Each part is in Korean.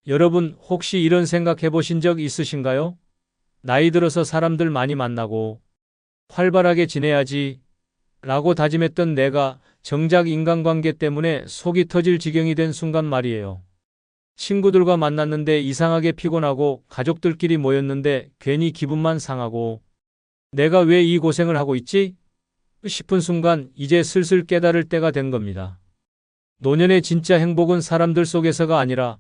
여러분 혹시 이런 생각 해보신 적 있으신가요? 나이 들어서 사람들 많이 만나고 활발하게 지내야지 라고 다짐했던 내가 정작 인간관계 때문에 속이 터질 지경이 된 순간 말이에요. 친구들과 만났는데 이상하게 피곤하고 가족들끼리 모였는데 괜히 기분만 상하고 내가 왜 이 고생을 하고 있지? 싶은 순간 이제 슬슬 깨달을 때가 된 겁니다. 노년의 진짜 행복은 사람들 속에서가 아니라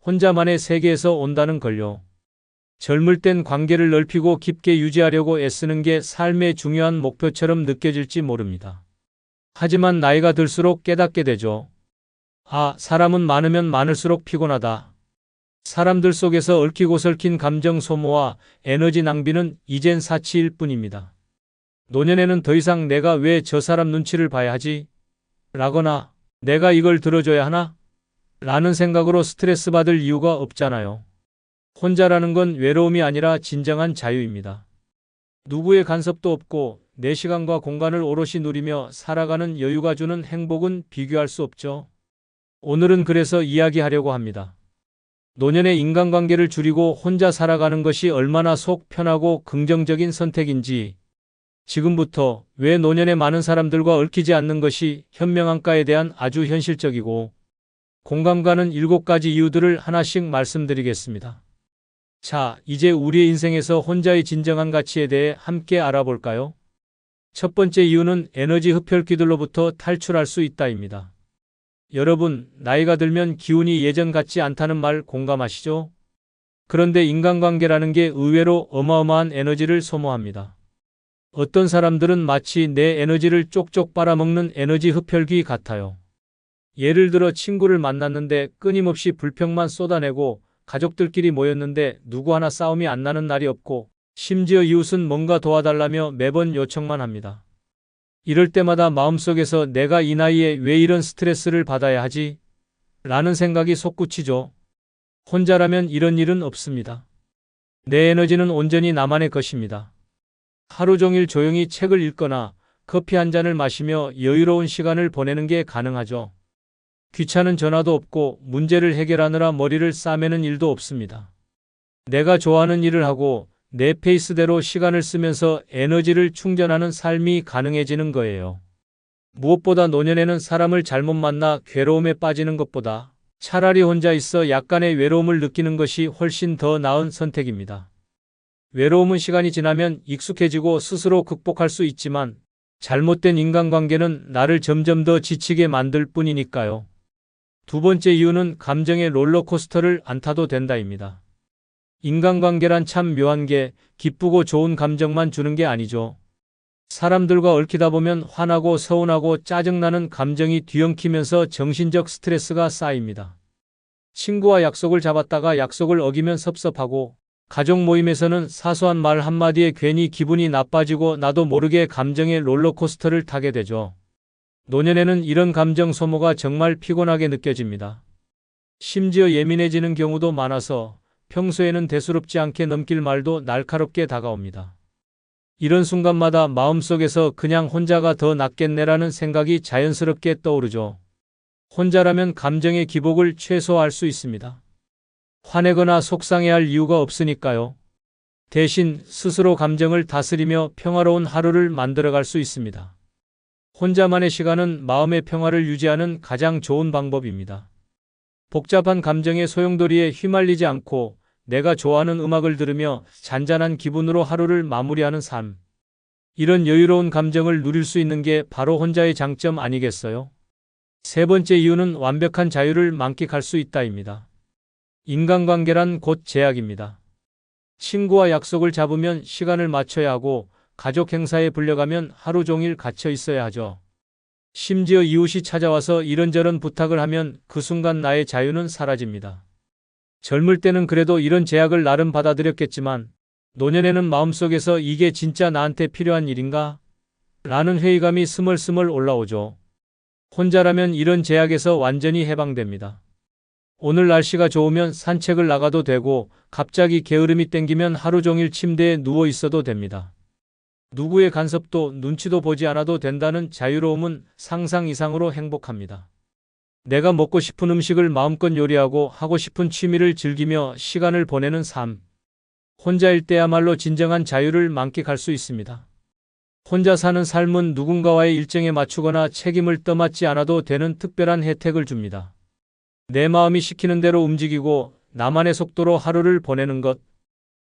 혼자만의 세계에서 온다는 걸요. 젊을 땐 관계를 넓히고 깊게 유지하려고 애쓰는 게 삶의 중요한 목표처럼 느껴질지 모릅니다. 하지만 나이가 들수록 깨닫게 되죠. 아, 사람은 많으면 많을수록 피곤하다. 사람들 속에서 얽히고 설킨 감정 소모와 에너지 낭비는 이젠 사치일 뿐입니다. 노년에는 더 이상 내가 왜 저 사람 눈치를 봐야 하지? 라거나 내가 이걸 들어줘야 하나? 라는 생각으로 스트레스 받을 이유가 없잖아요. 혼자라는 건 외로움이 아니라 진정한 자유입니다. 누구의 간섭도 없고 내 시간과 공간을 오롯이 누리며 살아가는 여유가 주는 행복은 비교할 수 없죠. 오늘은 그래서 이야기하려고 합니다. 노년의 인간관계를 줄이고 혼자 살아가는 것이 얼마나 속 편하고 긍정적인 선택인지, 지금부터 왜 노년의 많은 사람들과 얽히지 않는 것이 현명한가에 대한 아주 현실적이고 공감 가는 7가지 이유들을 하나씩 말씀드리겠습니다. 자, 이제 우리의 인생에서 혼자의 진정한 가치에 대해 함께 알아볼까요? 첫 번째 이유는 에너지 흡혈귀들로부터 탈출할 수 있다입니다. 여러분, 나이가 들면 기운이 예전 같지 않다는 말 공감하시죠? 그런데 인간관계라는 게 의외로 어마어마한 에너지를 소모합니다. 어떤 사람들은 마치 내 에너지를 쪽쪽 빨아먹는 에너지 흡혈귀 같아요. 예를 들어 친구를 만났는데 끊임없이 불평만 쏟아내고 가족들끼리 모였는데 누구 하나 싸움이 안 나는 날이 없고 심지어 이웃은 뭔가 도와달라며 매번 요청만 합니다. 이럴 때마다 마음속에서 내가 이 나이에 왜 이런 스트레스를 받아야 하지? 라는 생각이 솟구치죠. 혼자라면 이런 일은 없습니다. 내 에너지는 온전히 나만의 것입니다. 하루 종일 조용히 책을 읽거나 커피 한 잔을 마시며 여유로운 시간을 보내는 게 가능하죠. 귀찮은 전화도 없고 문제를 해결하느라 머리를 싸매는 일도 없습니다. 내가 좋아하는 일을 하고 내 페이스대로 시간을 쓰면서 에너지를 충전하는 삶이 가능해지는 거예요. 무엇보다 노년에는 사람을 잘못 만나 괴로움에 빠지는 것보다 차라리 혼자 있어 약간의 외로움을 느끼는 것이 훨씬 더 나은 선택입니다. 외로움은 시간이 지나면 익숙해지고 스스로 극복할 수 있지만 잘못된 인간관계는 나를 점점 더 지치게 만들 뿐이니까요. 두 번째 이유는 감정의 롤러코스터를 안 타도 된다입니다. 인간관계란 참 묘한 게 기쁘고 좋은 감정만 주는 게 아니죠. 사람들과 얽히다 보면 화나고 서운하고 짜증나는 감정이 뒤엉키면서 정신적 스트레스가 쌓입니다. 친구와 약속을 잡았다가 약속을 어기면 섭섭하고 가족 모임에서는 사소한 말 한마디에 괜히 기분이 나빠지고 나도 모르게 감정의 롤러코스터를 타게 되죠. 노년에는 이런 감정 소모가 정말 피곤하게 느껴집니다. 심지어 예민해지는 경우도 많아서 평소에는 대수롭지 않게 넘길 말도 날카롭게 다가옵니다. 이런 순간마다 마음속에서 그냥 혼자가 더 낫겠네라는 생각이 자연스럽게 떠오르죠. 혼자라면 감정의 기복을 최소화할 수 있습니다. 화내거나 속상해할 이유가 없으니까요. 대신 스스로 감정을 다스리며 평화로운 하루를 만들어갈 수 있습니다. 혼자만의 시간은 마음의 평화를 유지하는 가장 좋은 방법입니다. 복잡한 감정의 소용돌이에 휘말리지 않고 내가 좋아하는 음악을 들으며 잔잔한 기분으로 하루를 마무리하는 삶. 이런 여유로운 감정을 누릴 수 있는 게 바로 혼자의 장점 아니겠어요? 세 번째 이유는 완벽한 자유를 만끽할 수 있다입니다. 인간관계란 곧 제약입니다. 친구와 약속을 잡으면 시간을 맞춰야 하고 가족 행사에 불려가면 하루 종일 갇혀 있어야 하죠. 심지어 이웃이 찾아와서 이런저런 부탁을 하면 그 순간 나의 자유는 사라집니다. 젊을 때는 그래도 이런 제약을 나름 받아들였겠지만 노년에는 마음속에서 이게 진짜 나한테 필요한 일인가? 라는 회의감이 스멀스멀 올라오죠. 혼자라면 이런 제약에서 완전히 해방됩니다. 오늘 날씨가 좋으면 산책을 나가도 되고 갑자기 게으름이 땡기면 하루 종일 침대에 누워 있어도 됩니다. 누구의 간섭도 눈치도 보지 않아도 된다는 자유로움은 상상 이상으로 행복합니다. 내가 먹고 싶은 음식을 마음껏 요리하고 하고 싶은 취미를 즐기며 시간을 보내는 삶. 혼자일 때야말로 진정한 자유를 만끽할 수 있습니다. 혼자 사는 삶은 누군가와의 일정에 맞추거나 책임을 떠맡지 않아도 되는 특별한 혜택을 줍니다. 내 마음이 시키는 대로 움직이고 나만의 속도로 하루를 보내는 것.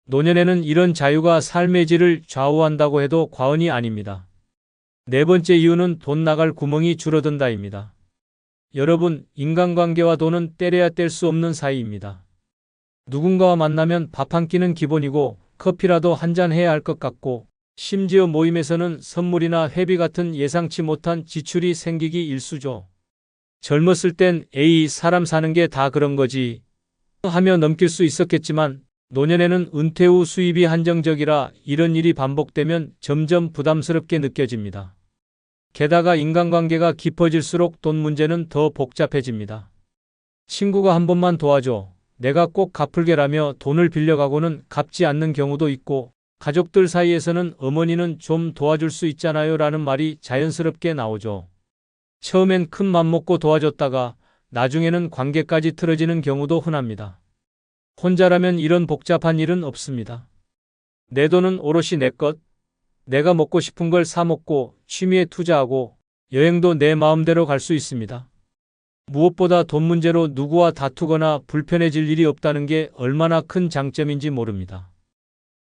노년에는 이런 자유가 삶의 질을 좌우한다고 해도 과언이 아닙니다. 네 번째 이유는 돈 나갈 구멍이 줄어든다입니다. 여러분, 인간관계와 돈은 떼려야 뗄 수 없는 사이입니다. 누군가와 만나면 밥 한 끼는 기본이고 커피라도 한 잔 해야 할 것 같고 심지어 모임에서는 선물이나 회비 같은 예상치 못한 지출이 생기기 일쑤죠. 젊었을 땐 에이, 사람 사는 게 다 그런 거지 하며 넘길 수 있었겠지만 노년에는 은퇴 후 수입이 한정적이라 이런 일이 반복되면 점점 부담스럽게 느껴집니다. 게다가 인간관계가 깊어질수록 돈 문제는 더 복잡해집니다. 친구가 한 번만 도와줘. 내가 꼭 갚을게라며 돈을 빌려가고는 갚지 않는 경우도 있고 가족들 사이에서는 어머니는 좀 도와줄 수 있잖아요 라는 말이 자연스럽게 나오죠. 처음엔 큰 맘 먹고 도와줬다가 나중에는 관계까지 틀어지는 경우도 흔합니다. 혼자라면 이런 복잡한 일은 없습니다. 내 돈은 오롯이 내 것. 내가 먹고 싶은 걸 사 먹고 취미에 투자하고 여행도 내 마음대로 갈 수 있습니다. 무엇보다 돈 문제로 누구와 다투거나 불편해질 일이 없다는 게 얼마나 큰 장점인지 모릅니다.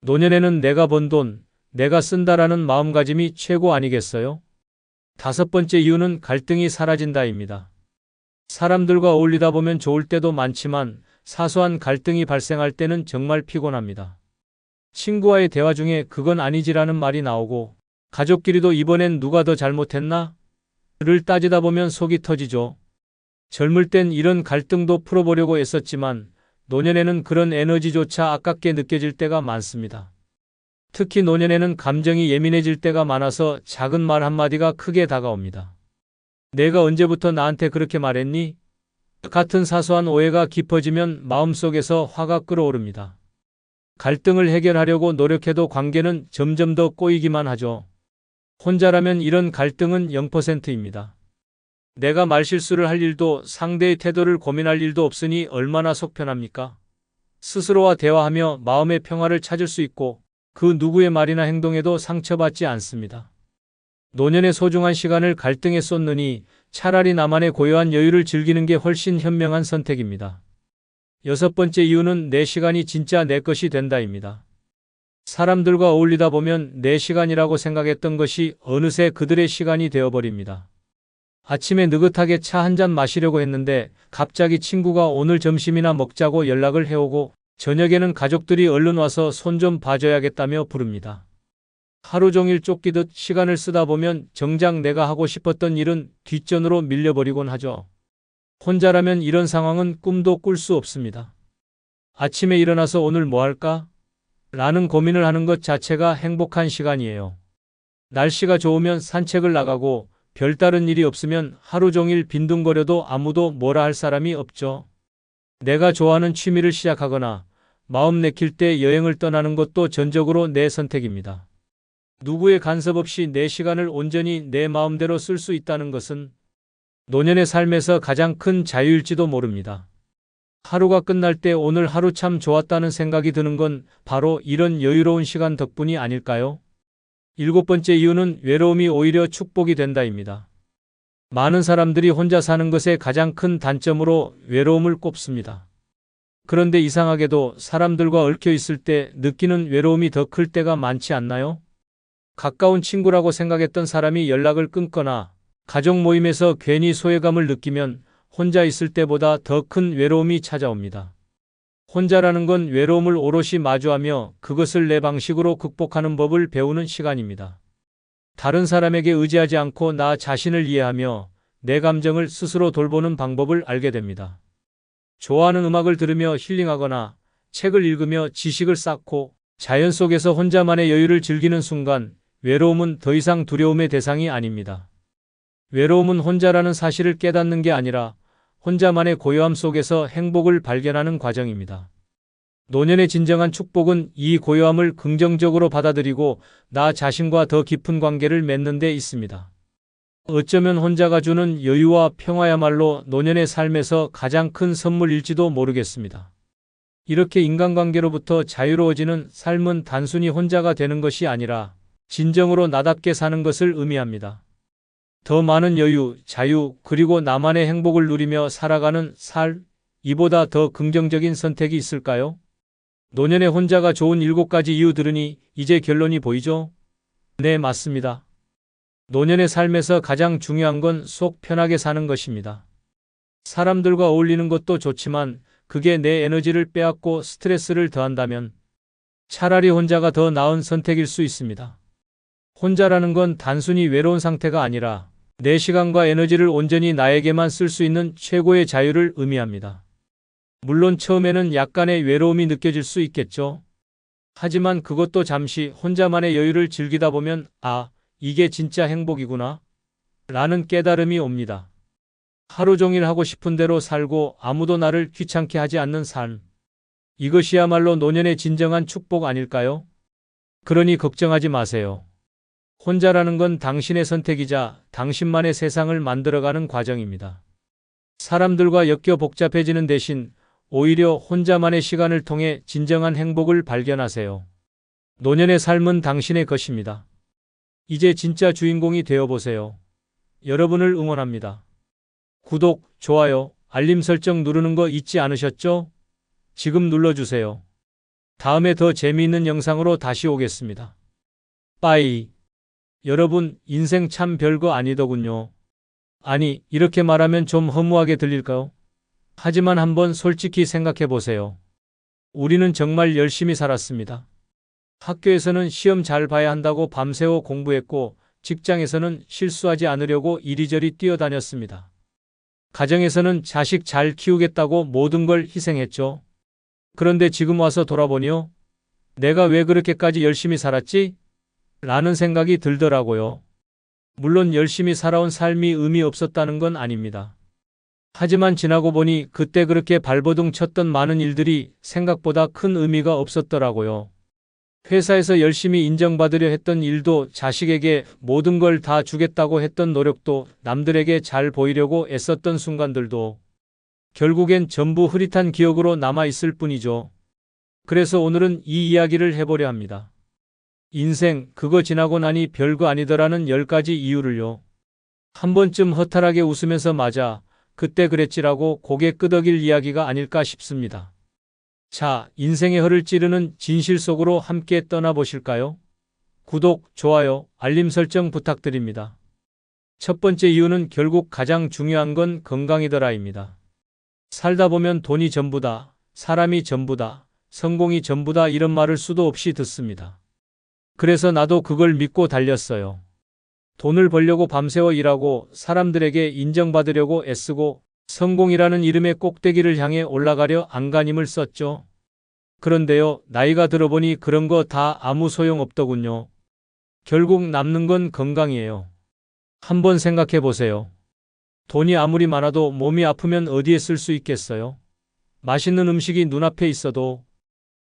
노년에는 내가 번 돈, 내가 쓴다라는 마음가짐이 최고 아니겠어요? 다섯 번째 이유는 갈등이 사라진다입니다. 사람들과 어울리다 보면 좋을 때도 많지만 사소한 갈등이 발생할 때는 정말 피곤합니다. 친구와의 대화 중에 그건 아니지라는 말이 나오고 가족끼리도 이번엔 누가 더 잘못했나? 를 따지다 보면 속이 터지죠. 젊을 땐 이런 갈등도 풀어보려고 애썼지만 노년에는 그런 에너지조차 아깝게 느껴질 때가 많습니다. 특히 노년에는 감정이 예민해질 때가 많아서 작은 말 한마디가 크게 다가옵니다. 내가 언제부터 나한테 그렇게 말했니? 같은 사소한 오해가 깊어지면 마음속에서 화가 끓어오릅니다. 갈등을 해결하려고 노력해도 관계는 점점 더 꼬이기만 하죠. 혼자라면 이런 갈등은 0%입니다. 내가 말실수를 할 일도 상대의 태도를 고민할 일도 없으니 얼마나 속 편합니까? 스스로와 대화하며 마음의 평화를 찾을 수 있고 그 누구의 말이나 행동에도 상처받지 않습니다. 노년의 소중한 시간을 갈등에 쏟느니 차라리 나만의 고요한 여유를 즐기는 게 훨씬 현명한 선택입니다. 여섯 번째 이유는 내 시간이 진짜 내 것이 된다입니다. 사람들과 어울리다 보면 내 시간이라고 생각했던 것이 어느새 그들의 시간이 되어버립니다. 아침에 느긋하게 차 한 잔 마시려고 했는데 갑자기 친구가 오늘 점심이나 먹자고 연락을 해오고 저녁에는 가족들이 얼른 와서 손 좀 봐줘야겠다며 부릅니다. 하루 종일 쫓기듯 시간을 쓰다 보면 정작 내가 하고 싶었던 일은 뒷전으로 밀려버리곤 하죠. 혼자라면 이런 상황은 꿈도 꿀 수 없습니다. 아침에 일어나서 오늘 뭐 할까? 라는 고민을 하는 것 자체가 행복한 시간이에요. 날씨가 좋으면 산책을 나가고 별다른 일이 없으면 하루 종일 빈둥거려도 아무도 뭐라 할 사람이 없죠. 내가 좋아하는 취미를 시작하거나 마음 내킬 때 여행을 떠나는 것도 전적으로 내 선택입니다. 누구의 간섭 없이 내 시간을 온전히 내 마음대로 쓸 수 있다는 것은 노년의 삶에서 가장 큰 자유일지도 모릅니다. 하루가 끝날 때 오늘 하루 참 좋았다는 생각이 드는 건 바로 이런 여유로운 시간 덕분이 아닐까요? 일곱 번째 이유는 외로움이 오히려 축복이 된다입니다. 많은 사람들이 혼자 사는 것의 가장 큰 단점으로 외로움을 꼽습니다. 그런데 이상하게도 사람들과 얽혀 있을 때 느끼는 외로움이 더 클 때가 많지 않나요? 가까운 친구라고 생각했던 사람이 연락을 끊거나 가족 모임에서 괜히 소외감을 느끼면 혼자 있을 때보다 더 큰 외로움이 찾아옵니다. 혼자라는 건 외로움을 오롯이 마주하며 그것을 내 방식으로 극복하는 법을 배우는 시간입니다. 다른 사람에게 의지하지 않고 나 자신을 이해하며 내 감정을 스스로 돌보는 방법을 알게 됩니다. 좋아하는 음악을 들으며 힐링하거나 책을 읽으며 지식을 쌓고 자연 속에서 혼자만의 여유를 즐기는 순간 외로움은 더 이상 두려움의 대상이 아닙니다. 외로움은 혼자라는 사실을 깨닫는 게 아니라 혼자만의 고요함 속에서 행복을 발견하는 과정입니다. 노년의 진정한 축복은 이 고요함을 긍정적으로 받아들이고 나 자신과 더 깊은 관계를 맺는 데 있습니다. 어쩌면 혼자가 주는 여유와 평화야말로 노년의 삶에서 가장 큰 선물일지도 모르겠습니다. 이렇게 인간관계로부터 자유로워지는 삶은 단순히 혼자가 되는 것이 아니라 진정으로 나답게 사는 것을 의미합니다. 더 많은 여유, 자유, 그리고 나만의 행복을 누리며 살아가는 이보다 더 긍정적인 선택이 있을까요? 노년에 혼자가 좋은 7가지 이유 들으니 이제 결론이 보이죠? 네, 맞습니다. 노년의 삶에서 가장 중요한 건 속 편하게 사는 것입니다. 사람들과 어울리는 것도 좋지만 그게 내 에너지를 빼앗고 스트레스를 더한다면 차라리 혼자가 더 나은 선택일 수 있습니다. 혼자라는 건 단순히 외로운 상태가 아니라 내 시간과 에너지를 온전히 나에게만 쓸 수 있는 최고의 자유를 의미합니다. 물론 처음에는 약간의 외로움이 느껴질 수 있겠죠. 하지만 그것도 잠시 혼자만의 여유를 즐기다 보면 이게 진짜 행복이구나 라는 깨달음이 옵니다. 하루 종일 하고 싶은 대로 살고 아무도 나를 귀찮게 하지 않는 삶. 이것이야말로 노년의 진정한 축복 아닐까요? 그러니 걱정하지 마세요. 혼자라는 건 당신의 선택이자 당신만의 세상을 만들어가는 과정입니다. 사람들과 엮여 복잡해지는 대신 오히려 혼자만의 시간을 통해 진정한 행복을 발견하세요. 노년의 삶은 당신의 것입니다. 이제 진짜 주인공이 되어보세요. 여러분을 응원합니다. 구독, 좋아요, 알림 설정 누르는 거 잊지 않으셨죠? 지금 눌러주세요. 다음에 더 재미있는 영상으로 다시 오겠습니다. 빠이. 여러분, 인생 참 별거 아니더군요. 아니, 이렇게 말하면 좀 허무하게 들릴까요? 하지만 한번 솔직히 생각해 보세요. 우리는 정말 열심히 살았습니다. 학교에서는 시험 잘 봐야 한다고 밤새워 공부했고, 직장에서는 실수하지 않으려고 이리저리 뛰어다녔습니다. 가정에서는 자식 잘 키우겠다고 모든 걸 희생했죠. 그런데 지금 와서 돌아보니요. 내가 왜 그렇게까지 열심히 살았지? 라는 생각이 들더라고요. 물론 열심히 살아온 삶이 의미 없었다는 건 아닙니다. 하지만 지나고 보니 그때 그렇게 발버둥 쳤던 많은 일들이 생각보다 큰 의미가 없었더라고요. 회사에서 열심히 인정받으려 했던 일도, 자식에게 모든 걸 다 주겠다고 했던 노력도, 남들에게 잘 보이려고 애썼던 순간들도 결국엔 전부 흐릿한 기억으로 남아있을 뿐이죠. 그래서 오늘은 이 이야기를 해보려 합니다. 인생, 그거 지나고 나니 별거 아니더라는 10가지 이유를요. 한 번쯤 허탈하게 웃으면서 맞아, 그때 그랬지라고 고개 끄덕일 이야기가 아닐까 싶습니다. 자, 인생의 허를 찌르는 진실 속으로 함께 떠나보실까요? 구독, 좋아요, 알림 설정 부탁드립니다. 첫 번째 이유는 결국 가장 중요한 건 건강이더라입니다. 살다 보면 돈이 전부다, 사람이 전부다, 성공이 전부다 이런 말을 수도 없이 듣습니다. 그래서 나도 그걸 믿고 달렸어요. 돈을 벌려고 밤새워 일하고 사람들에게 인정받으려고 애쓰고 성공이라는 이름의 꼭대기를 향해 올라가려 안간힘을 썼죠. 그런데요, 나이가 들어보니 그런 거 다 아무 소용 없더군요. 결국 남는 건 건강이에요. 한번 생각해 보세요. 돈이 아무리 많아도 몸이 아프면 어디에 쓸 수 있겠어요? 맛있는 음식이 눈앞에 있어도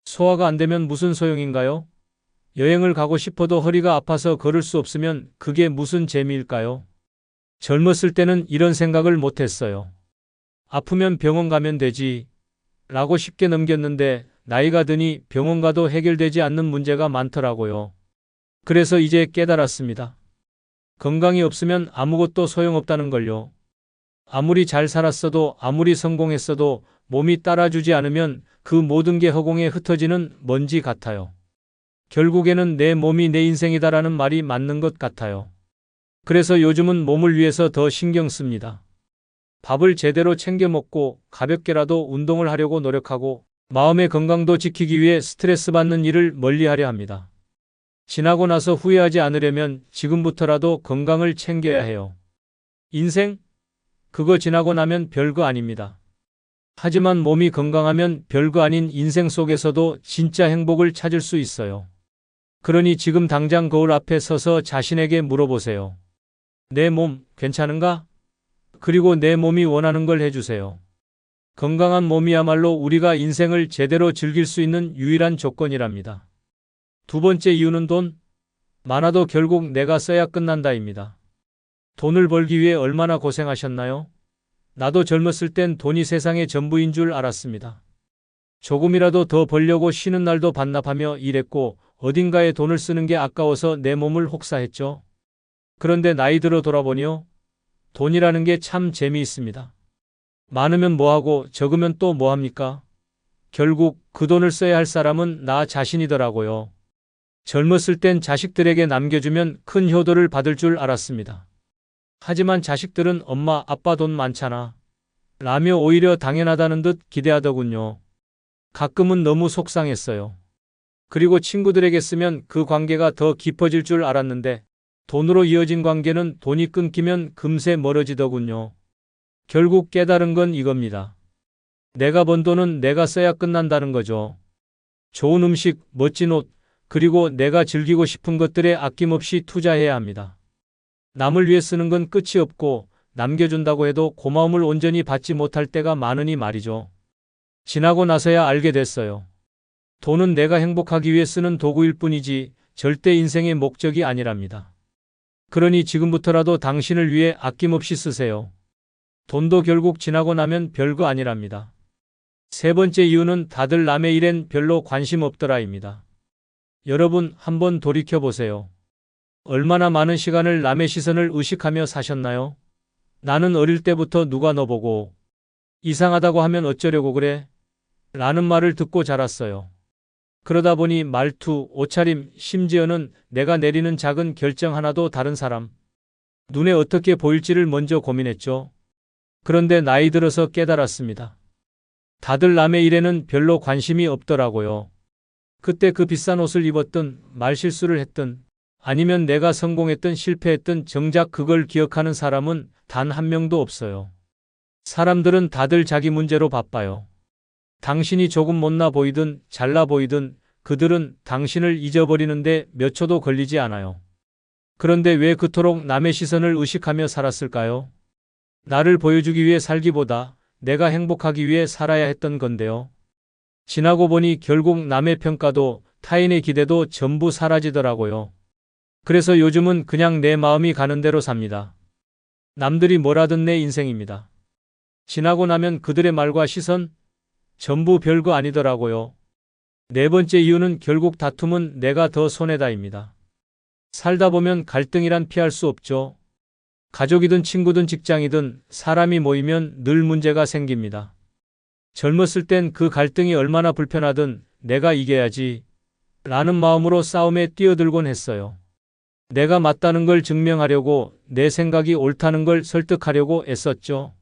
소화가 안 되면 무슨 소용인가요? 여행을 가고 싶어도 허리가 아파서 걸을 수 없으면 그게 무슨 재미일까요? 젊었을 때는 이런 생각을 못했어요. 아프면 병원 가면 되지 라고 쉽게 넘겼는데 나이가 드니 병원 가도 해결되지 않는 문제가 많더라고요. 그래서 이제 깨달았습니다. 건강이 없으면 아무것도 소용없다는 걸요. 아무리 잘 살았어도 아무리 성공했어도 몸이 따라주지 않으면 그 모든 게 허공에 흩어지는 먼지 같아요. 결국에는 내 몸이 내 인생이다라는 말이 맞는 것 같아요. 그래서 요즘은 몸을 위해서 더 신경 씁니다. 밥을 제대로 챙겨 먹고 가볍게라도 운동을 하려고 노력하고 마음의 건강도 지키기 위해 스트레스 받는 일을 멀리하려 합니다. 지나고 나서 후회하지 않으려면 지금부터라도 건강을 챙겨야 해요. 인생? 그거 지나고 나면 별거 아닙니다. 하지만 몸이 건강하면 별거 아닌 인생 속에서도 진짜 행복을 찾을 수 있어요. 그러니 지금 당장 거울 앞에 서서 자신에게 물어보세요. 내 몸 괜찮은가? 그리고 내 몸이 원하는 걸 해주세요. 건강한 몸이야말로 우리가 인생을 제대로 즐길 수 있는 유일한 조건이랍니다. 두 번째 이유는 돈? 많아도 결국 내가 써야 끝난다입니다. 돈을 벌기 위해 얼마나 고생하셨나요? 나도 젊었을 땐 돈이 세상의 전부인 줄 알았습니다. 조금이라도 더 벌려고 쉬는 날도 반납하며 일했고 어딘가에 돈을 쓰는 게 아까워서 내 몸을 혹사했죠. 그런데 나이 들어 돌아보니요. 돈이라는 게 참 재미있습니다. 많으면 뭐하고 적으면 또 뭐합니까? 결국 그 돈을 써야 할 사람은 나 자신이더라고요. 젊었을 땐 자식들에게 남겨주면 큰 효도를 받을 줄 알았습니다. 하지만 자식들은 엄마, 아빠 돈 많잖아. 라며 오히려 당연하다는 듯 기대하더군요. 가끔은 너무 속상했어요. 그리고 친구들에게 쓰면 그 관계가 더 깊어질 줄 알았는데 돈으로 이어진 관계는 돈이 끊기면 금세 멀어지더군요. 결국 깨달은 건 이겁니다. 내가 번 돈은 내가 써야 끝난다는 거죠. 좋은 음식, 멋진 옷, 그리고 내가 즐기고 싶은 것들에 아낌없이 투자해야 합니다. 남을 위해 쓰는 건 끝이 없고 남겨준다고 해도 고마움을 온전히 받지 못할 때가 많으니 말이죠. 지나고 나서야 알게 됐어요. 돈은 내가 행복하기 위해 쓰는 도구일 뿐이지 절대 인생의 목적이 아니랍니다. 그러니 지금부터라도 당신을 위해 아낌없이 쓰세요. 돈도 결국 지나고 나면 별거 아니랍니다. 세 번째 이유는 다들 남의 일엔 별로 관심 없더라입니다. 여러분 한번 돌이켜보세요. 얼마나 많은 시간을 남의 시선을 의식하며 사셨나요? 나는 어릴 때부터 누가 너 보고 이상하다고 하면 어쩌려고 그래? 라는 말을 듣고 자랐어요. 그러다 보니 말투, 옷차림, 심지어는 내가 내리는 작은 결정 하나도 다른 사람 눈에 어떻게 보일지를 먼저 고민했죠. 그런데 나이 들어서 깨달았습니다. 다들 남의 일에는 별로 관심이 없더라고요. 그때 그 비싼 옷을 입었든 말실수를 했든 아니면 내가 성공했든 실패했든 정작 그걸 기억하는 사람은 단 한 명도 없어요. 사람들은 다들 자기 문제로 바빠요. 당신이 조금 못나 보이든 잘나 보이든 그들은 당신을 잊어버리는데 몇 초도 걸리지 않아요. 그런데 왜 그토록 남의 시선을 의식하며 살았을까요? 나를 보여주기 위해 살기보다 내가 행복하기 위해 살아야 했던 건데요. 지나고 보니 결국 남의 평가도 타인의 기대도 전부 사라지더라고요. 그래서 요즘은 그냥 내 마음이 가는 대로 삽니다. 남들이 뭐라든 내 인생입니다. 지나고 나면 그들의 말과 시선 전부 별거 아니더라고요. 네 번째 이유는 결국 다툼은 내가 더 손해다입니다. 살다 보면 갈등이란 피할 수 없죠. 가족이든 친구든 직장이든 사람이 모이면 늘 문제가 생깁니다. 젊었을 땐 그 갈등이 얼마나 불편하든 내가 이겨야지 라는 마음으로 싸움에 뛰어들곤 했어요. 내가 맞다는 걸 증명하려고 내 생각이 옳다는 걸 설득하려고 애썼죠.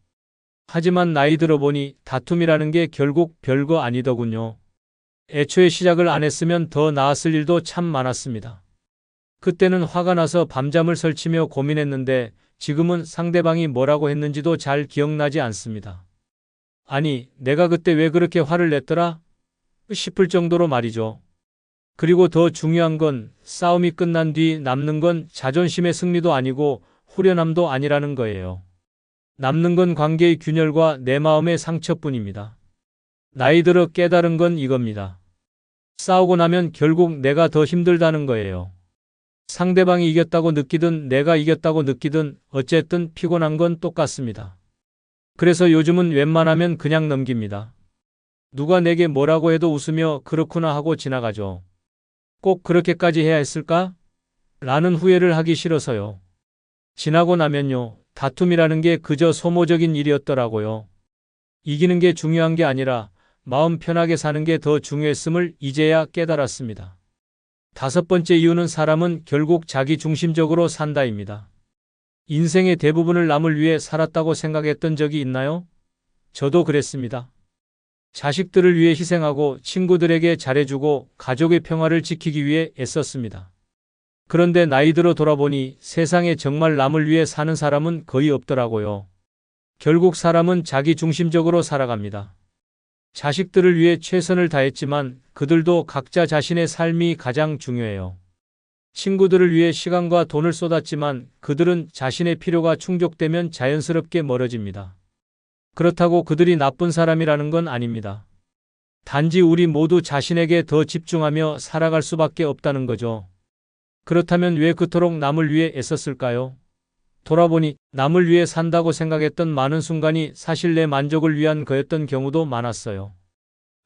하지만 나이 들어보니 다툼이라는 게 결국 별거 아니더군요. 애초에 시작을 안 했으면 더 나았을 일도 참 많았습니다. 그때는 화가 나서 밤잠을 설치며 고민했는데 지금은 상대방이 뭐라고 했는지도 잘 기억나지 않습니다. 아니, 내가 그때 왜 그렇게 화를 냈더라? 싶을 정도로 말이죠. 그리고 더 중요한 건 싸움이 끝난 뒤 남는 건 자존심의 승리도 아니고 후련함도 아니라는 거예요. 남는 건 관계의 균열과 내 마음의 상처뿐입니다. 나이 들어 깨달은 건 이겁니다. 싸우고 나면 결국 내가 더 힘들다는 거예요. 상대방이 이겼다고 느끼든 내가 이겼다고 느끼든 어쨌든 피곤한 건 똑같습니다. 그래서 요즘은 웬만하면 그냥 넘깁니다. 누가 내게 뭐라고 해도 웃으며 그렇구나 하고 지나가죠. 꼭 그렇게까지 해야 했을까? 라는 후회를 하기 싫어서요. 지나고 나면요. 다툼이라는 게 그저 소모적인 일이었더라고요. 이기는 게 중요한 게 아니라 마음 편하게 사는 게 더 중요했음을 이제야 깨달았습니다. 다섯 번째 이유는 사람은 결국 자기 중심적으로 산다입니다. 인생의 대부분을 남을 위해 살았다고 생각했던 적이 있나요? 저도 그랬습니다. 자식들을 위해 희생하고 친구들에게 잘해주고 가족의 평화를 지키기 위해 애썼습니다. 그런데 나이 들어 돌아보니 세상에 정말 남을 위해 사는 사람은 거의 없더라고요. 결국 사람은 자기 중심적으로 살아갑니다. 자식들을 위해 최선을 다했지만 그들도 각자 자신의 삶이 가장 중요해요. 친구들을 위해 시간과 돈을 쏟았지만 그들은 자신의 필요가 충족되면 자연스럽게 멀어집니다. 그렇다고 그들이 나쁜 사람이라는 건 아닙니다. 단지 우리 모두 자신에게 더 집중하며 살아갈 수밖에 없다는 거죠. 그렇다면 왜 그토록 남을 위해 애썼을까요? 돌아보니 남을 위해 산다고 생각했던 많은 순간이 사실 내 만족을 위한 거였던 경우도 많았어요.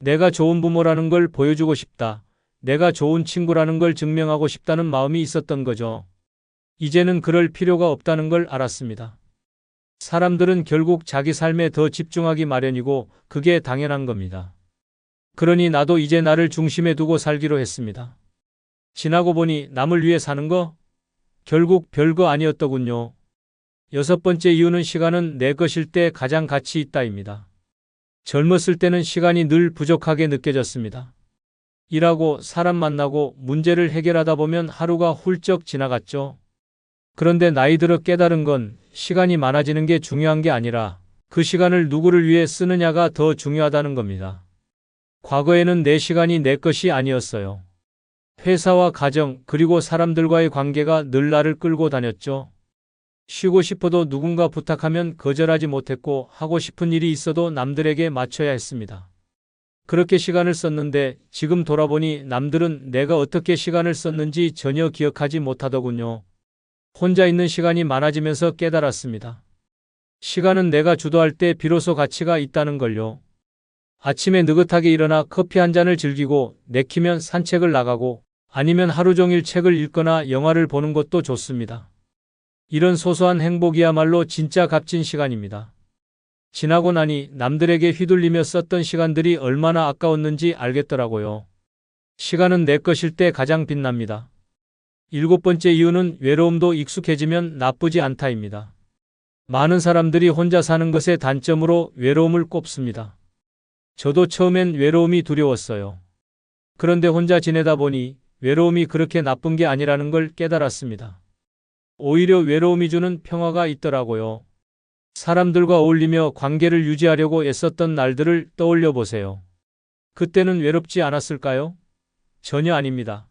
내가 좋은 부모라는 걸 보여주고 싶다. 내가 좋은 친구라는 걸 증명하고 싶다는 마음이 있었던 거죠. 이제는 그럴 필요가 없다는 걸 알았습니다. 사람들은 결국 자기 삶에 더 집중하기 마련이고 그게 당연한 겁니다. 그러니 나도 이제 나를 중심에 두고 살기로 했습니다. 지나고 보니 남을 위해 사는 거? 결국 별거 아니었더군요. 6번째 이유는 시간은 내 것일 때 가장 가치 있다입니다. 젊었을 때는 시간이 늘 부족하게 느껴졌습니다. 일하고 사람 만나고 문제를 해결하다 보면 하루가 훌쩍 지나갔죠. 그런데 나이 들어 깨달은 건 시간이 많아지는 게 중요한 게 아니라 그 시간을 누구를 위해 쓰느냐가 더 중요하다는 겁니다. 과거에는 내 시간이 내 것이 아니었어요. 회사와 가정 그리고 사람들과의 관계가 늘 나를 끌고 다녔죠. 쉬고 싶어도 누군가 부탁하면 거절하지 못했고 하고 싶은 일이 있어도 남들에게 맞춰야 했습니다. 그렇게 시간을 썼는데 지금 돌아보니 남들은 내가 어떻게 시간을 썼는지 전혀 기억하지 못하더군요. 혼자 있는 시간이 많아지면서 깨달았습니다. 시간은 내가 주도할 때 비로소 가치가 있다는 걸요. 아침에 느긋하게 일어나 커피 한 잔을 즐기고 내키면 산책을 나가고 아니면 하루 종일 책을 읽거나 영화를 보는 것도 좋습니다. 이런 소소한 행복이야말로 진짜 값진 시간입니다. 지나고 나니 남들에게 휘둘리며 썼던 시간들이 얼마나 아까웠는지 알겠더라고요. 시간은 내 것일 때 가장 빛납니다. 7번째 이유는 외로움도 익숙해지면 나쁘지 않다입니다. 많은 사람들이 혼자 사는 것의 단점으로 외로움을 꼽습니다. 저도 처음엔 외로움이 두려웠어요. 그런데 혼자 지내다 보니 외로움이 그렇게 나쁜 게 아니라는 걸 깨달았습니다. 오히려 외로움이 주는 평화가 있더라고요. 사람들과 어울리며 관계를 유지하려고 애썼던 날들을 떠올려 보세요. 그때는 외롭지 않았을까요? 전혀 아닙니다.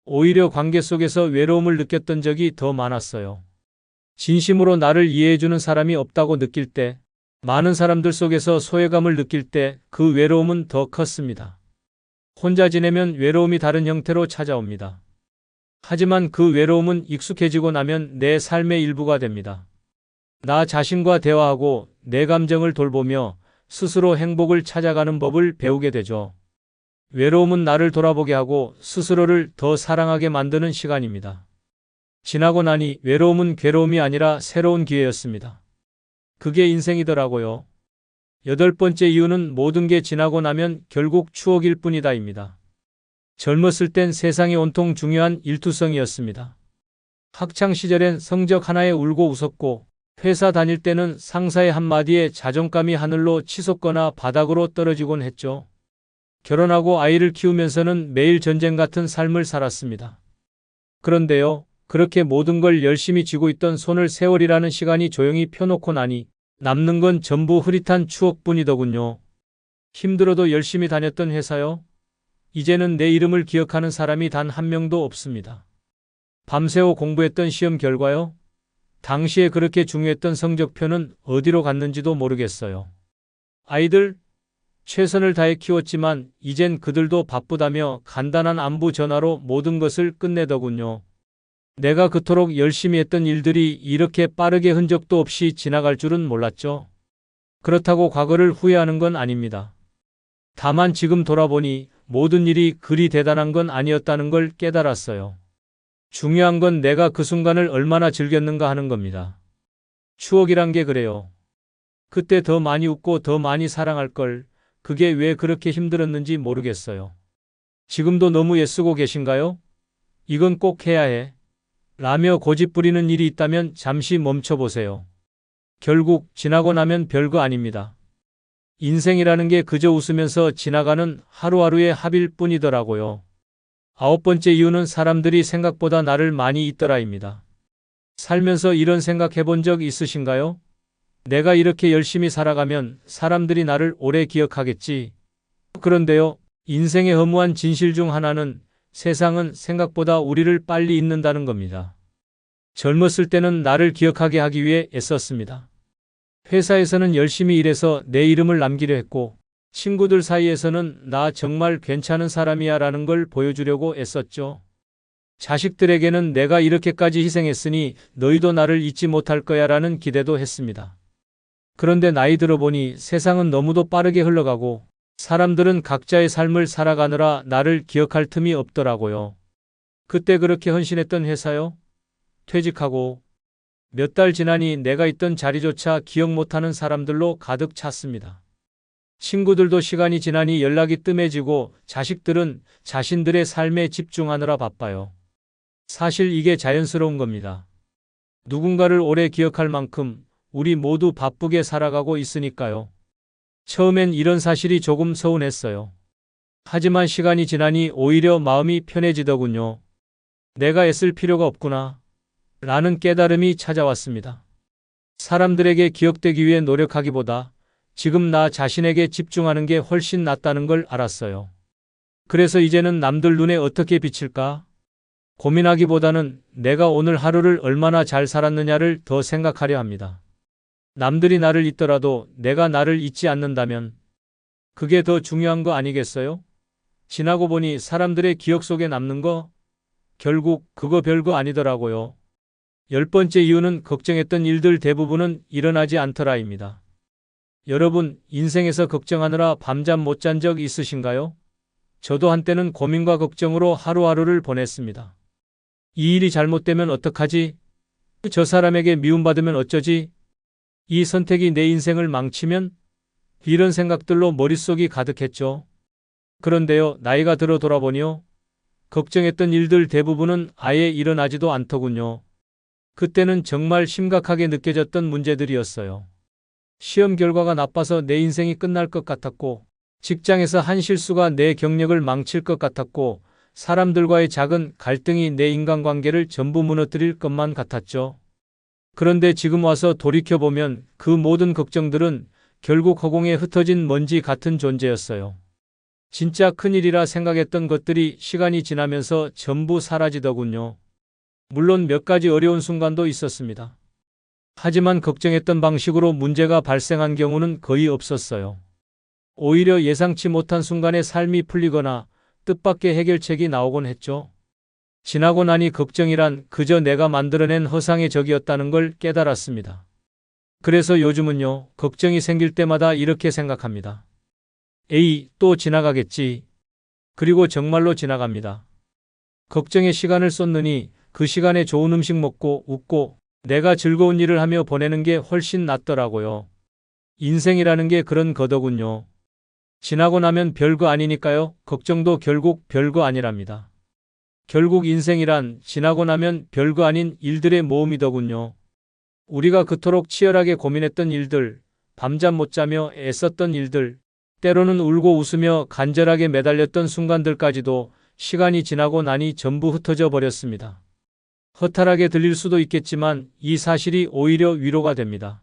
오히려 관계 속에서 외로움을 느꼈던 적이 더 많았어요. 진심으로 나를 이해해주는 사람이 없다고 느낄 때, 많은 사람들 속에서 소외감을 느낄 때 그 외로움은 더 컸습니다. 혼자 지내면 외로움이 다른 형태로 찾아옵니다. 하지만 그 외로움은 익숙해지고 나면 내 삶의 일부가 됩니다. 나 자신과 대화하고 내 감정을 돌보며 스스로 행복을 찾아가는 법을 배우게 되죠. 외로움은 나를 돌아보게 하고 스스로를 더 사랑하게 만드는 시간입니다. 지나고 나니 외로움은 괴로움이 아니라 새로운 기회였습니다. 그게 인생이더라고요. 8번째 이유는 모든 게 지나고 나면 결국 추억일 뿐이다입니다. 젊었을 땐 세상이 온통 중요한 일투성이었습니다. 학창 시절엔 성적 하나에 울고 웃었고 회사 다닐 때는 상사의 한마디에 자존감이 하늘로 치솟거나 바닥으로 떨어지곤 했죠. 결혼하고 아이를 키우면서는 매일 전쟁 같은 삶을 살았습니다. 그런데요, 그렇게 모든 걸 열심히 쥐고 있던 손을 세월이라는 시간이 조용히 펴놓고 나니 남는 건 전부 흐릿한 추억뿐이더군요. 힘들어도 열심히 다녔던 회사요. 이제는 내 이름을 기억하는 사람이 단 한 명도 없습니다. 밤새워 공부했던 시험 결과요. 당시에 그렇게 중요했던 성적표는 어디로 갔는지도 모르겠어요. 아이들, 최선을 다해 키웠지만 이젠 그들도 바쁘다며 간단한 안부 전화로 모든 것을 끝내더군요. 내가 그토록 열심히 했던 일들이 이렇게 빠르게 흔적도 없이 지나갈 줄은 몰랐죠. 그렇다고 과거를 후회하는 건 아닙니다. 다만 지금 돌아보니 모든 일이 그리 대단한 건 아니었다는 걸 깨달았어요. 중요한 건 내가 그 순간을 얼마나 즐겼는가 하는 겁니다. 추억이란 게 그래요. 그때 더 많이 웃고 더 많이 사랑할 걸, 그게 왜 그렇게 힘들었는지 모르겠어요. 지금도 너무 애쓰고 계신가요? 이건 꼭 해야 해. 라며 고집 부리는 일이 있다면 잠시 멈춰보세요. 결국 지나고 나면 별거 아닙니다. 인생이라는 게 그저 웃으면서 지나가는 하루하루의 합일 뿐이더라고요. 9번째 이유는 사람들이 생각보다 나를 많이 잊더라입니다. 살면서 이런 생각해 본 적 있으신가요? 내가 이렇게 열심히 살아가면 사람들이 나를 오래 기억하겠지. 그런데요, 인생의 허무한 진실 중 하나는 세상은 생각보다 우리를 빨리 잊는다는 겁니다. 젊었을 때는 나를 기억하게 하기 위해 애썼습니다. 회사에서는 열심히 일해서 내 이름을 남기려 했고, 친구들 사이에서는 나 정말 괜찮은 사람이야 라는 걸 보여주려고 애썼죠. 자식들에게는 내가 이렇게까지 희생했으니 너희도 나를 잊지 못할 거야라는 기대도 했습니다. 그런데 나이 들어보니 세상은 너무도 빠르게 흘러가고 사람들은 각자의 삶을 살아가느라 나를 기억할 틈이 없더라고요. 그때 그렇게 헌신했던 회사요? 퇴직하고 몇 달 지나니 내가 있던 자리조차 기억 못하는 사람들로 가득 찼습니다. 친구들도 시간이 지나니 연락이 뜸해지고 자식들은 자신들의 삶에 집중하느라 바빠요. 사실 이게 자연스러운 겁니다. 누군가를 오래 기억할 만큼 우리 모두 바쁘게 살아가고 있으니까요. 처음엔 이런 사실이 조금 서운했어요. 하지만 시간이 지나니 오히려 마음이 편해지더군요. 내가 애쓸 필요가 없구나 라는 깨달음이 찾아왔습니다. 사람들에게 기억되기 위해 노력하기보다 지금 나 자신에게 집중하는 게 훨씬 낫다는 걸 알았어요. 그래서 이제는 남들 눈에 어떻게 비칠까 고민하기보다는 내가 오늘 하루를 얼마나 잘 살았느냐를 더 생각하려 합니다. 남들이 나를 잊더라도 내가 나를 잊지 않는다면 그게 더 중요한 거 아니겠어요? 지나고 보니 사람들의 기억 속에 남는 거 결국 그거 별거 아니더라고요. 10번째 이유는 걱정했던 일들 대부분은 일어나지 않더라입니다. 여러분, 인생에서 걱정하느라 밤잠 못 잔 적 있으신가요? 저도 한때는 고민과 걱정으로 하루하루를 보냈습니다. 이 일이 잘못되면 어떡하지? 저 사람에게 미움받으면 어쩌지? 이 선택이 내 인생을 망치면? 이런 생각들로 머릿속이 가득했죠. 그런데요, 나이가 들어 돌아보니요. 걱정했던 일들 대부분은 아예 일어나지도 않더군요. 그때는 정말 심각하게 느껴졌던 문제들이었어요. 시험 결과가 나빠서 내 인생이 끝날 것 같았고, 직장에서 한 실수가 내 경력을 망칠 것 같았고, 사람들과의 작은 갈등이 내 인간관계를 전부 무너뜨릴 것만 같았죠. 그런데 지금 와서 돌이켜보면 그 모든 걱정들은 결국 허공에 흩어진 먼지 같은 존재였어요. 진짜 큰일이라 생각했던 것들이 시간이 지나면서 전부 사라지더군요. 물론 몇 가지 어려운 순간도 있었습니다. 하지만 걱정했던 방식으로 문제가 발생한 경우는 거의 없었어요. 오히려 예상치 못한 순간에 삶이 풀리거나 뜻밖의 해결책이 나오곤 했죠. 지나고 나니 걱정이란 그저 내가 만들어낸 허상의 적이었다는 걸 깨달았습니다. 그래서 요즘은요, 걱정이 생길 때마다 이렇게 생각합니다. 에이, 또 지나가겠지. 그리고 정말로 지나갑니다. 걱정에 시간을 쏟느니 그 시간에 좋은 음식 먹고 웃고 내가 즐거운 일을 하며 보내는 게 훨씬 낫더라고요. 인생이라는 게 그런 거더군요. 지나고 나면 별거 아니니까요. 걱정도 결국 별거 아니랍니다. 결국 인생이란 지나고 나면 별거 아닌 일들의 모음이더군요. 우리가 그토록 치열하게 고민했던 일들, 밤잠 못 자며 애썼던 일들, 때로는 울고 웃으며 간절하게 매달렸던 순간들까지도 시간이 지나고 나니 전부 흩어져 버렸습니다. 허탈하게 들릴 수도 있겠지만 이 사실이 오히려 위로가 됩니다.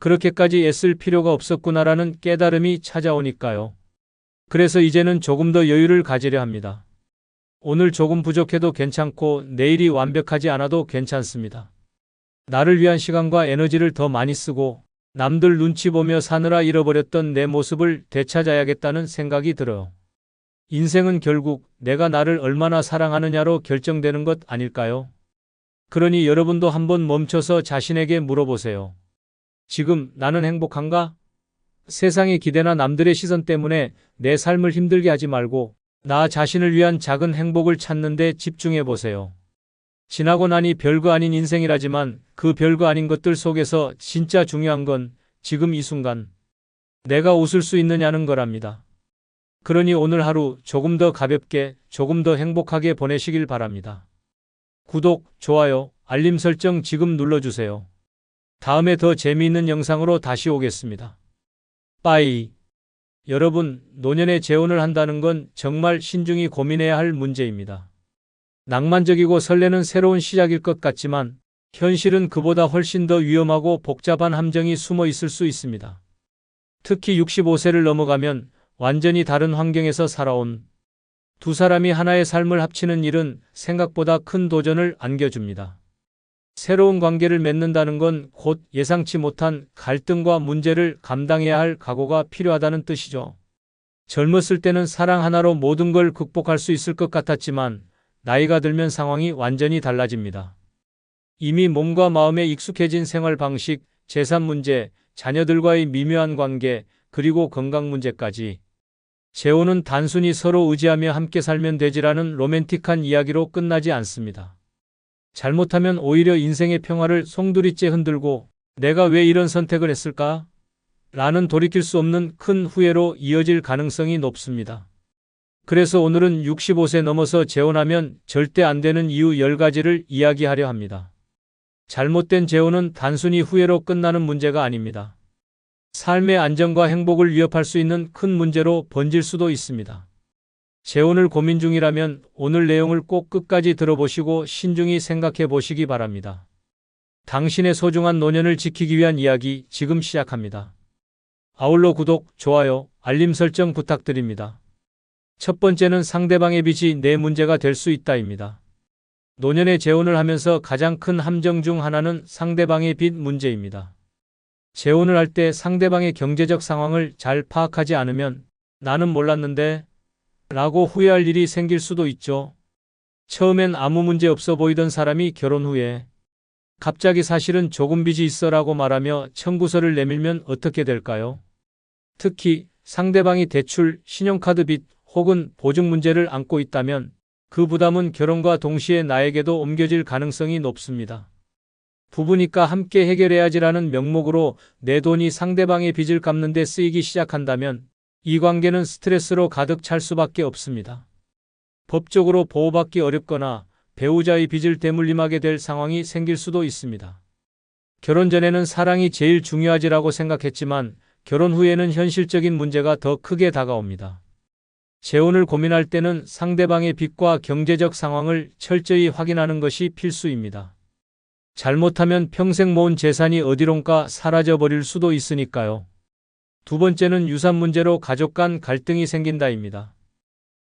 그렇게까지 애쓸 필요가 없었구나라는 깨달음이 찾아오니까요. 그래서 이제는 조금 더 여유를 가지려 합니다. 오늘 조금 부족해도 괜찮고 내일이 완벽하지 않아도 괜찮습니다. 나를 위한 시간과 에너지를 더 많이 쓰고 남들 눈치 보며 사느라 잃어버렸던 내 모습을 되찾아야겠다는 생각이 들어요. 인생은 결국 내가 나를 얼마나 사랑하느냐로 결정되는 것 아닐까요? 그러니 여러분도 한번 멈춰서 자신에게 물어보세요. 지금 나는 행복한가? 세상의 기대나 남들의 시선 때문에 내 삶을 힘들게 하지 말고 나 자신을 위한 작은 행복을 찾는 데 집중해 보세요. 지나고 나니 별거 아닌 인생이라지만 그 별거 아닌 것들 속에서 진짜 중요한 건 지금 이 순간 내가 웃을 수 있느냐는 거랍니다. 그러니 오늘 하루 조금 더 가볍게, 조금 더 행복하게 보내시길 바랍니다. 구독, 좋아요, 알림 설정 지금 눌러주세요. 다음에 더 재미있는 영상으로 다시 오겠습니다. 빠이. 여러분, 노년에 재혼을 한다는 건 정말 신중히 고민해야 할 문제입니다. 낭만적이고 설레는 새로운 시작일 것 같지만 현실은 그보다 훨씬 더 위험하고 복잡한 함정이 숨어 있을 수 있습니다. 특히 65세를 넘어가면 완전히 다른 환경에서 살아온 두 사람이 하나의 삶을 합치는 일은 생각보다 큰 도전을 안겨줍니다. 새로운 관계를 맺는다는 건 곧 예상치 못한 갈등과 문제를 감당해야 할 각오가 필요하다는 뜻이죠. 젊었을 때는 사랑 하나로 모든 걸 극복할 수 있을 것 같았지만 나이가 들면 상황이 완전히 달라집니다. 이미 몸과 마음에 익숙해진 생활 방식, 재산 문제, 자녀들과의 미묘한 관계, 그리고 건강 문제까지. 재혼은 단순히 서로 의지하며 함께 살면 되지라는 로맨틱한 이야기로 끝나지 않습니다. 잘못하면 오히려 인생의 평화를 송두리째 흔들고 내가 왜 이런 선택을 했을까? 라는 돌이킬 수 없는 큰 후회로 이어질 가능성이 높습니다. 그래서 오늘은 65세 넘어서 재혼하면 절대 안 되는 이유 10가지를 이야기하려 합니다. 잘못된 재혼은 단순히 후회로 끝나는 문제가 아닙니다. 삶의 안정과 행복을 위협할 수 있는 큰 문제로 번질 수도 있습니다. 재혼을 고민 중이라면 오늘 내용을 꼭 끝까지 들어보시고 신중히 생각해 보시기 바랍니다. 당신의 소중한 노년을 지키기 위한 이야기 지금 시작합니다. 아울러 구독, 좋아요, 알림 설정 부탁드립니다. 첫 번째는 상대방의 빚이 내 문제가 될 수 있다입니다. 노년에 재혼을 하면서 가장 큰 함정 중 하나는 상대방의 빚 문제입니다. 재혼을 할 때 상대방의 경제적 상황을 잘 파악하지 않으면 나는 몰랐는데 라고 후회할 일이 생길 수도 있죠. 처음엔 아무 문제 없어 보이던 사람이 결혼 후에 갑자기 사실은 조금 빚이 있어 라고 말하며 청구서를 내밀면 어떻게 될까요? 특히 상대방이 대출, 신용카드 빚 혹은 보증 문제를 안고 있다면 그 부담은 결혼과 동시에 나에게도 옮겨질 가능성이 높습니다. 부부니까 함께 해결해야지라는 명목으로 내 돈이 상대방의 빚을 갚는 데 쓰이기 시작한다면 이 관계는 스트레스로 가득 찰 수밖에 없습니다. 법적으로 보호받기 어렵거나 배우자의 빚을 대물림하게 될 상황이 생길 수도 있습니다. 결혼 전에는 사랑이 제일 중요하지라고 생각했지만 결혼 후에는 현실적인 문제가 더 크게 다가옵니다. 재혼을 고민할 때는 상대방의 빚과 경제적 상황을 철저히 확인하는 것이 필수입니다. 잘못하면 평생 모은 재산이 어디론가 사라져버릴 수도 있으니까요. 두 번째는 유산 문제로 가족 간 갈등이 생긴다입니다.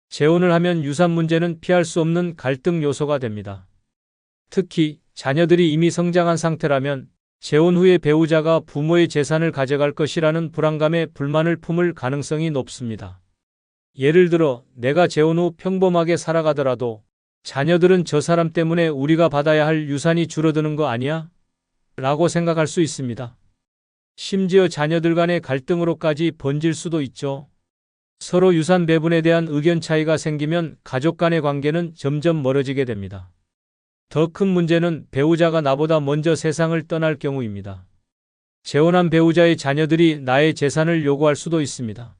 재혼을 하면 유산 문제는 피할 수 없는 갈등 요소가 됩니다. 특히 자녀들이 이미 성장한 상태라면 재혼 후에 배우자가 부모의 재산을 가져갈 것이라는 불안감에 불만을 품을 가능성이 높습니다. 예를 들어 내가 재혼 후 평범하게 살아가더라도 자녀들은 저 사람 때문에 우리가 받아야 할 유산이 줄어드는 거 아니야? 라고 생각할 수 있습니다. 심지어 자녀들 간의 갈등으로까지 번질 수도 있죠. 서로 유산 배분에 대한 의견 차이가 생기면 가족 간의 관계는 점점 멀어지게 됩니다. 더 큰 문제는 배우자가 나보다 먼저 세상을 떠날 경우입니다. 재혼한 배우자의 자녀들이 나의 재산을 요구할 수도 있습니다.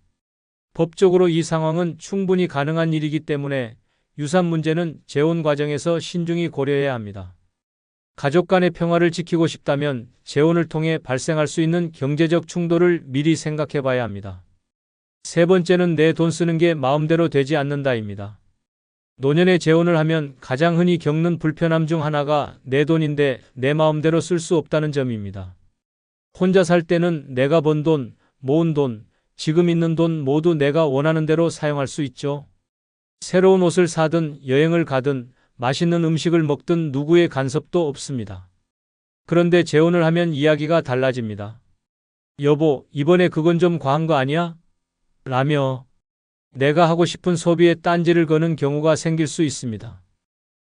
법적으로 이 상황은 충분히 가능한 일이기 때문에 유산 문제는 재혼 과정에서 신중히 고려해야 합니다. 가족 간의 평화를 지키고 싶다면 재혼을 통해 발생할 수 있는 경제적 충돌을 미리 생각해 봐야 합니다. 세 번째는 내 돈 쓰는 게 마음대로 되지 않는다입니다. 노년에 재혼을 하면 가장 흔히 겪는 불편함 중 하나가 내 돈인데 내 마음대로 쓸 수 없다는 점입니다. 혼자 살 때는 내가 번 돈, 모은 돈, 지금 있는 돈 모두 내가 원하는 대로 사용할 수 있죠. 새로운 옷을 사든 여행을 가든 맛있는 음식을 먹든 누구의 간섭도 없습니다. 그런데 재혼을 하면 이야기가 달라집니다. 여보, 이번에 그건 좀 과한 거 아니야? 라며 내가 하고 싶은 소비에 딴지를 거는 경우가 생길 수 있습니다.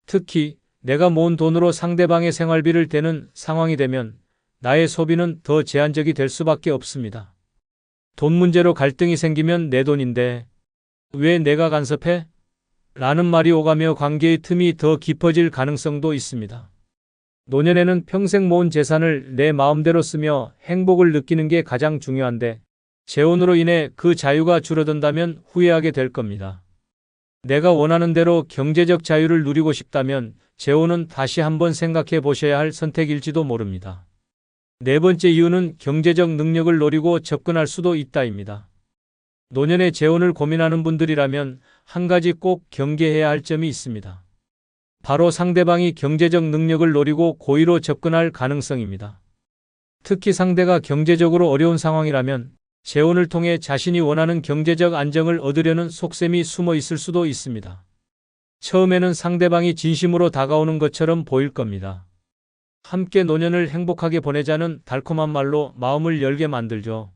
특히 내가 모은 돈으로 상대방의 생활비를 대는 상황이 되면 나의 소비는 더 제한적이 될 수밖에 없습니다. 돈 문제로 갈등이 생기면 내 돈인데 왜 내가 간섭해? 라는 말이 오가며 관계의 틈이 더 깊어질 가능성도 있습니다. 노년에는 평생 모은 재산을 내 마음대로 쓰며 행복을 느끼는 게 가장 중요한데 재혼으로 인해 그 자유가 줄어든다면 후회하게 될 겁니다. 내가 원하는 대로 경제적 자유를 누리고 싶다면 재혼은 다시 한번 생각해 보셔야 할 선택일지도 모릅니다. 네 번째 이유는 경제적 능력을 노리고 접근할 수도 있다입니다. 노년에 재혼을 고민하는 분들이라면 한 가지 꼭 경계해야 할 점이 있습니다. 바로 상대방이 경제적 능력을 노리고 고의로 접근할 가능성입니다. 특히 상대가 경제적으로 어려운 상황이라면 재혼을 통해 자신이 원하는 경제적 안정을 얻으려는 속셈이 숨어 있을 수도 있습니다. 처음에는 상대방이 진심으로 다가오는 것처럼 보일 겁니다. 함께 노년을 행복하게 보내자는 달콤한 말로 마음을 열게 만들죠.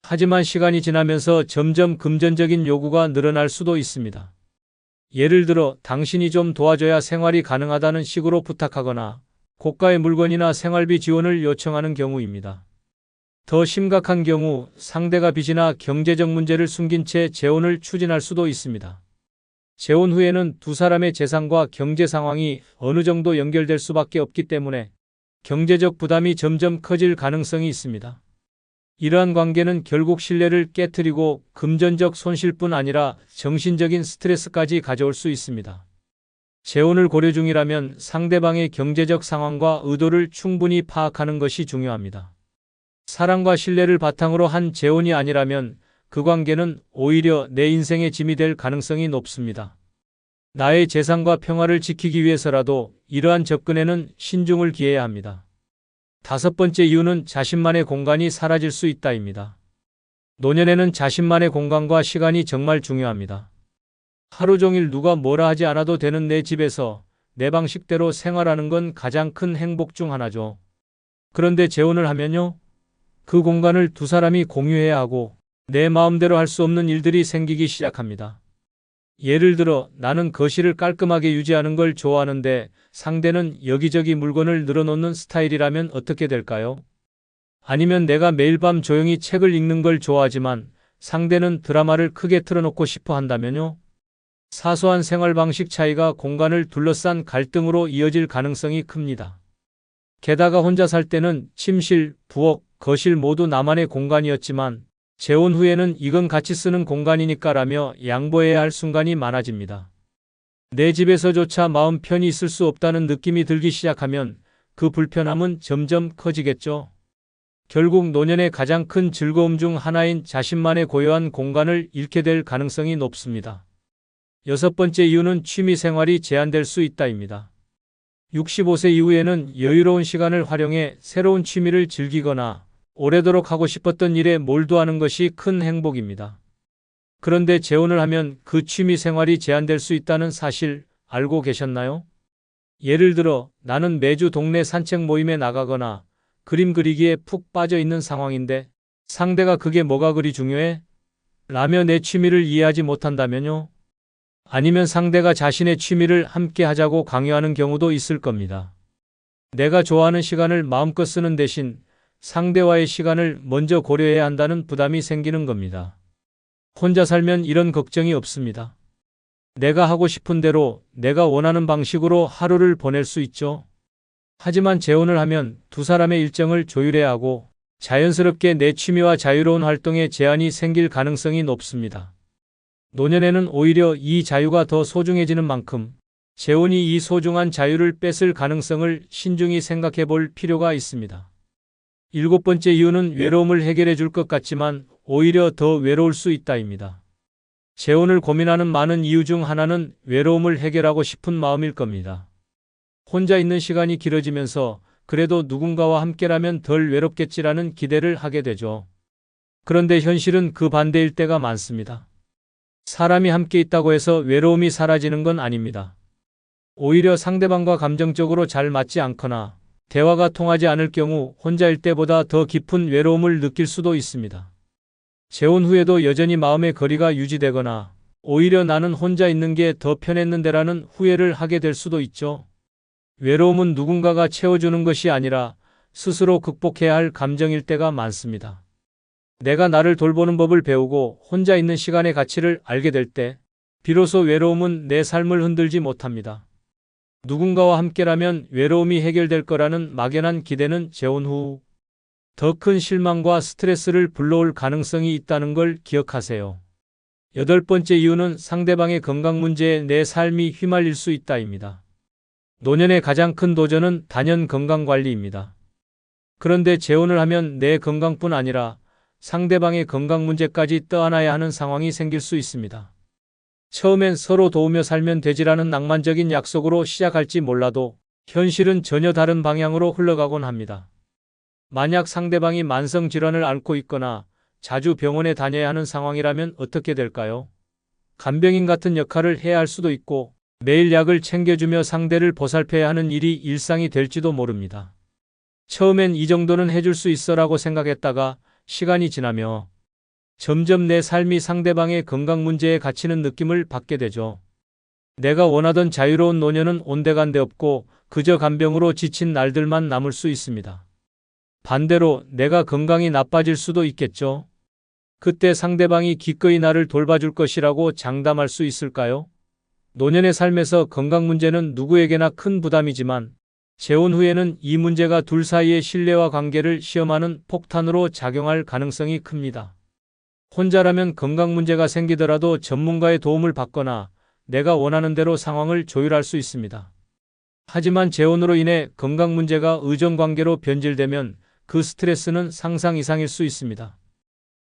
하지만 시간이 지나면서 점점 금전적인 요구가 늘어날 수도 있습니다. 예를 들어 당신이 좀 도와줘야 생활이 가능하다는 식으로 부탁하거나 고가의 물건이나 생활비 지원을 요청하는 경우입니다. 더 심각한 경우 상대가 빚이나 경제적 문제를 숨긴 채 재혼을 추진할 수도 있습니다. 재혼 후에는 두 사람의 재산과 경제 상황이 어느 정도 연결될 수밖에 없기 때문에 경제적 부담이 점점 커질 가능성이 있습니다. 이러한 관계는 결국 신뢰를 깨트리고 금전적 손실뿐 아니라 정신적인 스트레스까지 가져올 수 있습니다. 재혼을 고려 중이라면 상대방의 경제적 상황과 의도를 충분히 파악하는 것이 중요합니다. 사랑과 신뢰를 바탕으로 한 재혼이 아니라면 그 관계는 오히려 내 인생의 짐이 될 가능성이 높습니다. 나의 재산과 평화를 지키기 위해서라도 이러한 접근에는 신중을 기해야 합니다. 다섯 번째 이유는 자신만의 공간이 사라질 수 있다입니다. 노년에는 자신만의 공간과 시간이 정말 중요합니다. 하루 종일 누가 뭐라 하지 않아도 되는 내 집에서 내 방식대로 생활하는 건 가장 큰 행복 중 하나죠. 그런데 재혼을 하면요, 그 공간을 두 사람이 공유해야 하고 내 마음대로 할 수 없는 일들이 생기기 시작합니다. 예를 들어 나는 거실을 깔끔하게 유지하는 걸 좋아하는데 상대는 여기저기 물건을 늘어놓는 스타일이라면 어떻게 될까요? 아니면 내가 매일 밤 조용히 책을 읽는 걸 좋아하지만 상대는 드라마를 크게 틀어놓고 싶어 한다면요? 사소한 생활 방식 차이가 공간을 둘러싼 갈등으로 이어질 가능성이 큽니다. 게다가 혼자 살 때는 침실, 부엌, 거실 모두 나만의 공간이었지만 재혼 후에는 이건 같이 쓰는 공간이니까라며 양보해야 할 순간이 많아집니다. 내 집에서조차 마음 편히 있을 수 없다는 느낌이 들기 시작하면 그 불편함은 점점 커지겠죠. 결국 노년의 가장 큰 즐거움 중 하나인 자신만의 고요한 공간을 잃게 될 가능성이 높습니다. 여섯 번째 이유는 취미 생활이 제한될 수 있다입니다. 65세 이후에는 여유로운 시간을 활용해 새로운 취미를 즐기거나 오래도록 하고 싶었던 일에 몰두하는 것이 큰 행복입니다. 그런데 재혼을 하면 그 취미 생활이 제한될 수 있다는 사실 알고 계셨나요? 예를 들어 나는 매주 동네 산책 모임에 나가거나 그림 그리기에 푹 빠져 있는 상황인데 상대가 그게 뭐가 그리 중요해? 라며 내 취미를 이해하지 못한다면요? 아니면 상대가 자신의 취미를 함께 하자고 강요하는 경우도 있을 겁니다. 내가 좋아하는 시간을 마음껏 쓰는 대신 상대와의 시간을 먼저 고려해야 한다는 부담이 생기는 겁니다. 혼자 살면 이런 걱정이 없습니다. 내가 하고 싶은 대로 내가 원하는 방식으로 하루를 보낼 수 있죠. 하지만 재혼을 하면 두 사람의 일정을 조율해야 하고 자연스럽게 내 취미와 자유로운 활동에 제한이 생길 가능성이 높습니다. 노년에는 오히려 이 자유가 더 소중해지는 만큼 재혼이 이 소중한 자유를 뺏을 가능성을 신중히 생각해 볼 필요가 있습니다. 일곱 번째 이유는 외로움을 해결해 줄 것 같지만 오히려 더 외로울 수 있다입니다. 재혼을 고민하는 많은 이유 중 하나는 외로움을 해결하고 싶은 마음일 겁니다. 혼자 있는 시간이 길어지면서 그래도 누군가와 함께라면 덜 외롭겠지라는 기대를 하게 되죠. 그런데 현실은 그 반대일 때가 많습니다. 사람이 함께 있다고 해서 외로움이 사라지는 건 아닙니다. 오히려 상대방과 감정적으로 잘 맞지 않거나 대화가 통하지 않을 경우 혼자일 때보다 더 깊은 외로움을 느낄 수도 있습니다. 재혼 후에도 여전히 마음의 거리가 유지되거나 오히려 나는 혼자 있는 게 더 편했는데라는 후회를 하게 될 수도 있죠. 외로움은 누군가가 채워주는 것이 아니라 스스로 극복해야 할 감정일 때가 많습니다. 내가 나를 돌보는 법을 배우고 혼자 있는 시간의 가치를 알게 될 때 비로소 외로움은 내 삶을 흔들지 못합니다. 누군가와 함께라면 외로움이 해결될 거라는 막연한 기대는 재혼 후 더 큰 실망과 스트레스를 불러올 가능성이 있다는 걸 기억하세요. 여덟 번째 이유는 상대방의 건강 문제에 내 삶이 휘말릴 수 있다입니다. 노년의 가장 큰 도전은 단연 건강관리입니다. 그런데 재혼을 하면 내 건강뿐 아니라 상대방의 건강 문제까지 떠안아야 하는 상황이 생길 수 있습니다. 처음엔 서로 도우며 살면 되지라는 낭만적인 약속으로 시작할지 몰라도 현실은 전혀 다른 방향으로 흘러가곤 합니다. 만약 상대방이 만성질환을 앓고 있거나 자주 병원에 다녀야 하는 상황이라면 어떻게 될까요? 간병인 같은 역할을 해야 할 수도 있고 매일 약을 챙겨주며 상대를 보살펴야 하는 일이 일상이 될지도 모릅니다. 처음엔 이 정도는 해줄 수 있어라고 생각했다가 시간이 지나며 점점 내 삶이 상대방의 건강 문제에 갇히는 느낌을 받게 되죠. 내가 원하던 자유로운 노년은 온데간데 없고 그저 간병으로 지친 날들만 남을 수 있습니다. 반대로 내가 건강이 나빠질 수도 있겠죠. 그때 상대방이 기꺼이 나를 돌봐줄 것이라고 장담할 수 있을까요? 노년의 삶에서 건강 문제는 누구에게나 큰 부담이지만 재혼 후에는 이 문제가 둘 사이의 신뢰와 관계를 시험하는 폭탄으로 작용할 가능성이 큽니다. 혼자라면 건강 문제가 생기더라도 전문가의 도움을 받거나 내가 원하는 대로 상황을 조율할 수 있습니다. 하지만 재혼으로 인해 건강 문제가 의존 관계로 변질되면 그 스트레스는 상상 이상일 수 있습니다.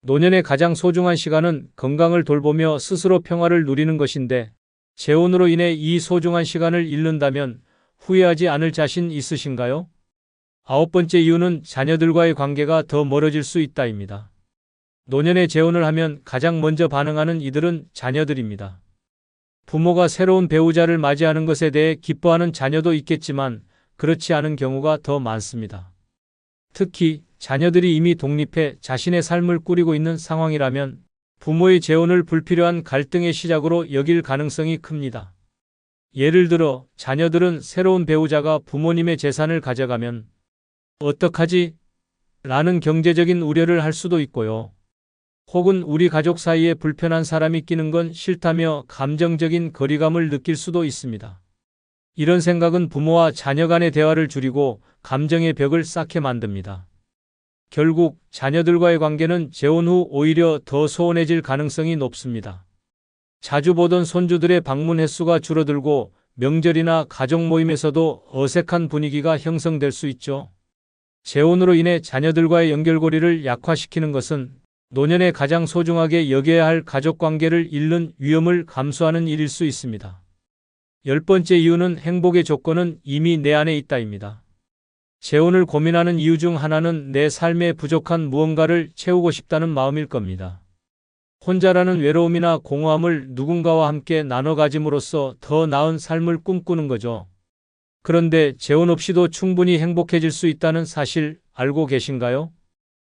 노년의 가장 소중한 시간은 건강을 돌보며 스스로 평화를 누리는 것인데 재혼으로 인해 이 소중한 시간을 잃는다면 후회하지 않을 자신 있으신가요? 9번째 이유는 자녀들과의 관계가 더 멀어질 수 있다입니다. 노년에 재혼을 하면 가장 먼저 반응하는 이들은 자녀들입니다. 부모가 새로운 배우자를 맞이하는 것에 대해 기뻐하는 자녀도 있겠지만 그렇지 않은 경우가 더 많습니다. 특히 자녀들이 이미 독립해 자신의 삶을 꾸리고 있는 상황이라면 부모의 재혼을 불필요한 갈등의 시작으로 여길 가능성이 큽니다. 예를 들어 자녀들은 새로운 배우자가 부모님의 재산을 가져가면 어떡하지? 라는 경제적인 우려를 할 수도 있고요. 혹은 우리 가족 사이에 불편한 사람이 끼는 건 싫다며 감정적인 거리감을 느낄 수도 있습니다. 이런 생각은 부모와 자녀 간의 대화를 줄이고 감정의 벽을 쌓게 만듭니다. 결국 자녀들과의 관계는 재혼 후 오히려 더 소원해질 가능성이 높습니다. 자주 보던 손주들의 방문 횟수가 줄어들고 명절이나 가족 모임에서도 어색한 분위기가 형성될 수 있죠. 재혼으로 인해 자녀들과의 연결고리를 약화시키는 것은 노년에 가장 소중하게 여겨야 할 가족관계를 잃는 위험을 감수하는 일일 수 있습니다. 10번째 이유는 행복의 조건은 이미 내 안에 있다입니다. 재혼을 고민하는 이유 중 하나는 내 삶에 부족한 무언가를 채우고 싶다는 마음일 겁니다. 혼자라는 외로움이나 공허함을 누군가와 함께 나눠 가짐으로써 더 나은 삶을 꿈꾸는 거죠. 그런데 재혼 없이도 충분히 행복해질 수 있다는 사실 알고 계신가요?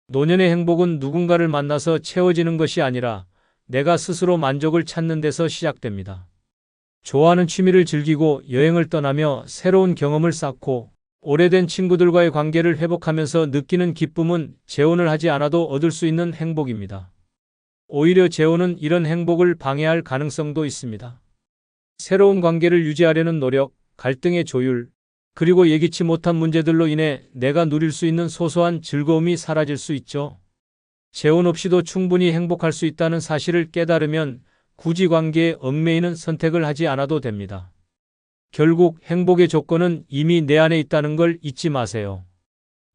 노년의 행복은 누군가를 만나서 채워지는 것이 아니라 내가 스스로 만족을 찾는 데서 시작됩니다. 좋아하는 취미를 즐기고 여행을 떠나며 새로운 경험을 쌓고 오래된 친구들과의 관계를 회복하면서 느끼는 기쁨은 재혼을 하지 않아도 얻을 수 있는 행복입니다. 오히려 재혼은 이런 행복을 방해할 가능성도 있습니다. 새로운 관계를 유지하려는 노력, 갈등의 조율, 그리고 예기치 못한 문제들로 인해 내가 누릴 수 있는 소소한 즐거움이 사라질 수 있죠. 재혼 없이도 충분히 행복할 수 있다는 사실을 깨달으면 굳이 관계에 얽매이는 선택을 하지 않아도 됩니다. 결국 행복의 조건은 이미 내 안에 있다는 걸 잊지 마세요.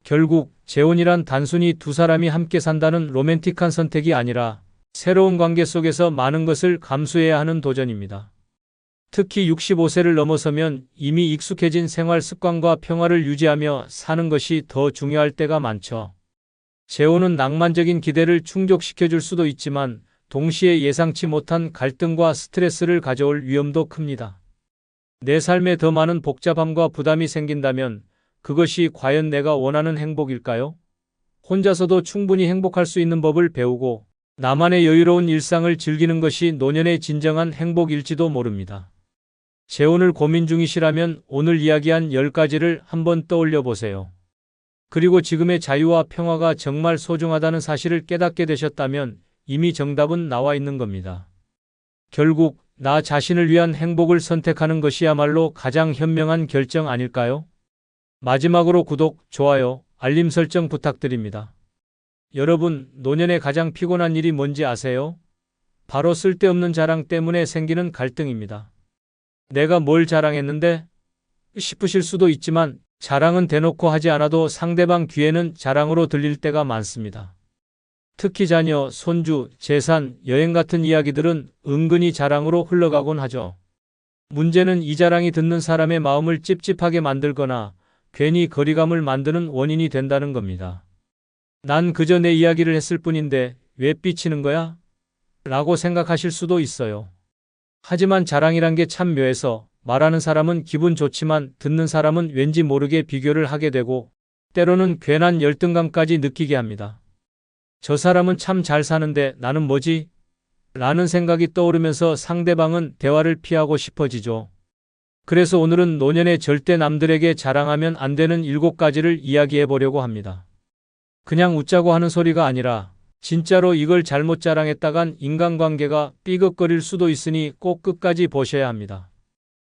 결국 재혼이란 단순히 두 사람이 함께 산다는 로맨틱한 선택이 아니라 새로운 관계 속에서 많은 것을 감수해야 하는 도전입니다. 특히 65세를 넘어서면 이미 익숙해진 생활 습관과 평화를 유지하며 사는 것이 더 중요할 때가 많죠. 재혼은 낭만적인 기대를 충족시켜줄 수도 있지만 동시에 예상치 못한 갈등과 스트레스를 가져올 위험도 큽니다. 내 삶에 더 많은 복잡함과 부담이 생긴다면 그것이 과연 내가 원하는 행복일까요? 혼자서도 충분히 행복할 수 있는 법을 배우고 나만의 여유로운 일상을 즐기는 것이 노년의 진정한 행복일지도 모릅니다. 재혼을 고민 중이시라면 오늘 이야기한 10가지를 한번 떠올려 보세요. 그리고 지금의 자유와 평화가 정말 소중하다는 사실을 깨닫게 되셨다면 이미 정답은 나와 있는 겁니다. 결국 나 자신을 위한 행복을 선택하는 것이야말로 가장 현명한 결정 아닐까요? 마지막으로 구독, 좋아요, 알림 설정 부탁드립니다. 여러분, 노년에 가장 피곤한 일이 뭔지 아세요? 바로 쓸데없는 자랑 때문에 생기는 갈등입니다. 내가 뭘 자랑했는데? 싶으실 수도 있지만 자랑은 대놓고 하지 않아도 상대방 귀에는 자랑으로 들릴 때가 많습니다. 특히 자녀, 손주, 재산, 여행 같은 이야기들은 은근히 자랑으로 흘러가곤 하죠. 문제는 이 자랑이 듣는 사람의 마음을 찝찝하게 만들거나 괜히 거리감을 만드는 원인이 된다는 겁니다. 난 그저 내 이야기를 했을 뿐인데 왜 삐치는 거야? 라고 생각하실 수도 있어요. 하지만 자랑이란 게 참 묘해서 말하는 사람은 기분 좋지만 듣는 사람은 왠지 모르게 비교를 하게 되고 때로는 괜한 열등감까지 느끼게 합니다. 저 사람은 참 잘 사는데 나는 뭐지? 라는 생각이 떠오르면서 상대방은 대화를 피하고 싶어지죠. 그래서 오늘은 노년에 절대 남들에게 자랑하면 안 되는 7가지를 이야기해 보려고 합니다. 그냥 웃자고 하는 소리가 아니라 진짜로 이걸 잘못 자랑했다간 인간관계가 삐걱거릴 수도 있으니 꼭 끝까지 보셔야 합니다.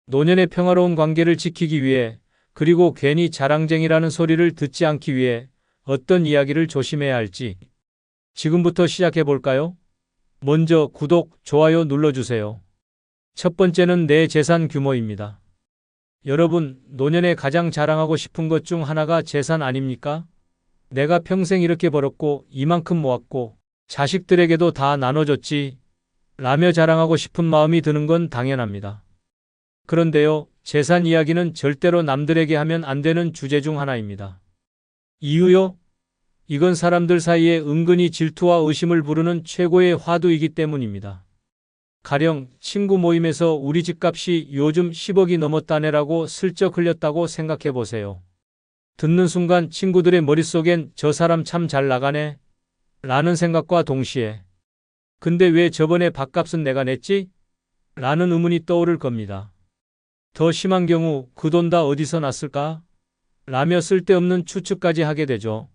노년의 평화로운 관계를 지키기 위해, 그리고 괜히 자랑쟁이라는 소리를 듣지 않기 위해 어떤 이야기를 조심해야 할지 지금부터 시작해 볼까요? 먼저 구독, 좋아요 눌러주세요. 첫 번째는 내 재산 규모입니다. 여러분, 노년에 가장 자랑하고 싶은 것 중 하나가 재산 아닙니까? 내가 평생 이렇게 벌었고 이만큼 모았고 자식들에게도 다 나눠줬지 라며 자랑하고 싶은 마음이 드는 건 당연합니다. 그런데요, 재산 이야기는 절대로 남들에게 하면 안 되는 주제 중 하나입니다. 이유요? 이건 사람들 사이에 은근히 질투와 의심을 부르는 최고의 화두이기 때문입니다. 가령 친구 모임에서 우리 집값이 요즘 10억이 넘었다네라고 슬쩍 흘렸다고 생각해 보세요. 듣는 순간 친구들의 머릿속엔 저 사람 참 잘 나가네 라는 생각과 동시에 근데 왜 저번에 밥값은 내가 냈지? 라는 의문이 떠오를 겁니다. 더 심한 경우 그 돈 다 어디서 났을까? 라며 쓸데없는 추측까지 하게 되죠.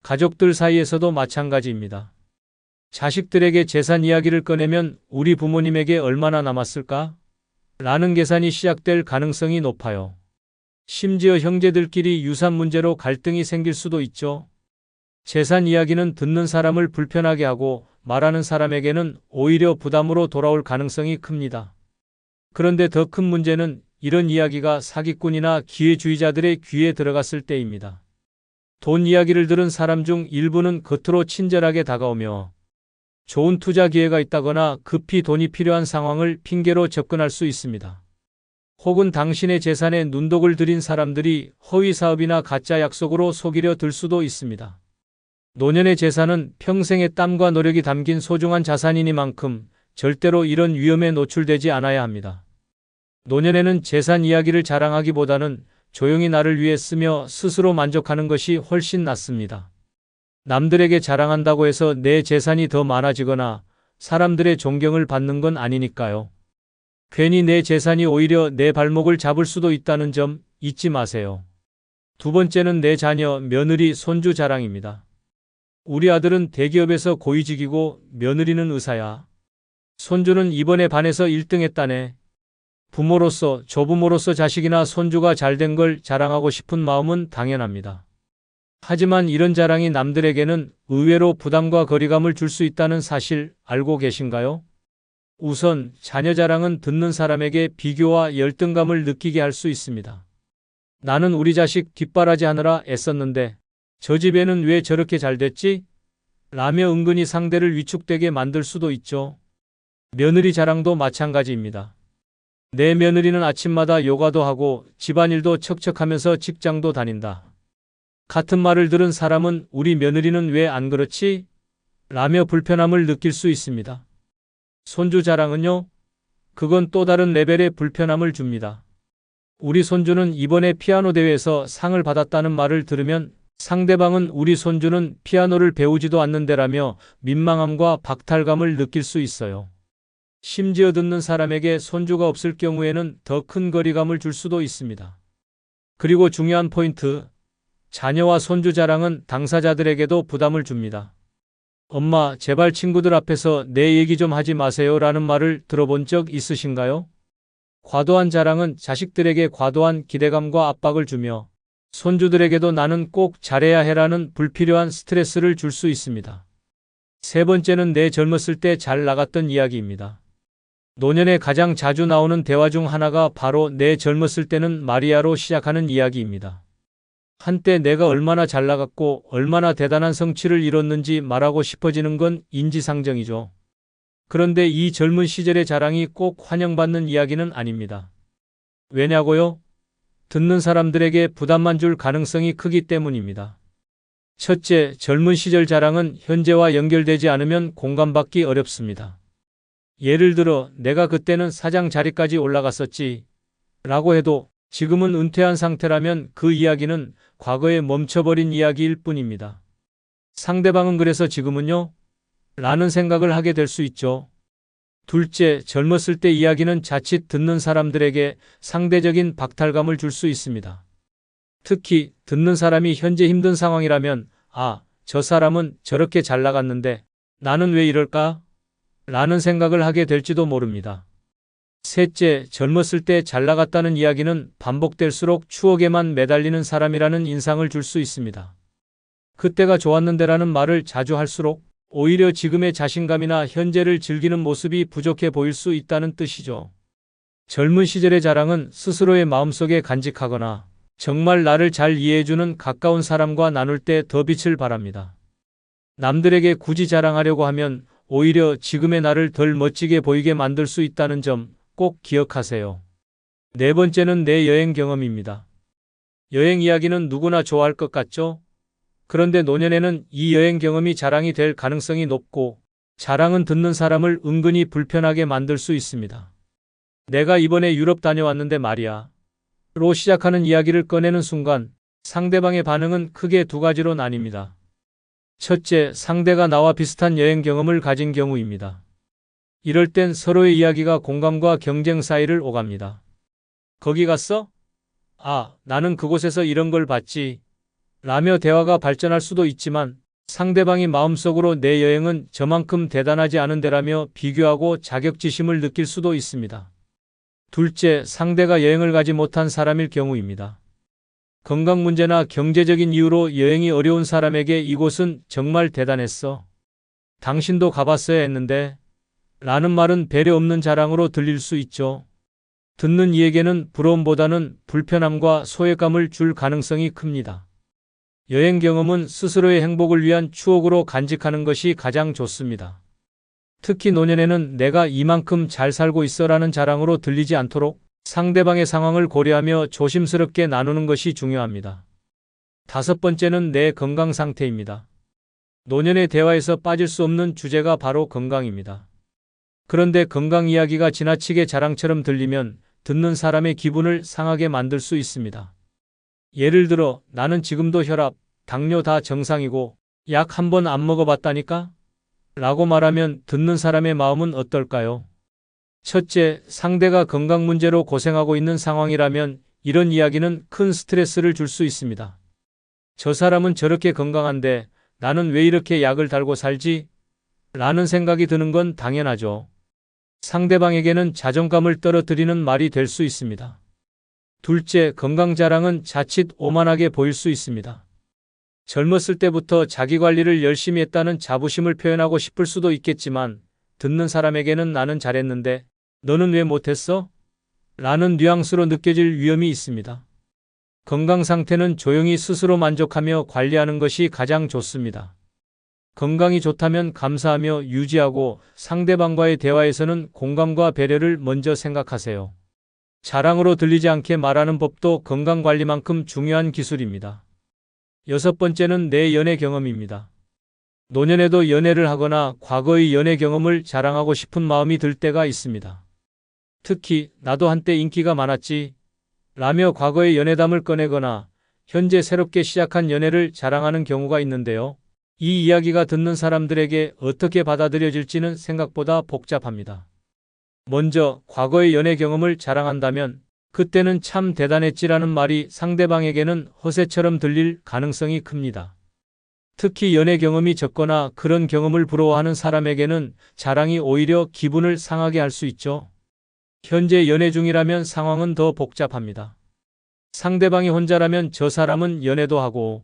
가족들 사이에서도 마찬가지입니다. 자식들에게 재산 이야기를 꺼내면 우리 부모님에게 얼마나 남았을까? 라는 계산이 시작될 가능성이 높아요. 심지어 형제들끼리 유산 문제로 갈등이 생길 수도 있죠. 재산 이야기는 듣는 사람을 불편하게 하고 말하는 사람에게는 오히려 부담으로 돌아올 가능성이 큽니다. 그런데 더 큰 문제는 이런 이야기가 사기꾼이나 기회주의자들의 귀에 들어갔을 때입니다. 돈 이야기를 들은 사람 중 일부는 겉으로 친절하게 다가오며 좋은 투자 기회가 있다거나 급히 돈이 필요한 상황을 핑계로 접근할 수 있습니다. 혹은 당신의 재산에 눈독을 들인 사람들이 허위 사업이나 가짜 약속으로 속이려 들 수도 있습니다. 노년의 재산은 평생의 땀과 노력이 담긴 소중한 자산이니만큼 절대로 이런 위험에 노출되지 않아야 합니다. 노년에는 재산 이야기를 자랑하기보다는 조용히 나를 위해 쓰며 스스로 만족하는 것이 훨씬 낫습니다. 남들에게 자랑한다고 해서 내 재산이 더 많아지거나 사람들의 존경을 받는 건 아니니까요. 괜히 내 재산이 오히려 내 발목을 잡을 수도 있다는 점 잊지 마세요. 두 번째는 내 자녀, 며느리, 손주 자랑입니다. 우리 아들은 대기업에서 고위직이고 며느리는 의사야. 손주는 이번에 반에서 1등 했다네. 부모로서, 조부모로서 자식이나 손주가 잘된 걸 자랑하고 싶은 마음은 당연합니다. 하지만 이런 자랑이 남들에게는 의외로 부담과 거리감을 줄 수 있다는 사실 알고 계신가요? 우선 자녀 자랑은 듣는 사람에게 비교와 열등감을 느끼게 할 수 있습니다. 나는 우리 자식 뒷바라지 하느라 애썼는데 저 집에는 왜 저렇게 잘 됐지? 라며 은근히 상대를 위축되게 만들 수도 있죠. 며느리 자랑도 마찬가지입니다. 내 며느리는 아침마다 요가도 하고 집안일도 척척하면서 직장도 다닌다. 같은 말을 들은 사람은 우리 며느리는 왜 안 그렇지? 라며 불편함을 느낄 수 있습니다. 손주 자랑은요? 그건 또 다른 레벨의 불편함을 줍니다. 우리 손주는 이번에 피아노 대회에서 상을 받았다는 말을 들으면 상대방은 우리 손주는 피아노를 배우지도 않는데라며 민망함과 박탈감을 느낄 수 있어요. 심지어 듣는 사람에게 손주가 없을 경우에는 더 큰 거리감을 줄 수도 있습니다. 그리고 중요한 포인트, 자녀와 손주 자랑은 당사자들에게도 부담을 줍니다. 엄마, 제발 친구들 앞에서 내 얘기 좀 하지 마세요 라는 말을 들어본 적 있으신가요? 과도한 자랑은 자식들에게 과도한 기대감과 압박을 주며 손주들에게도 나는 꼭 잘해야 해라는 불필요한 스트레스를 줄 수 있습니다. 세 번째는 내 젊었을 때 잘 나갔던 이야기입니다. 노년에 가장 자주 나오는 대화 중 하나가 바로 내 젊었을 때는 마리아로 시작하는 이야기입니다. 한때 내가 얼마나 잘 나갔고 얼마나 대단한 성취를 이뤘는지 말하고 싶어지는 건 인지상정이죠. 그런데 이 젊은 시절의 자랑이 꼭 환영받는 이야기는 아닙니다. 왜냐고요? 듣는 사람들에게 부담만 줄 가능성이 크기 때문입니다. 첫째, 젊은 시절 자랑은 현재와 연결되지 않으면 공감받기 어렵습니다. 예를 들어 내가 그때는 사장 자리까지 올라갔었지 라고 해도 지금은 은퇴한 상태라면 그 이야기는 과거에 멈춰버린 이야기일 뿐입니다. 상대방은 그래서 지금은요? 라는 생각을 하게 될 수 있죠. 둘째, 젊었을 때 이야기는 자칫 듣는 사람들에게 상대적인 박탈감을 줄 수 있습니다. 특히 듣는 사람이 현재 힘든 상황이라면 아, 저 사람은 저렇게 잘 나갔는데 나는 왜 이럴까? 라는 생각을 하게 될지도 모릅니다. 셋째, 젊었을 때 잘 나갔다는 이야기는 반복될수록 추억에만 매달리는 사람이라는 인상을 줄 수 있습니다. 그때가 좋았는데라는 말을 자주 할수록 오히려 지금의 자신감이나 현재를 즐기는 모습이 부족해 보일 수 있다는 뜻이죠. 젊은 시절의 자랑은 스스로의 마음속에 간직하거나 정말 나를 잘 이해해주는 가까운 사람과 나눌 때 더 빛을 발합니다. 남들에게 굳이 자랑하려고 하면 오히려 지금의 나를 덜 멋지게 보이게 만들 수 있다는 점 꼭 기억하세요. 네 번째는 내 여행 경험입니다. 여행 이야기는 누구나 좋아할 것 같죠? 그런데 노년에는 이 여행 경험이 자랑이 될 가능성이 높고 자랑은 듣는 사람을 은근히 불편하게 만들 수 있습니다. 내가 이번에 유럽 다녀왔는데 말이야. 로 시작하는 이야기를 꺼내는 순간 상대방의 반응은 크게 두 가지로 나뉩니다. 첫째, 상대가 나와 비슷한 여행 경험을 가진 경우입니다. 이럴 땐 서로의 이야기가 공감과 경쟁 사이를 오갑니다. 거기 갔어? 아, 나는 그곳에서 이런 걸 봤지. 라며 대화가 발전할 수도 있지만 상대방이 마음속으로 내 여행은 저만큼 대단하지 않은데라며 비교하고 자격지심을 느낄 수도 있습니다. 둘째, 상대가 여행을 가지 못한 사람일 경우입니다. 건강 문제나 경제적인 이유로 여행이 어려운 사람에게 이곳은 정말 대단했어. 당신도 가봤어야 했는데 라는 말은 배려 없는 자랑으로 들릴 수 있죠. 듣는 이에게는 부러움보다는 불편함과 소외감을 줄 가능성이 큽니다. 여행 경험은 스스로의 행복을 위한 추억으로 간직하는 것이 가장 좋습니다. 특히 노년에는 내가 이만큼 잘 살고 있어라는 자랑으로 들리지 않도록 상대방의 상황을 고려하며 조심스럽게 나누는 것이 중요합니다. 다섯 번째는 내 건강 상태입니다. 노년의 대화에서 빠질 수 없는 주제가 바로 건강입니다. 그런데 건강 이야기가 지나치게 자랑처럼 들리면 듣는 사람의 기분을 상하게 만들 수 있습니다. 예를 들어 나는 지금도 혈압, 당뇨 다 정상이고 약 한 번 안 먹어봤다니까? 라고 말하면 듣는 사람의 마음은 어떨까요? 첫째, 상대가 건강 문제로 고생하고 있는 상황이라면 이런 이야기는 큰 스트레스를 줄 수 있습니다. 저 사람은 저렇게 건강한데 나는 왜 이렇게 약을 달고 살지? 라는 생각이 드는 건 당연하죠. 상대방에게는 자존감을 떨어뜨리는 말이 될 수 있습니다. 둘째, 건강 자랑은 자칫 오만하게 보일 수 있습니다. 젊었을 때부터 자기 관리를 열심히 했다는 자부심을 표현하고 싶을 수도 있겠지만 듣는 사람에게는 나는 잘했는데 너는 왜 못했어? 라는 뉘앙스로 느껴질 위험이 있습니다. 건강 상태는 조용히 스스로 만족하며 관리하는 것이 가장 좋습니다. 건강이 좋다면 감사하며 유지하고 상대방과의 대화에서는 공감과 배려를 먼저 생각하세요. 자랑으로 들리지 않게 말하는 법도 건강관리만큼 중요한 기술입니다. 여섯 번째는 내 연애 경험입니다. 노년에도 연애를 하거나 과거의 연애 경험을 자랑하고 싶은 마음이 들 때가 있습니다. 특히 나도 한때 인기가 많았지 라며 과거의 연애담을 꺼내거나 현재 새롭게 시작한 연애를 자랑하는 경우가 있는데요. 이 이야기가 듣는 사람들에게 어떻게 받아들여질지는 생각보다 복잡합니다. 먼저 과거의 연애 경험을 자랑한다면 그때는 참 대단했지라는 말이 상대방에게는 허세처럼 들릴 가능성이 큽니다. 특히 연애 경험이 적거나 그런 경험을 부러워하는 사람에게는 자랑이 오히려 기분을 상하게 할 수 있죠. 현재 연애 중이라면 상황은 더 복잡합니다. 상대방이 혼자라면 저 사람은 연애도 하고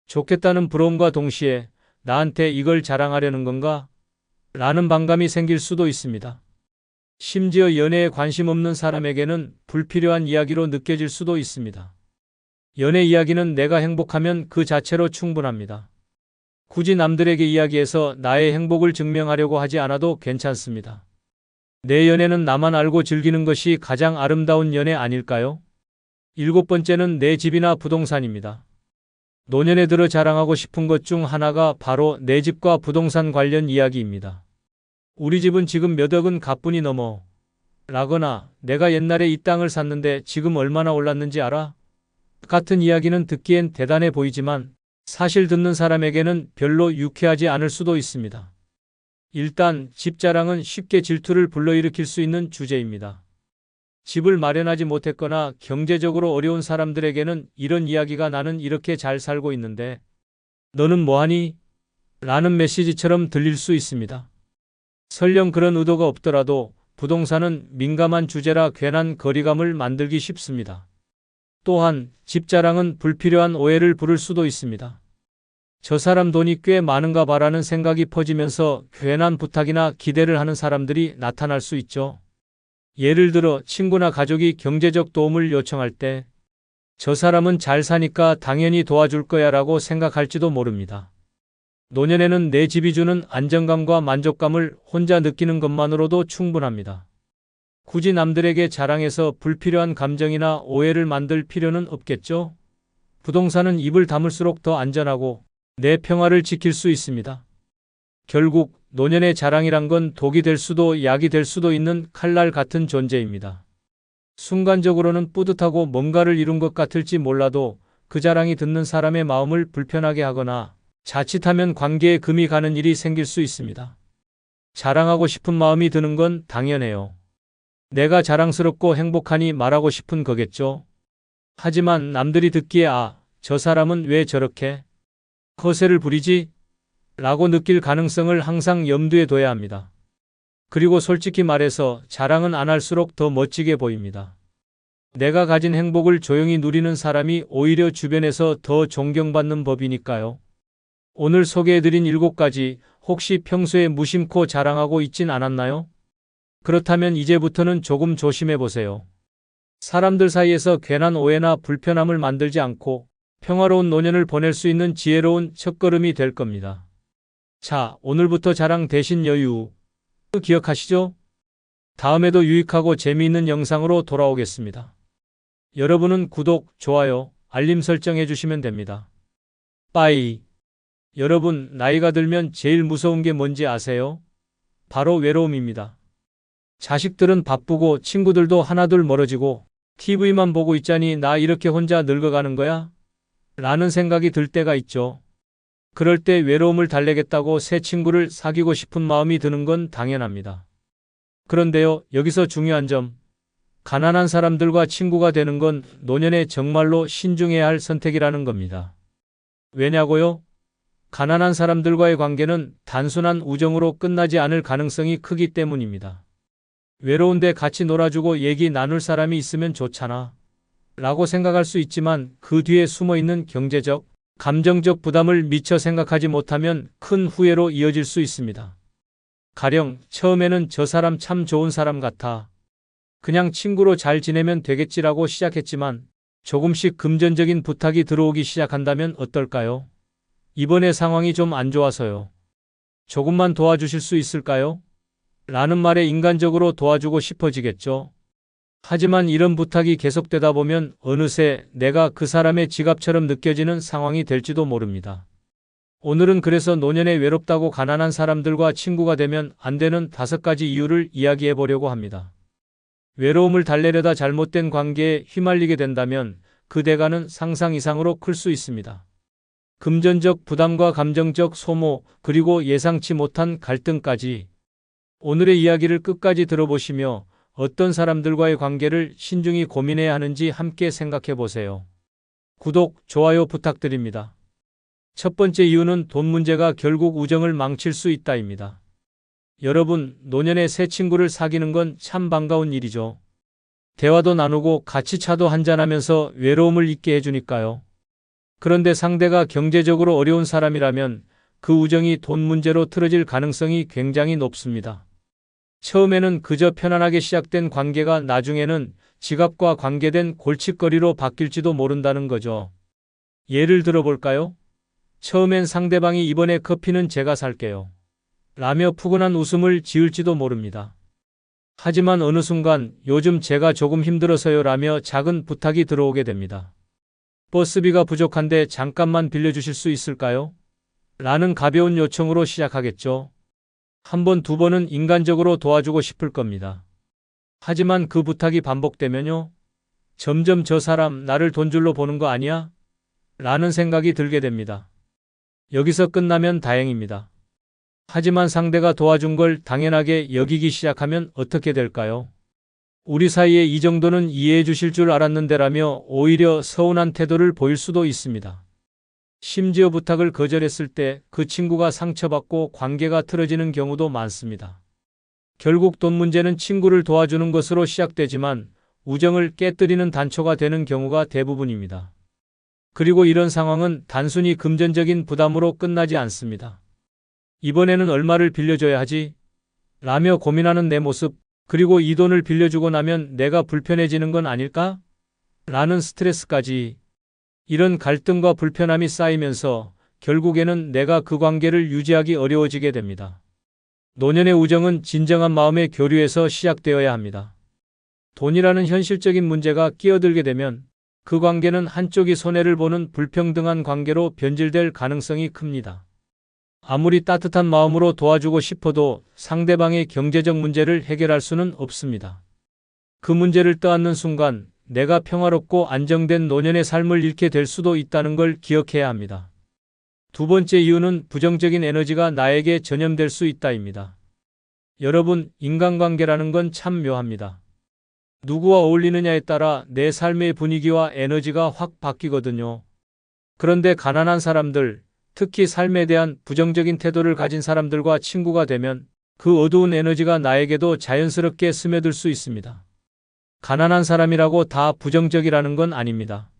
좋겠다는 부러움과 동시에 나한테 이걸 자랑하려는 건가? 라는 반감이 생길 수도 있습니다. 심지어 연애에 관심 없는 사람에게는 불필요한 이야기로 느껴질 수도 있습니다. 연애 이야기는 내가 행복하면 그 자체로 충분합니다. 굳이 남들에게 이야기해서 나의 행복을 증명하려고 하지 않아도 괜찮습니다. 내 연애는 나만 알고 즐기는 것이 가장 아름다운 연애 아닐까요? 일곱 번째는 내 집이나 부동산입니다. 노년에 들어 자랑하고 싶은 것 중 하나가 바로 내 집과 부동산 관련 이야기입니다. 우리 집은 지금 몇 억은 가뿐히 넘어. 라거나 내가 옛날에 이 땅을 샀는데 지금 얼마나 올랐는지 알아? 같은 이야기는 듣기엔 대단해 보이지만 사실 듣는 사람에게는 별로 유쾌하지 않을 수도 있습니다. 일단 집 자랑은 쉽게 질투를 불러일으킬 수 있는 주제입니다. 집을 마련하지 못했거나 경제적으로 어려운 사람들에게는 이런 이야기가 나는 이렇게 잘 살고 있는데 너는 뭐하니? 라는 메시지처럼 들릴 수 있습니다. 설령 그런 의도가 없더라도 부동산은 민감한 주제라 괜한 거리감을 만들기 쉽습니다. 또한 집 자랑은 불필요한 오해를 부를 수도 있습니다. 저 사람 돈이 꽤 많은가 봐라는 생각이 퍼지면서 괜한 부탁이나 기대를 하는 사람들이 나타날 수 있죠. 예를 들어 친구나 가족이 경제적 도움을 요청할 때 저 사람은 잘 사니까 당연히 도와줄 거야 라고 생각할지도 모릅니다. 노년에는 내 집이 주는 안정감과 만족감을 혼자 느끼는 것만으로도 충분합니다. 굳이 남들에게 자랑해서 불필요한 감정이나 오해를 만들 필요는 없겠죠? 부동산은 입을 다물수록 더 안전하고 내 평화를 지킬 수 있습니다. 결국 노년의 자랑이란 건 독이 될 수도 약이 될 수도 있는 칼날 같은 존재입니다. 순간적으로는 뿌듯하고 뭔가를 이룬 것 같을지 몰라도 그 자랑이 듣는 사람의 마음을 불편하게 하거나 자칫하면 관계에 금이 가는 일이 생길 수 있습니다. 자랑하고 싶은 마음이 드는 건 당연해요. 내가 자랑스럽고 행복하니 말하고 싶은 거겠죠. 하지만 남들이 듣기에 저 사람은 왜 저렇게 거세를 부리지? 라고 느낄 가능성을 항상 염두에 둬야 합니다. 그리고 솔직히 말해서 자랑은 안 할수록 더 멋지게 보입니다. 내가 가진 행복을 조용히 누리는 사람이 오히려 주변에서 더 존경받는 법이니까요. 오늘 소개해드린 7가지 혹시 평소에 무심코 자랑하고 있진 않았나요? 그렇다면 이제부터는 조금 조심해보세요. 사람들 사이에서 괜한 오해나 불편함을 만들지 않고 평화로운 노년을 보낼 수 있는 지혜로운 첫걸음이 될 겁니다. 자, 오늘부터 자랑 대신 여유. 기억하시죠? 다음에도 유익하고 재미있는 영상으로 돌아오겠습니다. 여러분은 구독, 좋아요, 알림 설정해 주시면 됩니다. 빠이. 여러분, 나이가 들면 제일 무서운 게 뭔지 아세요? 바로 외로움입니다. 자식들은 바쁘고 친구들도 하나둘 멀어지고 TV만 보고 있자니 나 이렇게 혼자 늙어가는 거야? 라는 생각이 들 때가 있죠. 그럴 때 외로움을 달래겠다고 새 친구를 사귀고 싶은 마음이 드는 건 당연합니다. 그런데요, 여기서 중요한 점, 가난한 사람들과 친구가 되는 건 노년에 정말로 신중해야 할 선택이라는 겁니다. 왜냐고요? 가난한 사람들과의 관계는 단순한 우정으로 끝나지 않을 가능성이 크기 때문입니다. 외로운데 같이 놀아주고 얘기 나눌 사람이 있으면 좋잖아 라고 생각할 수 있지만 그 뒤에 숨어있는 경제적, 감정적 부담을 미처 생각하지 못하면 큰 후회로 이어질 수 있습니다. 가령 처음에는 저 사람 참 좋은 사람 같아. 그냥 친구로 잘 지내면 되겠지라고 시작했지만 조금씩 금전적인 부탁이 들어오기 시작한다면 어떨까요? 이번에 상황이 좀 안 좋아서요. 조금만 도와주실 수 있을까요? 라는 말에 인간적으로 도와주고 싶어지겠죠. 하지만 이런 부탁이 계속되다 보면 어느새 내가 그 사람의 지갑처럼 느껴지는 상황이 될지도 모릅니다. 오늘은 그래서 노년에 외롭다고 가난한 사람들과 친구가 되면 안 되는 5가지 이유를 이야기해 보려고 합니다. 외로움을 달래려다 잘못된 관계에 휘말리게 된다면 그 대가는 상상 이상으로 클 수 있습니다. 금전적 부담과 감정적 소모, 그리고 예상치 못한 갈등까지. 오늘의 이야기를 끝까지 들어보시며 어떤 사람들과의 관계를 신중히 고민해야 하는지 함께 생각해 보세요. 구독, 좋아요 부탁드립니다. 첫 번째 이유는 돈 문제가 결국 우정을 망칠 수 있다입니다. 여러분, 노년에 새 친구를 사귀는 건 참 반가운 일이죠. 대화도 나누고 같이 차도 한잔하면서 외로움을 잊게 해주니까요. 그런데 상대가 경제적으로 어려운 사람이라면 그 우정이 돈 문제로 틀어질 가능성이 굉장히 높습니다. 처음에는 그저 편안하게 시작된 관계가 나중에는 지갑과 관계된 골칫거리로 바뀔지도 모른다는 거죠. 예를 들어볼까요? 처음엔 상대방이 이번에 커피는 제가 살게요. 라며 푸근한 웃음을 지을지도 모릅니다. 하지만 어느 순간 요즘 제가 조금 힘들어서요 라며 작은 부탁이 들어오게 됩니다. 버스비가 부족한데 잠깐만 빌려주실 수 있을까요? 라는 가벼운 요청으로 시작하겠죠. 한 번, 두 번은 인간적으로 도와주고 싶을 겁니다. 하지만 그 부탁이 반복되면요. 점점 저 사람 나를 돈줄로 보는 거 아니야? 라는 생각이 들게 됩니다. 여기서 끝나면 다행입니다. 하지만 상대가 도와준 걸 당연하게 여기기 시작하면 어떻게 될까요? 우리 사이에 이 정도는 이해해 주실 줄 알았는데라며 오히려 서운한 태도를 보일 수도 있습니다. 심지어 부탁을 거절했을 때 그 친구가 상처받고 관계가 틀어지는 경우도 많습니다. 결국 돈 문제는 친구를 도와주는 것으로 시작되지만 우정을 깨뜨리는 단초가 되는 경우가 대부분입니다. 그리고 이런 상황은 단순히 금전적인 부담으로 끝나지 않습니다. 이번에는 얼마를 빌려줘야 하지? 라며 고민하는 내 모습, 그리고 이 돈을 빌려주고 나면 내가 불편해지는 건 아닐까? 라는 스트레스까지. 이런 갈등과 불편함이 쌓이면서 결국에는 내가 그 관계를 유지하기 어려워지게 됩니다. 노년의 우정은 진정한 마음의 교류에서 시작되어야 합니다. 돈이라는 현실적인 문제가 끼어들게 되면 그 관계는 한쪽이 손해를 보는 불평등한 관계로 변질될 가능성이 큽니다. 아무리 따뜻한 마음으로 도와주고 싶어도 상대방의 경제적 문제를 해결할 수는 없습니다. 그 문제를 떠안는 순간 내가 평화롭고 안정된 노년의 삶을 잃게 될 수도 있다는 걸 기억해야 합니다. 두 번째 이유는 부정적인 에너지가 나에게 전염될 수 있다입니다. 여러분, 인간관계라는 건 참 묘합니다. 누구와 어울리느냐에 따라 내 삶의 분위기와 에너지가 확 바뀌거든요. 그런데 가난한 사람들, 특히 삶에 대한 부정적인 태도를 가진 사람들과 친구가 되면 그 어두운 에너지가 나에게도 자연스럽게 스며들 수 있습니다. 가난한 사람이라고 다 부정적이라는 건 아닙니다.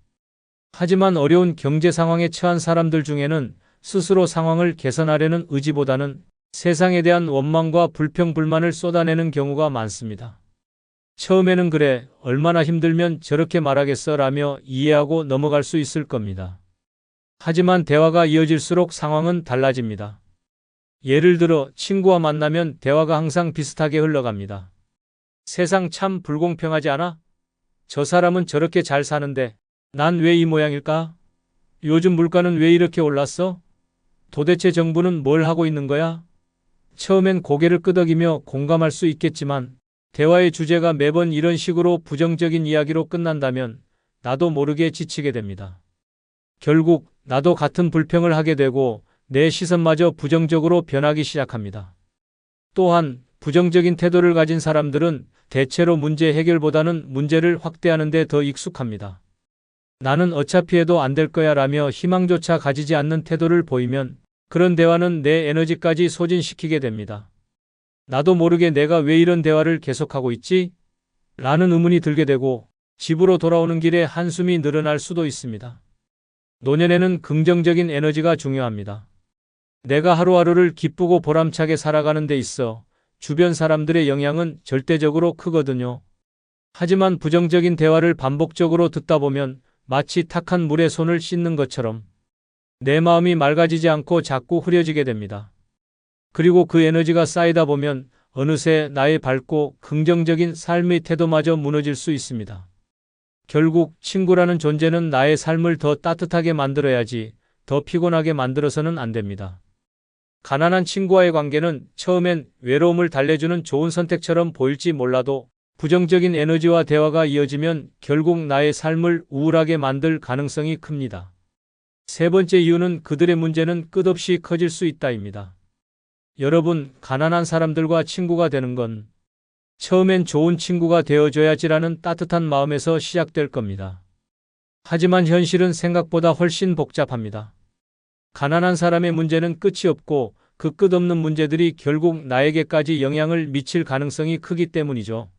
하지만 어려운 경제 상황에 처한 사람들 중에는 스스로 상황을 개선하려는 의지보다는 세상에 대한 원망과 불평, 불만을 쏟아내는 경우가 많습니다. 처음에는 그래, 얼마나 힘들면 저렇게 말하겠어 라며 이해하고 넘어갈 수 있을 겁니다. 하지만 대화가 이어질수록 상황은 달라집니다. 예를 들어 친구와 만나면 대화가 항상 비슷하게 흘러갑니다. 세상 참 불공평하지 않아? 저 사람은 저렇게 잘 사는데 난 왜 이 모양일까? 요즘 물가는 왜 이렇게 올랐어? 도대체 정부는 뭘 하고 있는 거야? 처음엔 고개를 끄덕이며 공감할 수 있겠지만 대화의 주제가 매번 이런 식으로 부정적인 이야기로 끝난다면 나도 모르게 지치게 됩니다. 결국 나도 같은 불평을 하게 되고 내 시선마저 부정적으로 변하기 시작합니다. 또한 부정적인 태도를 가진 사람들은 대체로 문제 해결보다는 문제를 확대하는 데 더 익숙합니다. 나는 어차피 해도 안 될 거야 라며 희망조차 가지지 않는 태도를 보이면 그런 대화는 내 에너지까지 소진시키게 됩니다. 나도 모르게 내가 왜 이런 대화를 계속하고 있지? 라는 의문이 들게 되고 집으로 돌아오는 길에 한숨이 늘어날 수도 있습니다. 노년에는 긍정적인 에너지가 중요합니다. 내가 하루하루를 기쁘고 보람차게 살아가는 데 있어 주변 사람들의 영향은 절대적으로 크거든요. 하지만 부정적인 대화를 반복적으로 듣다 보면 마치 탁한 물에 손을 씻는 것처럼 내 마음이 맑아지지 않고 자꾸 흐려지게 됩니다. 그리고 그 에너지가 쌓이다 보면 어느새 나의 밝고 긍정적인 삶의 태도마저 무너질 수 있습니다. 결국 친구라는 존재는 나의 삶을 더 따뜻하게 만들어야지 더 피곤하게 만들어서는 안 됩니다. 가난한 친구와의 관계는 처음엔 외로움을 달래주는 좋은 선택처럼 보일지 몰라도 부정적인 에너지와 대화가 이어지면 결국 나의 삶을 우울하게 만들 가능성이 큽니다. 세 번째 이유는 그들의 문제는 끝없이 커질 수 있다입니다. 여러분, 가난한 사람들과 친구가 되는 건 처음엔 좋은 친구가 되어줘야지라는 따뜻한 마음에서 시작될 겁니다. 하지만 현실은 생각보다 훨씬 복잡합니다. 가난한 사람의 문제는 끝이 없고 그 끝없는 문제들이 결국 나에게까지 영향을 미칠 가능성이 크기 때문이죠.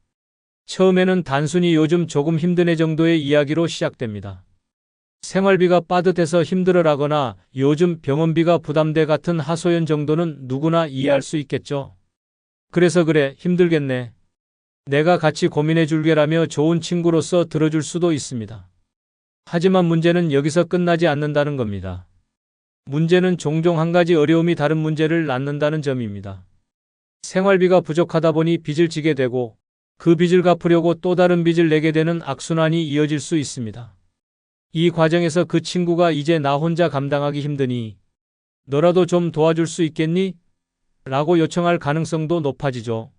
처음에는 단순히 요즘 조금 힘드네 정도의 이야기로 시작됩니다. 생활비가 빠듯해서 힘들어라거나 요즘 병원비가 부담돼 같은 하소연 정도는 누구나 이해할 수 있겠죠. 그래서 그래, 힘들겠네. 내가 같이 고민해 줄게라며 좋은 친구로서 들어줄 수도 있습니다. 하지만 문제는 여기서 끝나지 않는다는 겁니다. 문제는 종종 한 가지 어려움이 다른 문제를 낳는다는 점입니다. 생활비가 부족하다 보니 빚을 지게 되고 그 빚을 갚으려고 또 다른 빚을 내게 되는 악순환이 이어질 수 있습니다. 이 과정에서 그 친구가 이제 나 혼자 감당하기 힘드니 너라도 좀 도와줄 수 있겠니? 라고 요청할 가능성도 높아지죠.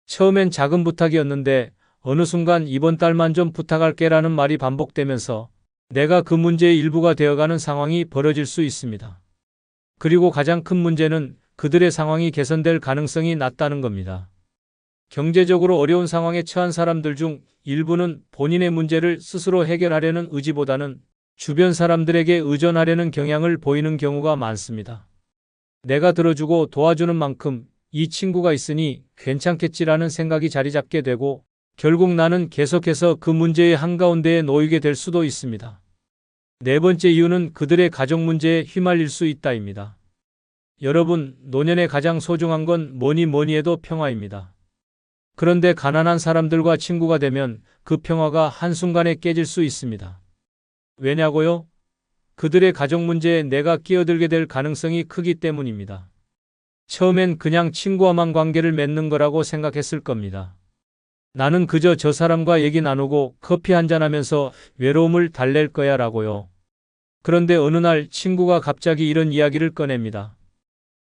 처음엔 작은 부탁이었는데 어느 순간 이번 달만 좀 부탁할게 라는 말이 반복되면서 내가 그 문제의 일부가 되어가는 상황이 벌어질 수 있습니다. 그리고 가장 큰 문제는 그들의 상황이 개선될 가능성이 낮다는 겁니다. 경제적으로 어려운 상황에 처한 사람들 중 일부는 본인의 문제를 스스로 해결하려는 의지보다는 주변 사람들에게 의존하려는 경향을 보이는 경우가 많습니다. 내가 들어주고 도와주는 만큼 이 친구가 있으니 괜찮겠지라는 생각이 자리 잡게 되고 결국 나는 계속해서 그 문제의 한가운데에 놓이게 될 수도 있습니다. 네 번째 이유는 그들의 가족 문제에 휘말릴 수 있다입니다. 여러분, 노년에 가장 소중한 건 뭐니 해도 평화입니다. 그런데 가난한 사람들과 친구가 되면 그 평화가 한순간에 깨질 수 있습니다. 왜냐고요? 그들의 가족 문제에 내가 끼어들게 될 가능성이 크기 때문입니다. 처음엔 그냥 친구와만 관계를 맺는 거라고 생각했을 겁니다. 나는 그저 저 사람과 얘기 나누고 커피 한잔하면서 외로움을 달랠 거야 라고요. 그런데 어느 날 친구가 갑자기 이런 이야기를 꺼냅니다.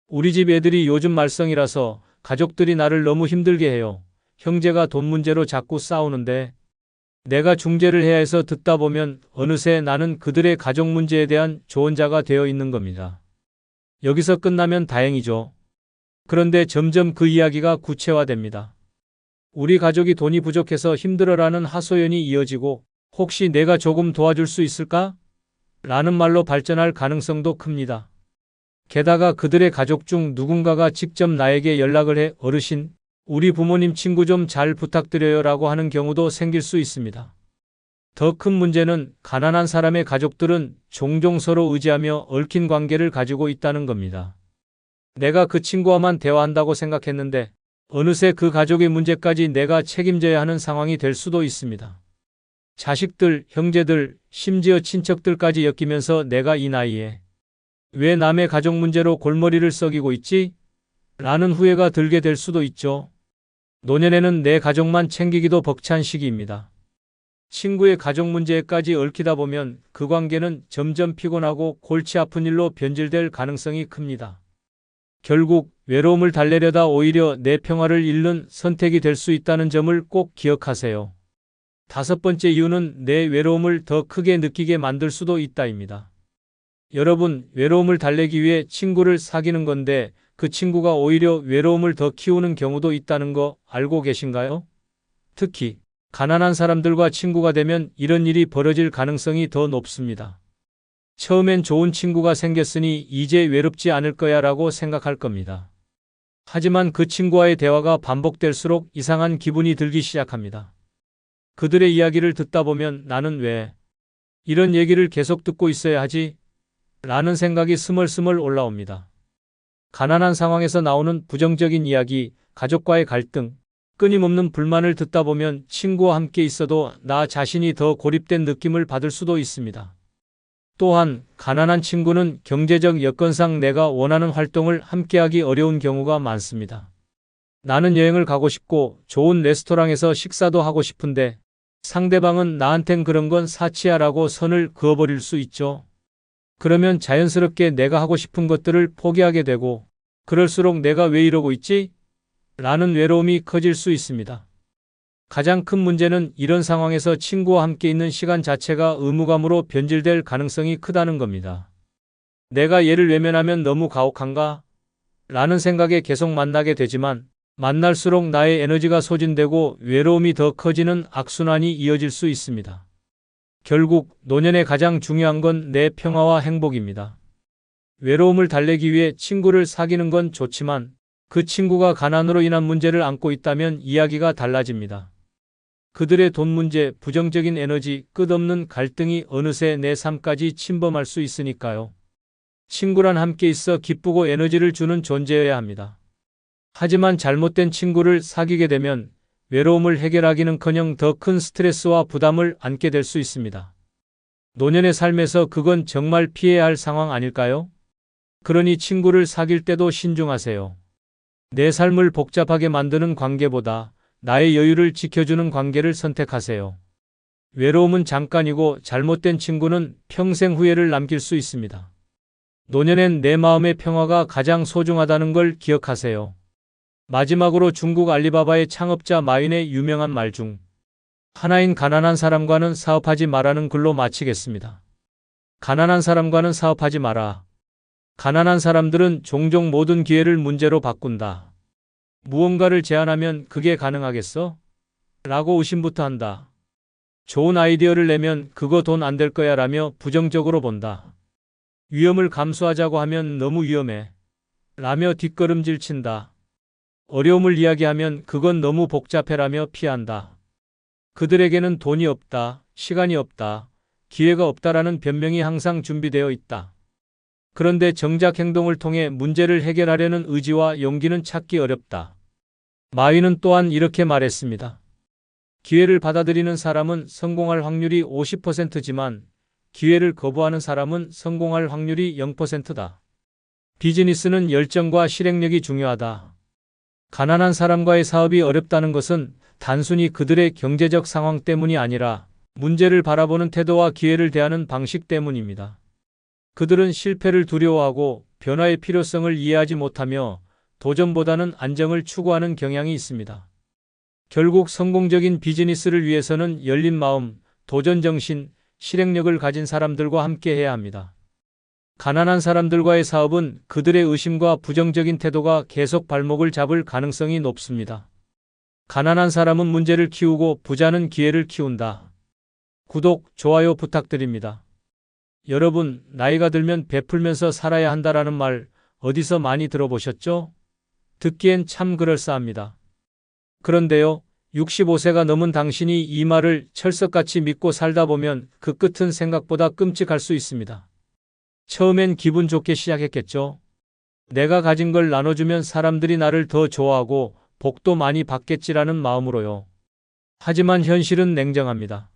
우리 집 애들이 요즘 말썽이라서 가족들이 나를 너무 힘들게 해요. 형제가 돈 문제로 자꾸 싸우는데 내가 중재를 해야 해서 듣다 보면 어느새 나는 그들의 가족 문제에 대한 조언자가 되어 있는 겁니다. 여기서 끝나면 다행이죠. 그런데 점점 그 이야기가 구체화됩니다. 우리 가족이 돈이 부족해서 힘들어라는 하소연이 이어지고 혹시 내가 조금 도와줄 수 있을까? 라는 말로 발전할 가능성도 큽니다. 게다가 그들의 가족 중 누군가가 직접 나에게 연락을 해 어르신, 우리 부모님 친구 좀 잘 부탁드려요 라고 하는 경우도 생길 수 있습니다. 더 큰 문제는 가난한 사람의 가족들은 종종 서로 의지하며 얽힌 관계를 가지고 있다는 겁니다. 내가 그 친구와만 대화한다고 생각했는데 어느새 그 가족의 문제까지 내가 책임져야 하는 상황이 될 수도 있습니다. 자식들, 형제들, 심지어 친척들까지 엮이면서 내가 이 나이에 왜 남의 가족 문제로 골머리를 썩이고 있지? 라는 후회가 들게 될 수도 있죠. 노년에는 내 가족만 챙기기도 벅찬 시기입니다. 친구의 가족 문제에까지 얽히다 보면 그 관계는 점점 피곤하고 골치 아픈 일로 변질될 가능성이 큽니다. 결국 외로움을 달래려다 오히려 내 평화를 잃는 선택이 될 수 있다는 점을 꼭 기억하세요. 다섯 번째 이유는 내 외로움을 더 크게 느끼게 만들 수도 있다입니다. 여러분, 외로움을 달래기 위해 친구를 사귀는 건데 그 친구가 오히려 외로움을 더 키우는 경우도 있다는 거 알고 계신가요? 특히 가난한 사람들과 친구가 되면 이런 일이 벌어질 가능성이 더 높습니다. 처음엔 좋은 친구가 생겼으니 이제 외롭지 않을 거야 라고 생각할 겁니다. 하지만 그 친구와의 대화가 반복될수록 이상한 기분이 들기 시작합니다. 그들의 이야기를 듣다 보면 나는 왜 이런 얘기를 계속 듣고 있어야 하지? 라는 생각이 스멀스멀 올라옵니다. 가난한 상황에서 나오는 부정적인 이야기, 가족과의 갈등, 끊임없는 불만을 듣다 보면 친구와 함께 있어도 나 자신이 더 고립된 느낌을 받을 수도 있습니다. 또한 가난한 친구는 경제적 여건상 내가 원하는 활동을 함께하기 어려운 경우가 많습니다. 나는 여행을 가고 싶고 좋은 레스토랑에서 식사도 하고 싶은데 상대방은 나한텐 그런 건 사치야라고 선을 그어버릴 수 있죠. 그러면 자연스럽게 내가 하고 싶은 것들을 포기하게 되고 그럴수록 내가 왜 이러고 있지? 라는 외로움이 커질 수 있습니다. 가장 큰 문제는 이런 상황에서 친구와 함께 있는 시간 자체가 의무감으로 변질될 가능성이 크다는 겁니다. 내가 얘를 외면하면 너무 가혹한가? 라는 생각에 계속 만나게 되지만 만날수록 나의 에너지가 소진되고 외로움이 더 커지는 악순환이 이어질 수 있습니다. 결국 노년에 가장 중요한 건 내 평화와 행복입니다. 외로움을 달래기 위해 친구를 사귀는 건 좋지만 그 친구가 가난으로 인한 문제를 안고 있다면 이야기가 달라집니다. 그들의 돈 문제, 부정적인 에너지, 끝없는 갈등이 어느새 내 삶까지 침범할 수 있으니까요. 친구란 함께 있어 기쁘고 에너지를 주는 존재여야 합니다. 하지만 잘못된 친구를 사귀게 되면 외로움을 해결하기는커녕 더 큰 스트레스와 부담을 안게 될 수 있습니다. 노년의 삶에서 그건 정말 피해야 할 상황 아닐까요? 그러니 친구를 사귈 때도 신중하세요. 내 삶을 복잡하게 만드는 관계보다 나의 여유를 지켜주는 관계를 선택하세요. 외로움은 잠깐이고 잘못된 친구는 평생 후회를 남길 수 있습니다. 노년엔 내 마음의 평화가 가장 소중하다는 걸 기억하세요. 마지막으로 중국 알리바바의 창업자 마윈의 유명한 말 중 하나인 가난한 사람과는 사업하지 마라는 글로 마치겠습니다. 가난한 사람과는 사업하지 마라. 가난한 사람들은 종종 모든 기회를 문제로 바꾼다. 무언가를 제안하면 그게 가능하겠어? 라고 의심부터 한다. 좋은 아이디어를 내면 그거 돈 안 될 거야 라며 부정적으로 본다. 위험을 감수하자고 하면 너무 위험해. 라며 뒷걸음질 친다. 어려움을 이야기하면 그건 너무 복잡해라며 피한다. 그들에게는 돈이 없다, 시간이 없다, 기회가 없다라는 변명이 항상 준비되어 있다. 그런데 정작 행동을 통해 문제를 해결하려는 의지와 용기는 찾기 어렵다. 마윈은 또한 이렇게 말했습니다. 기회를 받아들이는 사람은 성공할 확률이 50%지만 기회를 거부하는 사람은 성공할 확률이 0%다. 비즈니스는 열정과 실행력이 중요하다. 가난한 사람과의 사업이 어렵다는 것은 단순히 그들의 경제적 상황 때문이 아니라 문제를 바라보는 태도와 기회를 대하는 방식 때문입니다. 그들은 실패를 두려워하고 변화의 필요성을 이해하지 못하며 도전보다는 안정을 추구하는 경향이 있습니다. 결국 성공적인 비즈니스를 위해서는 열린 마음, 도전 정신, 실행력을 가진 사람들과 함께 해야 합니다. 가난한 사람들과의 사업은 그들의 의심과 부정적인 태도가 계속 발목을 잡을 가능성이 높습니다. 가난한 사람은 문제를 키우고 부자는 기회를 키운다. 구독, 좋아요 부탁드립니다. 여러분, 나이가 들면 베풀면서 살아야 한다라는 말 어디서 많이 들어보셨죠? 듣기엔 참 그럴싸합니다. 그런데요, 65세가 넘은 당신이 이 말을 철석같이 믿고 살다 보면 그 끝은 생각보다 끔찍할 수 있습니다. 처음엔 기분 좋게 시작했겠죠. 내가 가진 걸 나눠주면 사람들이 나를 더 좋아하고 복도 많이 받겠지라는 마음으로요. 하지만 현실은 냉정합니다.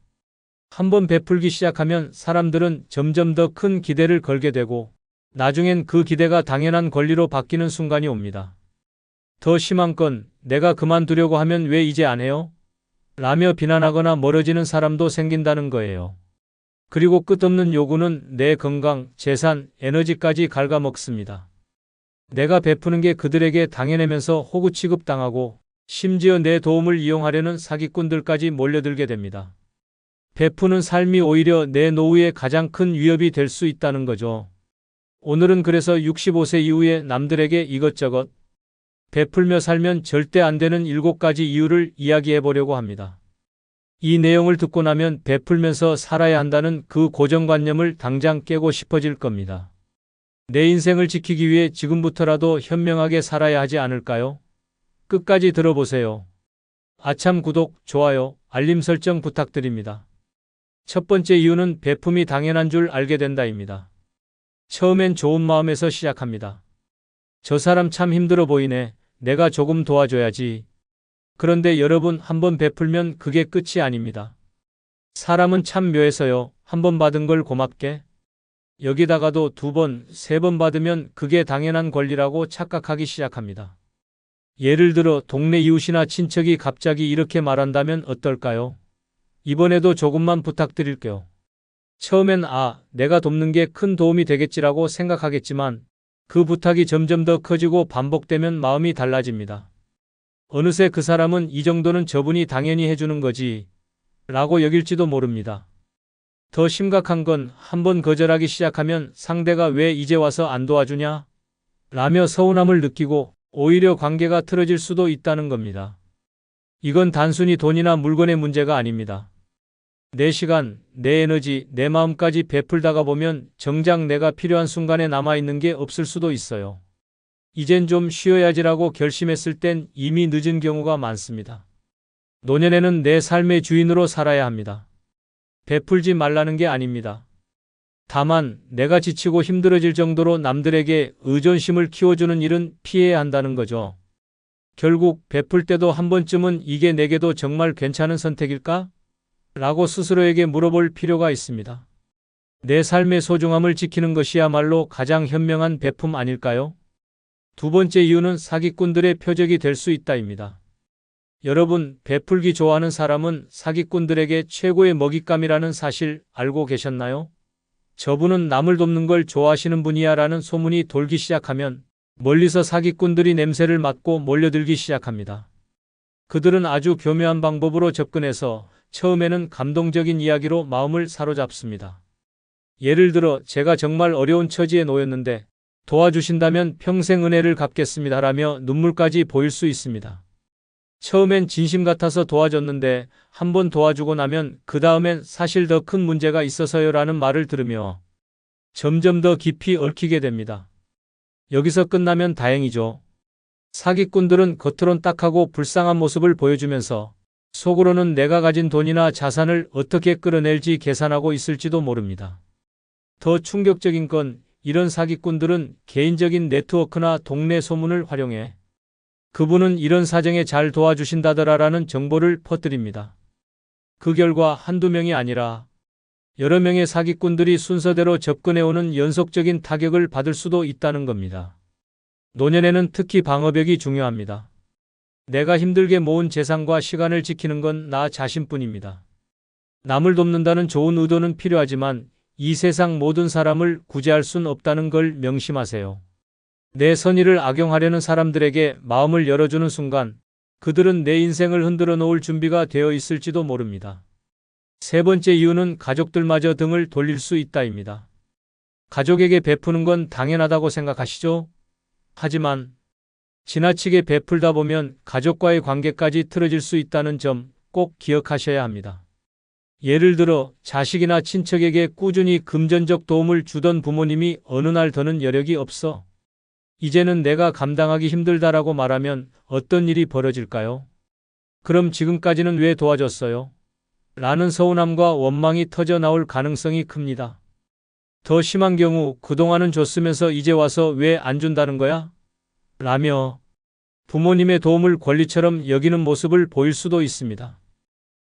한번 베풀기 시작하면 사람들은 점점 더 큰 기대를 걸게 되고 나중엔 그 기대가 당연한 권리로 바뀌는 순간이 옵니다. 더 심한 건 내가 그만두려고 하면 왜 이제 안 해요? 라며 비난하거나 멀어지는 사람도 생긴다는 거예요. 그리고 끝없는 요구는 내 건강, 재산, 에너지까지 갉아먹습니다. 내가 베푸는 게 그들에게 당연하면서 호구 취급당하고 심지어 내 도움을 이용하려는 사기꾼들까지 몰려들게 됩니다. 베푸는 삶이 오히려 내 노후에 가장 큰 위협이 될 수 있다는 거죠. 오늘은 그래서 65세 이후에 남들에게 이것저것 베풀며 살면 절대 안 되는 7가지 이유를 이야기해 보려고 합니다. 이 내용을 듣고 나면 베풀면서 살아야 한다는 그 고정관념을 당장 깨고 싶어질 겁니다. 내 인생을 지키기 위해 지금부터라도 현명하게 살아야 하지 않을까요? 끝까지 들어보세요. 아참 구독, 좋아요, 알림 설정 부탁드립니다. 첫 번째 이유는 베품이 당연한 줄 알게 된다입니다. 처음엔 좋은 마음에서 시작합니다. 저 사람 참 힘들어 보이네. 내가 조금 도와줘야지. 그런데 여러분, 한번 베풀면 그게 끝이 아닙니다. 사람은 참 묘해서요. 한 번 받은 걸 고맙게. 여기다가도 2번, 3번 받으면 그게 당연한 권리라고 착각하기 시작합니다. 예를 들어 동네 이웃이나 친척이 갑자기 이렇게 말한다면 어떨까요? 이번에도 조금만 부탁드릴게요. 처음엔 내가 돕는 게 큰 도움이 되겠지라고 생각하겠지만 그 부탁이 점점 더 커지고 반복되면 마음이 달라집니다. 어느새 그 사람은 이 정도는 저분이 당연히 해주는 거지 라고 여길지도 모릅니다. 더 심각한 건 한번 거절하기 시작하면 상대가 왜 이제 와서 안 도와주냐? 라며 서운함을 느끼고 오히려 관계가 틀어질 수도 있다는 겁니다. 이건 단순히 돈이나 물건의 문제가 아닙니다. 내 시간, 내 에너지, 내 마음까지 베풀다가 보면 정작 내가 필요한 순간에 남아있는 게 없을 수도 있어요. 이젠 좀 쉬어야지라고 결심했을 땐 이미 늦은 경우가 많습니다. 노년에는 내 삶의 주인으로 살아야 합니다. 베풀지 말라는 게 아닙니다. 다만 내가 지치고 힘들어질 정도로 남들에게 의존심을 키워주는 일은 피해야 한다는 거죠. 결국 베풀 때도 한 번쯤은 이게 내게도 정말 괜찮은 선택일까? 라고 스스로에게 물어볼 필요가 있습니다. 내 삶의 소중함을 지키는 것이야말로 가장 현명한 베품 아닐까요? 2번째 이유는 사기꾼들의 표적이 될 수 있다입니다. 여러분, 베풀기 좋아하는 사람은 사기꾼들에게 최고의 먹잇감이라는 사실 알고 계셨나요? 저분은 남을 돕는 걸 좋아하시는 분이야 라는 소문이 돌기 시작하면 멀리서 사기꾼들이 냄새를 맡고 몰려들기 시작합니다. 그들은 아주 교묘한 방법으로 접근해서 처음에는 감동적인 이야기로 마음을 사로잡습니다. 예를 들어 제가 정말 어려운 처지에 놓였는데 도와주신다면 평생 은혜를 갚겠습니다라며 눈물까지 보일 수 있습니다. 처음엔 진심 같아서 도와줬는데 한 번 도와주고 나면 그 다음엔 사실 더 큰 문제가 있어서요라는 말을 들으며 점점 더 깊이 얽히게 됩니다. 여기서 끝나면 다행이죠. 사기꾼들은 겉으론 딱하고 불쌍한 모습을 보여주면서 속으로는 내가 가진 돈이나 자산을 어떻게 끌어낼지 계산하고 있을지도 모릅니다. 더 충격적인 건 이런 사기꾼들은 개인적인 네트워크나 동네 소문을 활용해 그분은 이런 사정에 잘 도와주신다더라라는 정보를 퍼뜨립니다. 그 결과 한두 명이 아니라 여러 명의 사기꾼들이 순서대로 접근해오는 연속적인 타격을 받을 수도 있다는 겁니다. 노년에는 특히 방어벽이 중요합니다. 내가 힘들게 모은 재산과 시간을 지키는 건 나 자신뿐입니다. 남을 돕는다는 좋은 의도는 필요하지만 이 세상 모든 사람을 구제할 순 없다는 걸 명심하세요. 내 선의를 악용하려는 사람들에게 마음을 열어주는 순간 그들은 내 인생을 흔들어 놓을 준비가 되어 있을지도 모릅니다. 세 번째 이유는 가족들마저 등을 돌릴 수 있다입니다. 가족에게 베푸는 건 당연하다고 생각하시죠? 하지만 지나치게 베풀다 보면 가족과의 관계까지 틀어질 수 있다는 점 꼭 기억하셔야 합니다. 예를 들어 자식이나 친척에게 꾸준히 금전적 도움을 주던 부모님이 어느 날 더는 여력이 없어 이제는 내가 감당하기 힘들다라고 말하면 어떤 일이 벌어질까요? 그럼 지금까지는 왜 도와줬어요? 라는 서운함과 원망이 터져 나올 가능성이 큽니다. 더 심한 경우 그동안은 줬으면서 이제 와서 왜 안 준다는 거야? 라며 부모님의 도움을 권리처럼 여기는 모습을 보일 수도 있습니다.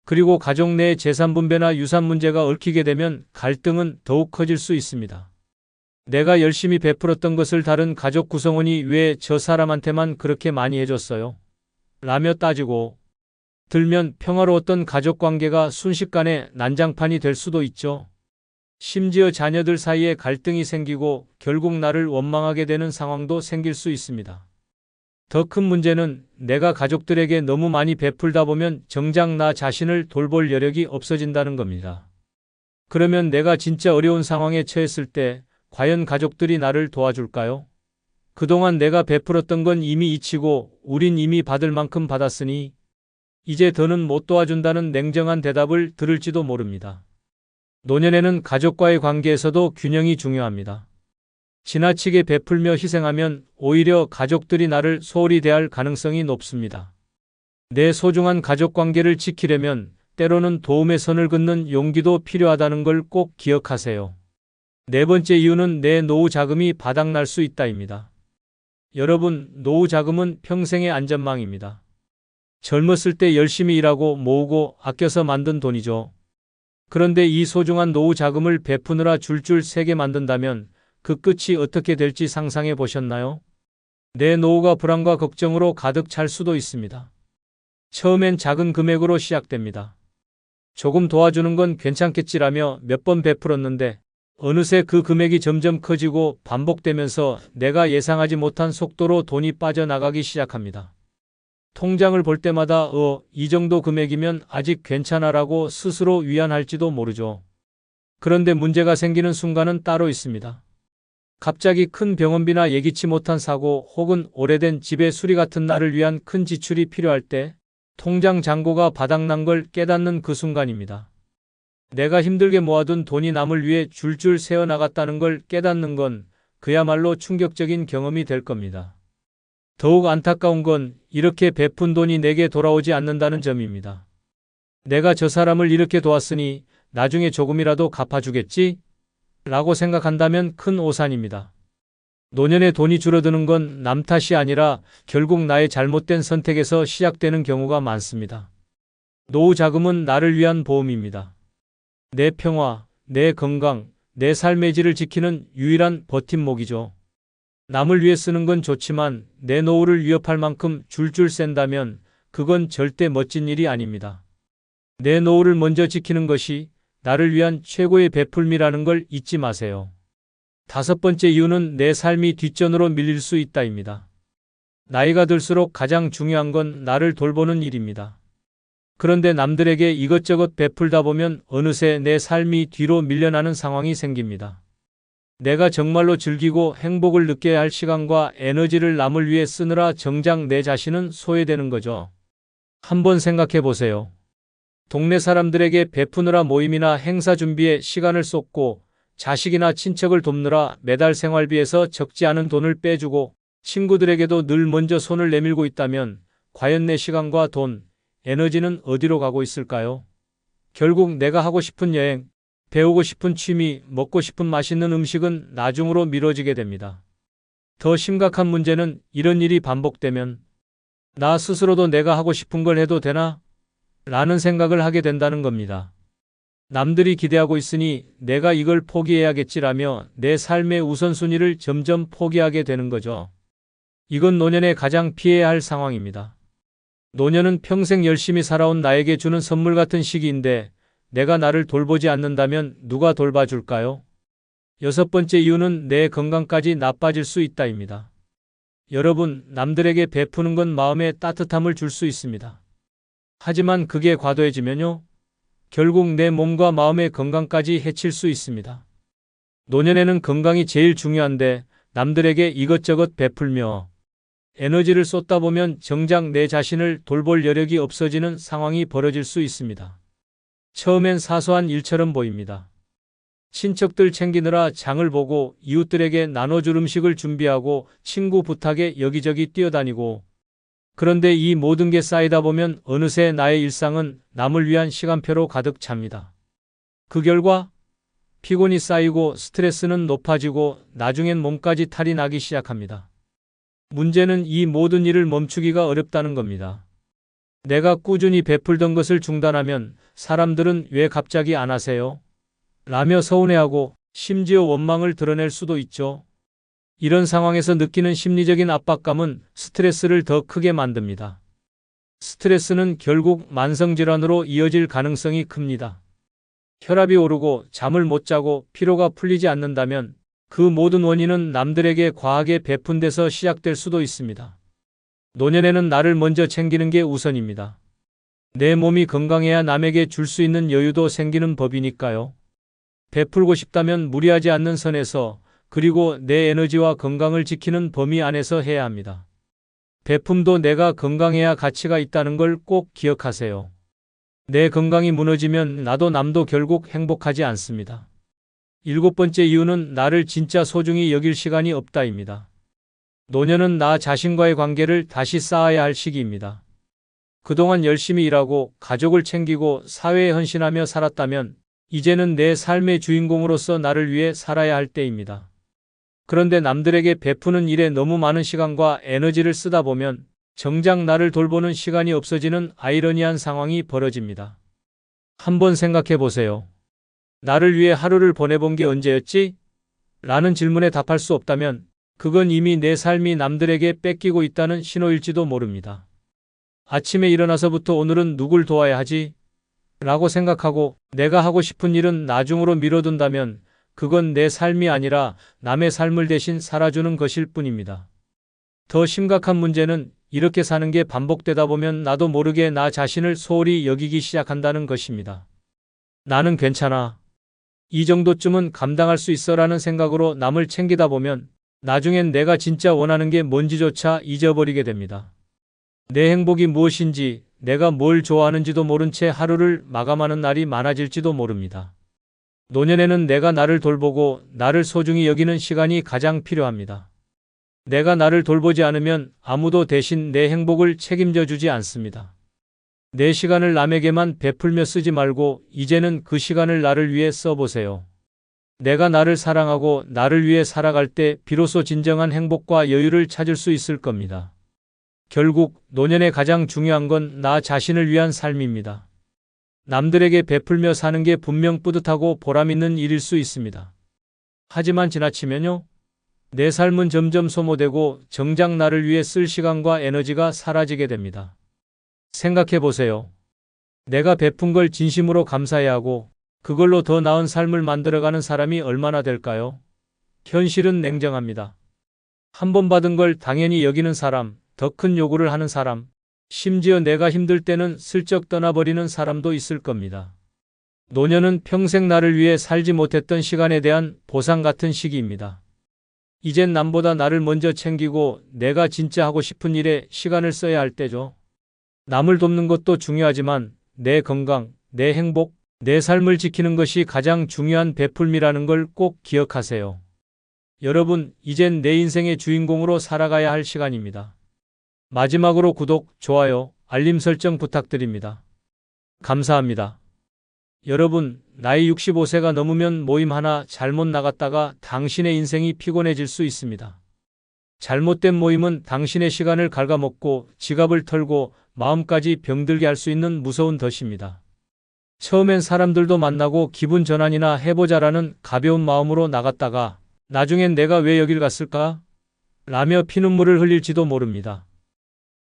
그리고 가족 내 재산 분배나 유산 문제가 얽히게 되면 갈등은 더욱 커질 수 있습니다. 내가 열심히 베풀었던 것을 다른 가족 구성원이 왜 저 사람한테만 그렇게 많이 해줬어요? 라며 따지고 들면 평화로웠던 가족 관계가 순식간에 난장판이 될 수도 있죠. 심지어 자녀들 사이에 갈등이 생기고 결국 나를 원망하게 되는 상황도 생길 수 있습니다. 더 큰 문제는 내가 가족들에게 너무 많이 베풀다 보면 정작 나 자신을 돌볼 여력이 없어진다는 겁니다. 그러면 내가 진짜 어려운 상황에 처했을 때 과연 가족들이 나를 도와줄까요? 그동안 내가 베풀었던 건 이미 잊히고 우린 이미 받을 만큼 받았으니 이제 더는 못 도와준다는 냉정한 대답을 들을지도 모릅니다. 노년에는 가족과의 관계에서도 균형이 중요합니다. 지나치게 베풀며 희생하면 오히려 가족들이 나를 소홀히 대할 가능성이 높습니다. 내 소중한 가족 관계를 지키려면 때로는 도움의 선을 긋는 용기도 필요하다는 걸 꼭 기억하세요. 네 번째 이유는 내 노후 자금이 바닥날 수 있다입니다. 여러분, 노후 자금은 평생의 안전망입니다. 젊었을 때 열심히 일하고 모으고 아껴서 만든 돈이죠. 그런데 이 소중한 노후 자금을 베푸느라 줄줄 새게 만든다면 그 끝이 어떻게 될지 상상해 보셨나요? 내 노후가 불안과 걱정으로 가득 찰 수도 있습니다. 처음엔 작은 금액으로 시작됩니다. 조금 도와주는 건 괜찮겠지라며 몇 번 베풀었는데 어느새 그 금액이 점점 커지고 반복되면서 내가 예상하지 못한 속도로 돈이 빠져나가기 시작합니다. 통장을 볼 때마다 이 정도 금액이면 아직 괜찮아라고 스스로 위안할지도 모르죠. 그런데 문제가 생기는 순간은 따로 있습니다. 갑자기 큰 병원비나 예기치 못한 사고 혹은 오래된 집의 수리 같은 나를 위한 큰 지출이 필요할 때 통장 잔고가 바닥난 걸 깨닫는 그 순간입니다. 내가 힘들게 모아둔 돈이 남을 위해 줄줄 새어나갔다는 걸 깨닫는 건 그야말로 충격적인 경험이 될 겁니다. 더욱 안타까운 건 이렇게 베푼 돈이 내게 돌아오지 않는다는 점입니다. 내가 저 사람을 이렇게 도왔으니 나중에 조금이라도 갚아주겠지? 라고 생각한다면 큰 오산입니다. 노년에 돈이 줄어드는 건 남 탓이 아니라 결국 나의 잘못된 선택에서 시작되는 경우가 많습니다. 노후 자금은 나를 위한 보험입니다. 내 평화, 내 건강, 내 삶의 질을 지키는 유일한 버팀목이죠. 남을 위해 쓰는 건 좋지만 내 노후를 위협할 만큼 줄줄 센다면 그건 절대 멋진 일이 아닙니다. 내 노후를 먼저 지키는 것이 나를 위한 최고의 베풀미라는 걸 잊지 마세요. 다섯 번째 이유는 내 삶이 뒷전으로 밀릴 수 있다입니다. 나이가 들수록 가장 중요한 건 나를 돌보는 일입니다. 그런데 남들에게 이것저것 베풀다 보면 어느새 내 삶이 뒤로 밀려나는 상황이 생깁니다. 내가 정말로 즐기고 행복을 느껴야 할 시간과 에너지를 남을 위해 쓰느라 정작 내 자신은 소외되는 거죠. 한번 생각해 보세요. 동네 사람들에게 베푸느라 모임이나 행사 준비에 시간을 쏟고 자식이나 친척을 돕느라 매달 생활비에서 적지 않은 돈을 빼주고 친구들에게도 늘 먼저 손을 내밀고 있다면 과연 내 시간과 돈, 에너지는 어디로 가고 있을까요? 결국 내가 하고 싶은 여행, 배우고 싶은 취미, 먹고 싶은 맛있는 음식은 나중으로 미뤄지게 됩니다. 더 심각한 문제는 이런 일이 반복되면 나 스스로도 내가 하고 싶은 걸 해도 되나? 라는 생각을 하게 된다는 겁니다. 남들이 기대하고 있으니 내가 이걸 포기해야겠지라며 내 삶의 우선순위를 점점 포기하게 되는 거죠. 이건 노년에 가장 피해야 할 상황입니다. 노년은 평생 열심히 살아온 나에게 주는 선물 같은 시기인데 내가 나를 돌보지 않는다면 누가 돌봐줄까요? 6번째 이유는 내 건강까지 나빠질 수 있다입니다. 여러분, 남들에게 베푸는 건 마음에 따뜻함을 줄 수 있습니다. 하지만 그게 과도해지면요, 결국 내 몸과 마음의 건강까지 해칠 수 있습니다. 노년에는 건강이 제일 중요한데 남들에게 이것저것 베풀며 에너지를 쏟다 보면 정작 내 자신을 돌볼 여력이 없어지는 상황이 벌어질 수 있습니다. 처음엔 사소한 일처럼 보입니다. 친척들 챙기느라 장을 보고 이웃들에게 나눠줄 음식을 준비하고 친구 부탁에 여기저기 뛰어다니고, 그런데 이 모든 게 쌓이다 보면 어느새 나의 일상은 남을 위한 시간표로 가득 찹니다. 그 결과 피곤이 쌓이고 스트레스는 높아지고 나중엔 몸까지 탈이 나기 시작합니다. 문제는 이 모든 일을 멈추기가 어렵다는 겁니다. 내가 꾸준히 베풀던 것을 중단하면 사람들은 왜 갑자기 안 하세요? 라며 서운해하고 심지어 원망을 드러낼 수도 있죠. 이런 상황에서 느끼는 심리적인 압박감은 스트레스를 더 크게 만듭니다. 스트레스는 결국 만성질환으로 이어질 가능성이 큽니다. 혈압이 오르고 잠을 못 자고 피로가 풀리지 않는다면 그 모든 원인은 남들에게 과하게 베푼 데서 시작될 수도 있습니다. 노년에는 나를 먼저 챙기는 게 우선입니다. 내 몸이 건강해야 남에게 줄 수 있는 여유도 생기는 법이니까요. 베풀고 싶다면 무리하지 않는 선에서, 그리고 내 에너지와 건강을 지키는 범위 안에서 해야 합니다. 베품도 내가 건강해야 가치가 있다는 걸 꼭 기억하세요. 내 건강이 무너지면 나도 남도 결국 행복하지 않습니다. 7번째 이유는 나를 진짜 소중히 여길 시간이 없다입니다. 노년은 나 자신과의 관계를 다시 쌓아야 할 시기입니다. 그동안 열심히 일하고 가족을 챙기고 사회에 헌신하며 살았다면 이제는 내 삶의 주인공으로서 나를 위해 살아야 할 때입니다. 그런데 남들에게 베푸는 일에 너무 많은 시간과 에너지를 쓰다 보면 정작 나를 돌보는 시간이 없어지는 아이러니한 상황이 벌어집니다. 한번 생각해 보세요. 나를 위해 하루를 보내본 게 언제였지? 라는 질문에 답할 수 없다면 그건 이미 내 삶이 남들에게 뺏기고 있다는 신호일지도 모릅니다. 아침에 일어나서부터 오늘은 누굴 도와야 하지? 라고 생각하고 내가 하고 싶은 일은 나중으로 미뤄둔다면 그건 내 삶이 아니라 남의 삶을 대신 살아주는 것일 뿐입니다. 더 심각한 문제는 이렇게 사는 게 반복되다 보면 나도 모르게 나 자신을 소홀히 여기기 시작한다는 것입니다. 나는 괜찮아. 이 정도쯤은 감당할 수 있어라는 생각으로 남을 챙기다 보면 나중엔 내가 진짜 원하는 게 뭔지조차 잊어버리게 됩니다. 내 행복이 무엇인지, 내가 뭘 좋아하는지도 모른 채 하루를 마감하는 날이 많아질지도 모릅니다. 노년에는 내가 나를 돌보고 나를 소중히 여기는 시간이 가장 필요합니다. 내가 나를 돌보지 않으면 아무도 대신 내 행복을 책임져 주지 않습니다. 내 시간을 남에게만 베풀며 쓰지 말고 이제는 그 시간을 나를 위해 써보세요. 내가 나를 사랑하고 나를 위해 살아갈 때 비로소 진정한 행복과 여유를 찾을 수 있을 겁니다. 결국 노년에 가장 중요한 건 나 자신을 위한 삶입니다. 남들에게 베풀며 사는 게 분명 뿌듯하고 보람 있는 일일 수 있습니다. 하지만 지나치면요, 내 삶은 점점 소모되고 정작 나를 위해 쓸 시간과 에너지가 사라지게 됩니다. 생각해 보세요. 내가 베푼 걸 진심으로 감사해야 하고 그걸로 더 나은 삶을 만들어가는 사람이 얼마나 될까요? 현실은 냉정합니다. 한 번 받은 걸 당연히 여기는 사람, 더 큰 요구를 하는 사람, 심지어 내가 힘들 때는 슬쩍 떠나버리는 사람도 있을 겁니다. 노년은 평생 나를 위해 살지 못했던 시간에 대한 보상 같은 시기입니다. 이젠 남보다 나를 먼저 챙기고 내가 진짜 하고 싶은 일에 시간을 써야 할 때죠. 남을 돕는 것도 중요하지만 내 건강, 내 행복, 내 삶을 지키는 것이 가장 중요한 베풀미라는 걸 꼭 기억하세요. 여러분, 이젠 내 인생의 주인공으로 살아가야 할 시간입니다. 마지막으로 구독, 좋아요, 알림 설정 부탁드립니다. 감사합니다. 여러분, 나이 65세가 넘으면 모임 하나 잘못 나갔다가 당신의 인생이 피곤해질 수 있습니다. 잘못된 모임은 당신의 시간을 갉아먹고 지갑을 털고 마음까지 병들게 할 수 있는 무서운 덫입니다. 처음엔 사람들도 만나고 기분 전환이나 해보자라는 가벼운 마음으로 나갔다가 나중엔 내가 왜 여길 갔을까? 라며 피눈물을 흘릴지도 모릅니다.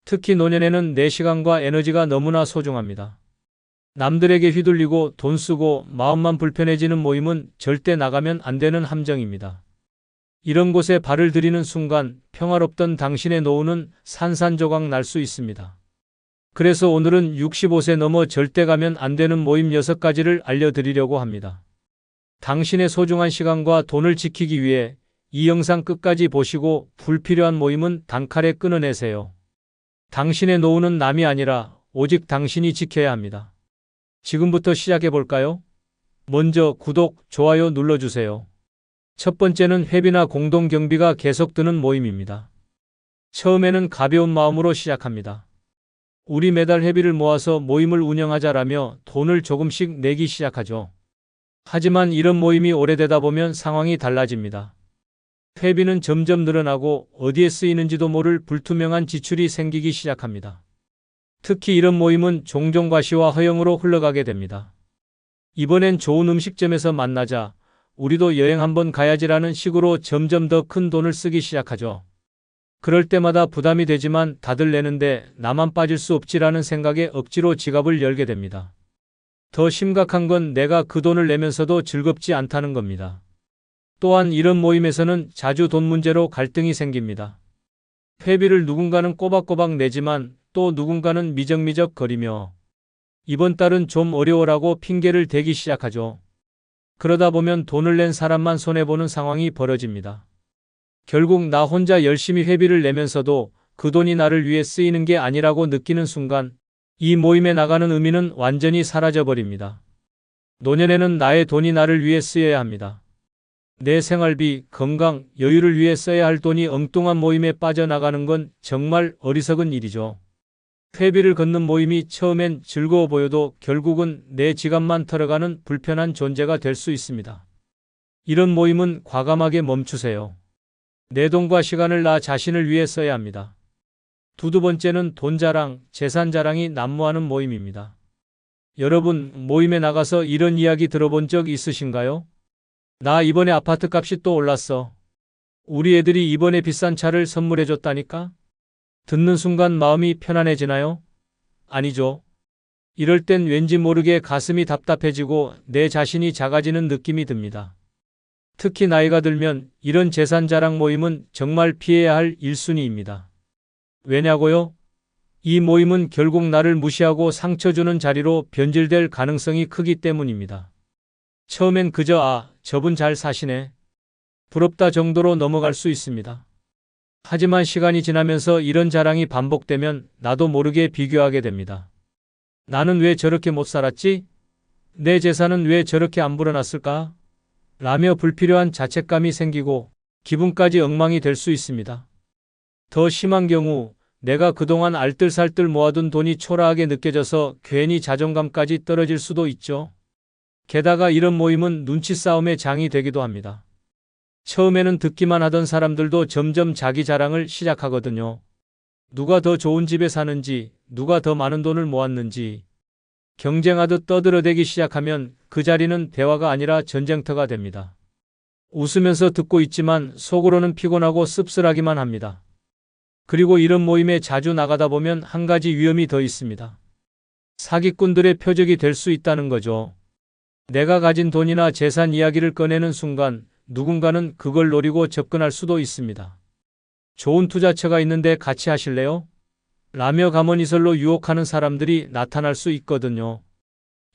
특히 노년에는 내 시간과 에너지가 너무나 소중합니다. 남들에게 휘둘리고 돈 쓰고 마음만 불편해지는 모임은 절대 나가면 안 되는 함정입니다. 이런 곳에 발을 들이는 순간 평화롭던 당신의 노후는 산산조각 날 수 있습니다. 그래서 오늘은 65세 넘어 절대 가면 안 되는 모임 6가지를 알려드리려고 합니다. 당신의 소중한 시간과 돈을 지키기 위해 이 영상 끝까지 보시고 불필요한 모임은 단칼에 끊어내세요. 당신의 노후는 남이 아니라 오직 당신이 지켜야 합니다. 지금부터 시작해 볼까요? 먼저 구독, 좋아요 눌러주세요. 첫 번째는 회비나 공동경비가 계속 드는 모임입니다. 처음에는 가벼운 마음으로 시작합니다. 우리 매달 회비를 모아서 모임을 운영하자라며 돈을 조금씩 내기 시작하죠. 하지만 이런 모임이 오래되다 보면 상황이 달라집니다. 회비는 점점 늘어나고 어디에 쓰이는지도 모를 불투명한 지출이 생기기 시작합니다. 특히 이런 모임은 종종 과시와 허영으로 흘러가게 됩니다. 이번엔 좋은 음식점에서 만나자, 우리도 여행 한번 가야지라는 식으로 점점 더 큰 돈을 쓰기 시작하죠. 그럴 때마다 부담이 되지만 다들 내는데 나만 빠질 수 없지라는 생각에 억지로 지갑을 열게 됩니다. 더 심각한 건 내가 그 돈을 내면서도 즐겁지 않다는 겁니다. 또한 이런 모임에서는 자주 돈 문제로 갈등이 생깁니다. 회비를 누군가는 꼬박꼬박 내지만 또 누군가는 미적미적 거리며 이번 달은 좀 어려워라고 핑계를 대기 시작하죠. 그러다 보면 돈을 낸 사람만 손해보는 상황이 벌어집니다. 결국 나 혼자 열심히 회비를 내면서도 그 돈이 나를 위해 쓰이는 게 아니라고 느끼는 순간 이 모임에 나가는 의미는 완전히 사라져버립니다. 노년에는 나의 돈이 나를 위해 쓰여야 합니다. 내 생활비, 건강, 여유를 위해 써야 할 돈이 엉뚱한 모임에 빠져나가는 건 정말 어리석은 일이죠. 회비를 걷는 모임이 처음엔 즐거워 보여도 결국은 내 지갑만 털어가는 불편한 존재가 될 수 있습니다. 이런 모임은 과감하게 멈추세요. 내 돈과 시간을 나 자신을 위해 써야 합니다. 두 번째는 돈 자랑, 재산 자랑이 난무하는 모임입니다. 여러분, 모임에 나가서 이런 이야기 들어본 적 있으신가요? 나 이번에 아파트 값이 또 올랐어. 우리 애들이 이번에 비싼 차를 선물해줬다니까? 듣는 순간 마음이 편안해지나요? 아니죠. 이럴 땐 왠지 모르게 가슴이 답답해지고 내 자신이 작아지는 느낌이 듭니다. 특히 나이가 들면 이런 재산 자랑 모임은 정말 피해야 할 1순위입니다. 왜냐고요? 이 모임은 결국 나를 무시하고 상처 주는 자리로 변질될 가능성이 크기 때문입니다. 처음엔 그저 저분 잘 사시네. 부럽다 정도로 넘어갈 수 있습니다. 하지만 시간이 지나면서 이런 자랑이 반복되면 나도 모르게 비교하게 됩니다. 나는 왜 저렇게 못 살았지? 내 재산은 왜 저렇게 안 불어났을까? 라며 불필요한 자책감이 생기고 기분까지 엉망이 될 수 있습니다. 더 심한 경우 내가 그동안 알뜰살뜰 모아둔 돈이 초라하게 느껴져서 괜히 자존감까지 떨어질 수도 있죠. 게다가 이런 모임은 눈치 싸움의 장이 되기도 합니다. 처음에는 듣기만 하던 사람들도 점점 자기 자랑을 시작하거든요. 누가 더 좋은 집에 사는지, 누가 더 많은 돈을 모았는지. 경쟁하듯 떠들어대기 시작하면 그 자리는 대화가 아니라 전쟁터가 됩니다. 웃으면서 듣고 있지만 속으로는 피곤하고 씁쓸하기만 합니다. 그리고 이런 모임에 자주 나가다 보면 한 가지 위험이 더 있습니다. 사기꾼들의 표적이 될 수 있다는 거죠. 내가 가진 돈이나 재산 이야기를 꺼내는 순간 누군가는 그걸 노리고 접근할 수도 있습니다. 좋은 투자처가 있는데 같이 하실래요? 라며 가머니설로 유혹하는 사람들이 나타날 수 있거든요.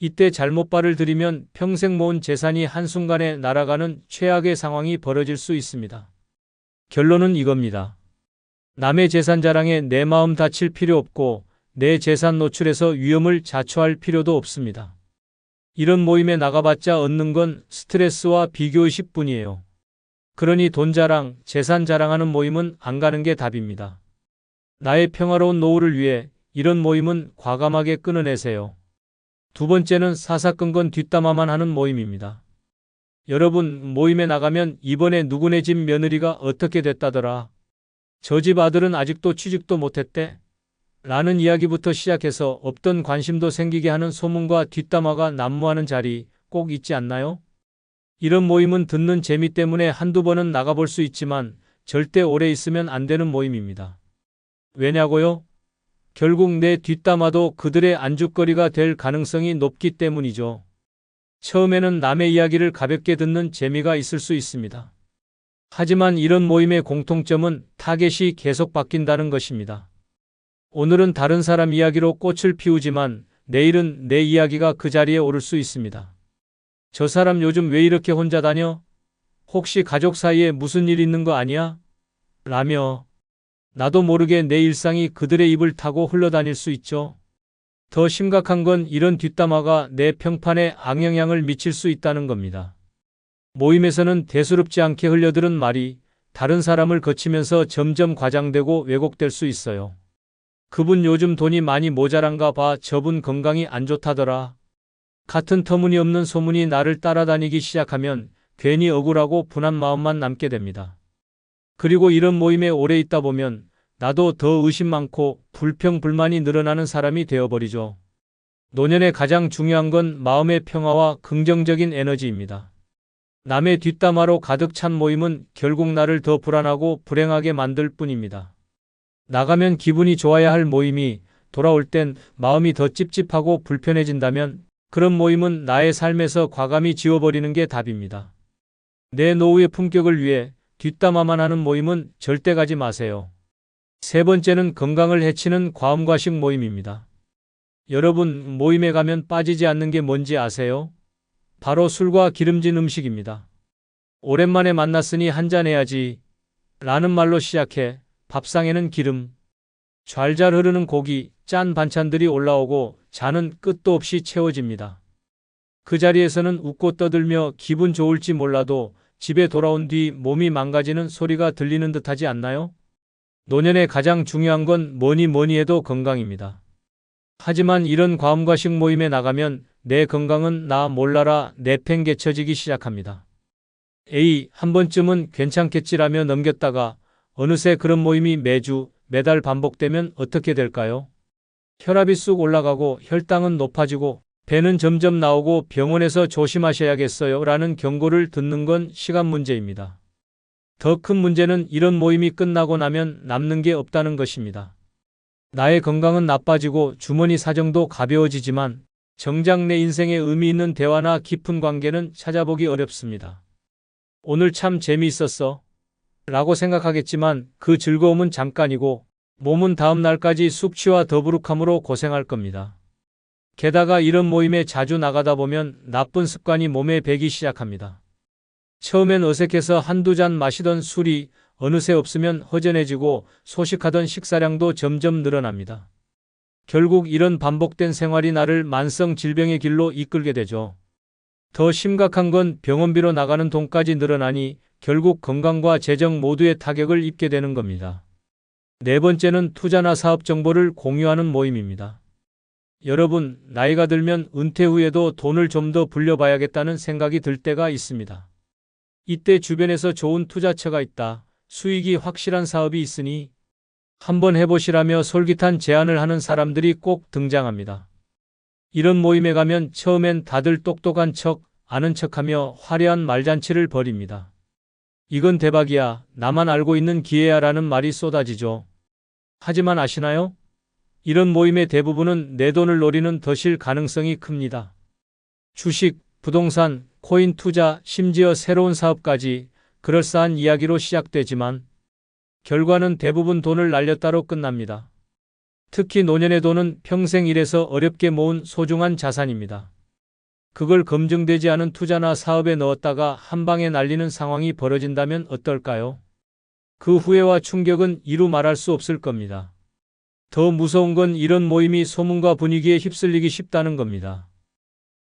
이때 잘못 발을 들이면 평생 모은 재산이 한순간에 날아가는 최악의 상황이 벌어질 수 있습니다. 결론은 이겁니다. 남의 재산 자랑에 내 마음 다칠 필요 없고 내 재산 노출에서 위험을 자초할 필요도 없습니다. 이런 모임에 나가봤자 얻는 건 스트레스와 비교의식 뿐이에요. 그러니 돈 자랑, 재산 자랑하는 모임은 안 가는 게 답입니다. 나의 평화로운 노후를 위해 이런 모임은 과감하게 끊어내세요. 두 번째는 사사건건 뒷담화만 하는 모임입니다. 여러분, 모임에 나가면 이번에 누구네 집 며느리가 어떻게 됐다더라. 저 집 아들은 아직도 취직도 못했대. 라는 이야기부터 시작해서 없던 관심도 생기게 하는 소문과 뒷담화가 난무하는 자리 꼭 있지 않나요? 이런 모임은 듣는 재미 때문에 한두 번은 나가볼 수 있지만 절대 오래 있으면 안 되는 모임입니다. 왜냐고요? 결국 내 뒷담화도 그들의 안주거리가 될 가능성이 높기 때문이죠. 처음에는 남의 이야기를 가볍게 듣는 재미가 있을 수 있습니다. 하지만 이런 모임의 공통점은 타겟이 계속 바뀐다는 것입니다. 오늘은 다른 사람 이야기로 꽃을 피우지만 내일은 내 이야기가 그 자리에 오를 수 있습니다. 저 사람 요즘 왜 이렇게 혼자 다녀? 혹시 가족 사이에 무슨 일 있는 거 아니야? 라며 나도 모르게 내 일상이 그들의 입을 타고 흘러다닐 수 있죠. 더 심각한 건 이런 뒷담화가 내 평판에 악영향을 미칠 수 있다는 겁니다. 모임에서는 대수롭지 않게 흘려들은 말이 다른 사람을 거치면서 점점 과장되고 왜곡될 수 있어요. 그분 요즘 돈이 많이 모자란가 봐. 저분 건강이 안 좋다더라. 같은 터무니없는 소문이 나를 따라다니기 시작하면 괜히 억울하고 분한 마음만 남게 됩니다. 그리고 이런 모임에 오래 있다 보면 나도 더 의심 많고 불평 불만이 늘어나는 사람이 되어버리죠. 노년에 가장 중요한 건 마음의 평화와 긍정적인 에너지입니다. 남의 뒷담화로 가득 찬 모임은 결국 나를 더 불안하고 불행하게 만들 뿐입니다. 나가면 기분이 좋아야 할 모임이 돌아올 땐 마음이 더 찝찝하고 불편해진다면 그런 모임은 나의 삶에서 과감히 지워버리는 게 답입니다. 내 노후의 품격을 위해 뒷담화만 하는 모임은 절대 가지 마세요. 세 번째는 건강을 해치는 과음과식 모임입니다. 여러분, 모임에 가면 빠지지 않는 게 뭔지 아세요? 바로 술과 기름진 음식입니다. 오랜만에 만났으니 한잔해야지 라는 말로 시작해 밥상에는 기름, 좔좔 흐르는 고기, 짠 반찬들이 올라오고 잔은 끝도 없이 채워집니다. 그 자리에서는 웃고 떠들며 기분 좋을지 몰라도 집에 돌아온 뒤 몸이 망가지는 소리가 들리는 듯하지 않나요? 노년에 가장 중요한 건 뭐니 해도 건강입니다. 하지만 이런 과음과식 모임에 나가면 내 건강은 나 몰라라 내팽개쳐지기 시작합니다. 에이, 한 번쯤은 괜찮겠지라며 넘겼다가 어느새 그런 모임이 매주, 매달 반복되면 어떻게 될까요? 혈압이 쑥 올라가고 혈당은 높아지고 배는 점점 나오고 병원에서 조심하셔야겠어요 라는 경고를 듣는 건 시간 문제입니다. 더 큰 문제는 이런 모임이 끝나고 나면 남는 게 없다는 것입니다. 나의 건강은 나빠지고 주머니 사정도 가벼워지지만 정작 내 인생에 의미 있는 대화나 깊은 관계는 찾아보기 어렵습니다. 오늘 참 재미있었어 라고 생각하겠지만 그 즐거움은 잠깐이고 몸은 다음 날까지 숙취와 더부룩함으로 고생할 겁니다. 게다가 이런 모임에 자주 나가다 보면 나쁜 습관이 몸에 배기 시작합니다. 처음엔 어색해서 한두 잔 마시던 술이 어느새 없으면 허전해지고 소식하던 식사량도 점점 늘어납니다. 결국 이런 반복된 생활이 나를 만성 질병의 길로 이끌게 되죠. 더 심각한 건 병원비로 나가는 돈까지 늘어나니 결국 건강과 재정 모두에 타격을 입게 되는 겁니다. 네 번째는 투자나 사업 정보를 공유하는 모임입니다. 여러분, 나이가 들면 은퇴 후에도 돈을 좀 더 불려봐야겠다는 생각이 들 때가 있습니다. 이때 주변에서 좋은 투자처가 있다, 수익이 확실한 사업이 있으니 한번 해보시라며 솔깃한 제안을 하는 사람들이 꼭 등장합니다. 이런 모임에 가면 처음엔 다들 똑똑한 척, 아는 척하며 화려한 말잔치를 벌입니다. 이건 대박이야, 나만 알고 있는 기회야 라는 말이 쏟아지죠. 하지만 아시나요? 이런 모임의 대부분은 내 돈을 노리는 덫일 가능성이 큽니다. 주식, 부동산, 코인 투자, 심지어 새로운 사업까지 그럴싸한 이야기로 시작되지만 결과는 대부분 돈을 날렸다로 끝납니다. 특히 노년의 돈은 평생 일해서 어렵게 모은 소중한 자산입니다. 그걸 검증되지 않은 투자나 사업에 넣었다가 한 방에 날리는 상황이 벌어진다면 어떨까요? 그 후회와 충격은 이루 말할 수 없을 겁니다. 더 무서운 건 이런 모임이 소문과 분위기에 휩쓸리기 쉽다는 겁니다.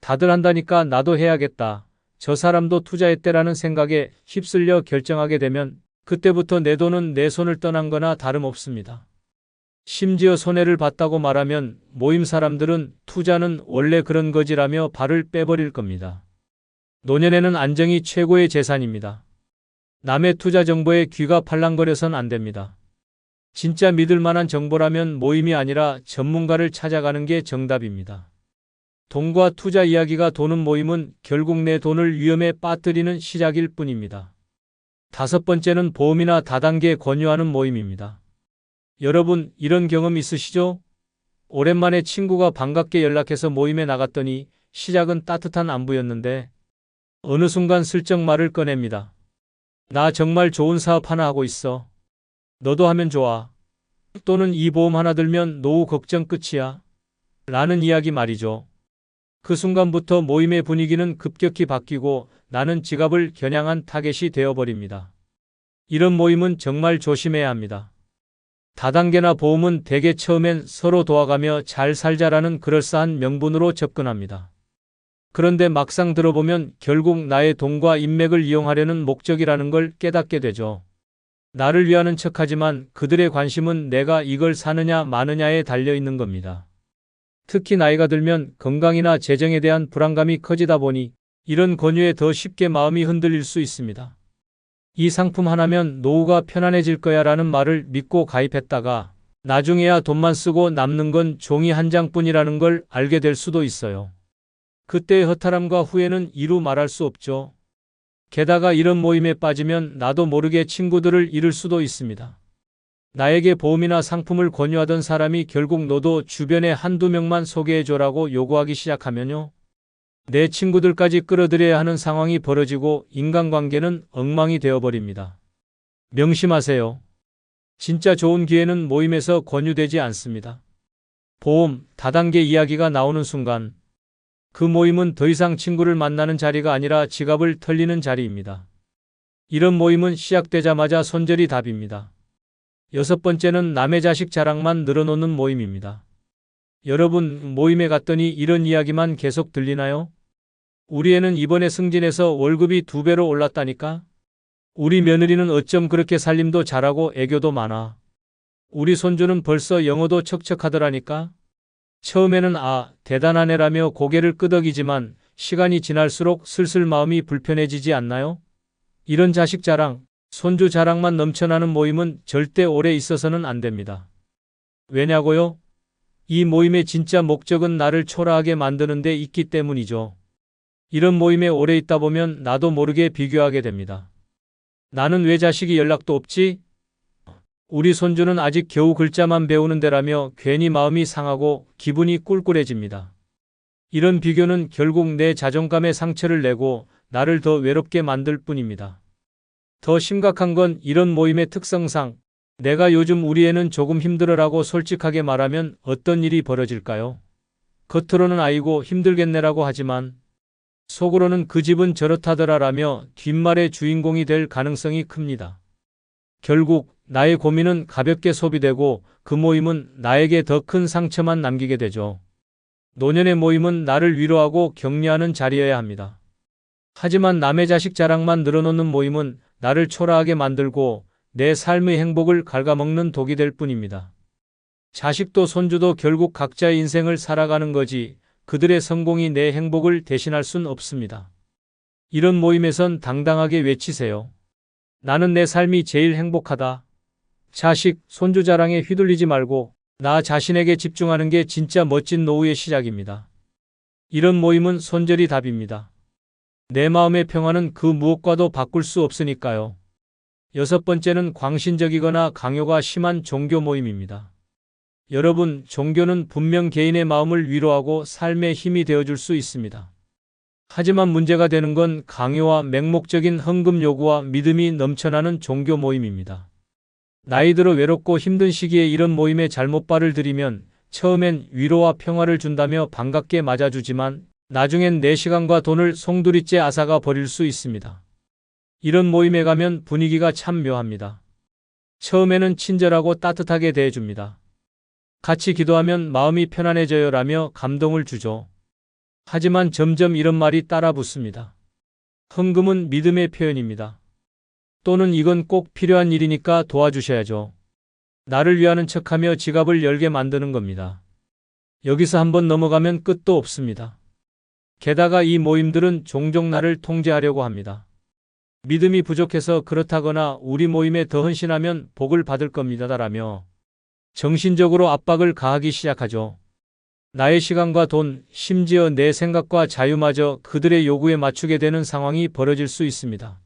다들 한다니까 나도 해야겠다. 저 사람도 투자했대라는 생각에 휩쓸려 결정하게 되면 그때부터 내 돈은 내 손을 떠난 거나 다름없습니다. 심지어 손해를 봤다고 말하면 모임 사람들은 투자는 원래 그런 거지라며 발을 빼버릴 겁니다. 노년에는 안정이 최고의 재산입니다. 남의 투자 정보에 귀가 팔랑거려선 안 됩니다. 진짜 믿을 만한 정보라면 모임이 아니라 전문가를 찾아가는 게 정답입니다. 돈과 투자 이야기가 도는 모임은 결국 내 돈을 위험에 빠뜨리는 시작일 뿐입니다. 다섯 번째는 보험이나 다단계 권유하는 모임입니다. 여러분, 이런 경험 있으시죠? 오랜만에 친구가 반갑게 연락해서 모임에 나갔더니 시작은 따뜻한 안부였는데 어느 순간 슬쩍 말을 꺼냅니다. 나 정말 좋은 사업 하나 하고 있어. 너도 하면 좋아. 또는 이 보험 하나 들면 노후 걱정 끝이야. 라는 이야기 말이죠. 그 순간부터 모임의 분위기는 급격히 바뀌고 나는 지갑을 겨냥한 타겟이 되어버립니다. 이런 모임은 정말 조심해야 합니다. 다단계나 보험은 대개 처음엔 서로 도와가며 잘 살자라는 그럴싸한 명분으로 접근합니다. 그런데 막상 들어보면 결국 나의 돈과 인맥을 이용하려는 목적이라는 걸 깨닫게 되죠. 나를 위하는 척하지만 그들의 관심은 내가 이걸 사느냐 마느냐에 달려 있는 겁니다. 특히 나이가 들면 건강이나 재정에 대한 불안감이 커지다 보니 이런 권유에 더 쉽게 마음이 흔들릴 수 있습니다. 이 상품 하나면 노후가 편안해질 거야 라는 말을 믿고 가입했다가 나중에야 돈만 쓰고 남는 건 종이 한 장뿐이라는 걸 알게 될 수도 있어요. 그때의 허탈함과 후회는 이루 말할 수 없죠. 게다가 이런 모임에 빠지면 나도 모르게 친구들을 잃을 수도 있습니다. 나에게 보험이나 상품을 권유하던 사람이 결국 너도 주변에 한두 명만 소개해줘라고 요구하기 시작하면요. 내 친구들까지 끌어들여야 하는 상황이 벌어지고 인간관계는 엉망이 되어버립니다. 명심하세요. 진짜 좋은 기회는 모임에서 권유되지 않습니다. 보험, 다단계 이야기가 나오는 순간 그 모임은 더 이상 친구를 만나는 자리가 아니라 지갑을 털리는 자리입니다. 이런 모임은 시작되자마자 손절이 답입니다. 여섯 번째는 남의 자식 자랑만 늘어놓는 모임입니다. 여러분, 모임에 갔더니 이런 이야기만 계속 들리나요? 우리 애는 이번에 승진해서 월급이 2배로 올랐다니까? 우리 며느리는 어쩜 그렇게 살림도 잘하고 애교도 많아? 우리 손주는 벌써 영어도 척척하더라니까? 처음에는 대단한 애라며 고개를 끄덕이지만 시간이 지날수록 슬슬 마음이 불편해지지 않나요? 이런 자식 자랑, 손주 자랑만 넘쳐나는 모임은 절대 오래 있어서는 안 됩니다. 왜냐고요? 이 모임의 진짜 목적은 나를 초라하게 만드는 데 있기 때문이죠. 이런 모임에 오래 있다 보면 나도 모르게 비교하게 됩니다. 나는 왜 자식이 연락도 없지? 우리 손주는 아직 겨우 글자만 배우는 데라며 괜히 마음이 상하고 기분이 꿀꿀해집니다. 이런 비교는 결국 내 자존감에 상처를 내고 나를 더 외롭게 만들 뿐입니다. 더 심각한 건 이런 모임의 특성상 내가 요즘 우리 애는 조금 힘들어라고 솔직하게 말하면 어떤 일이 벌어질까요? 겉으로는 아이고 힘들겠네라고 하지만 속으로는 그 집은 저렇다더라라며 뒷말의 주인공이 될 가능성이 큽니다. 결국 나의 고민은 가볍게 소비되고 그 모임은 나에게 더 큰 상처만 남기게 되죠. 노년의 모임은 나를 위로하고 격려하는 자리여야 합니다. 하지만 남의 자식 자랑만 늘어놓는 모임은 나를 초라하게 만들고 내 삶의 행복을 갉아먹는 독이 될 뿐입니다. 자식도 손주도 결국 각자의 인생을 살아가는 거지 그들의 성공이 내 행복을 대신할 순 없습니다. 이런 모임에선 당당하게 외치세요. 나는 내 삶이 제일 행복하다. 자식, 손주 자랑에 휘둘리지 말고 나 자신에게 집중하는 게 진짜 멋진 노후의 시작입니다. 이런 모임은 손절이 답입니다. 내 마음의 평화는 그 무엇과도 바꿀 수 없으니까요. 여섯 번째는 광신적이거나 강요가 심한 종교 모임입니다. 여러분, 종교는 분명 개인의 마음을 위로하고 삶의 힘이 되어줄 수 있습니다. 하지만 문제가 되는 건 강요와 맹목적인 헌금 요구와 믿음이 넘쳐나는 종교 모임입니다. 나이 들어 외롭고 힘든 시기에 이런 모임에 잘못 발을 들이면 처음엔 위로와 평화를 준다며 반갑게 맞아주지만 나중엔 내 시간과 돈을 송두리째 앗아가 버릴 수 있습니다. 이런 모임에 가면 분위기가 참 묘합니다. 처음에는 친절하고 따뜻하게 대해줍니다. 같이 기도하면 마음이 편안해져요 라며 감동을 주죠. 하지만 점점 이런 말이 따라 붙습니다. 헌금은 믿음의 표현입니다. 또는 이건 꼭 필요한 일이니까 도와주셔야죠. 나를 위하는 척하며 지갑을 열게 만드는 겁니다. 여기서 한번 넘어가면 끝도 없습니다. 게다가 이 모임들은 종종 나를 통제하려고 합니다. 믿음이 부족해서 그렇다거나 우리 모임에 더 헌신하면 복을 받을 겁니다라며 정신적으로 압박을 가하기 시작하죠. 나의 시간과 돈, 심지어 내 생각과 자유마저 그들의 요구에 맞추게 되는 상황이 벌어질 수 있습니다.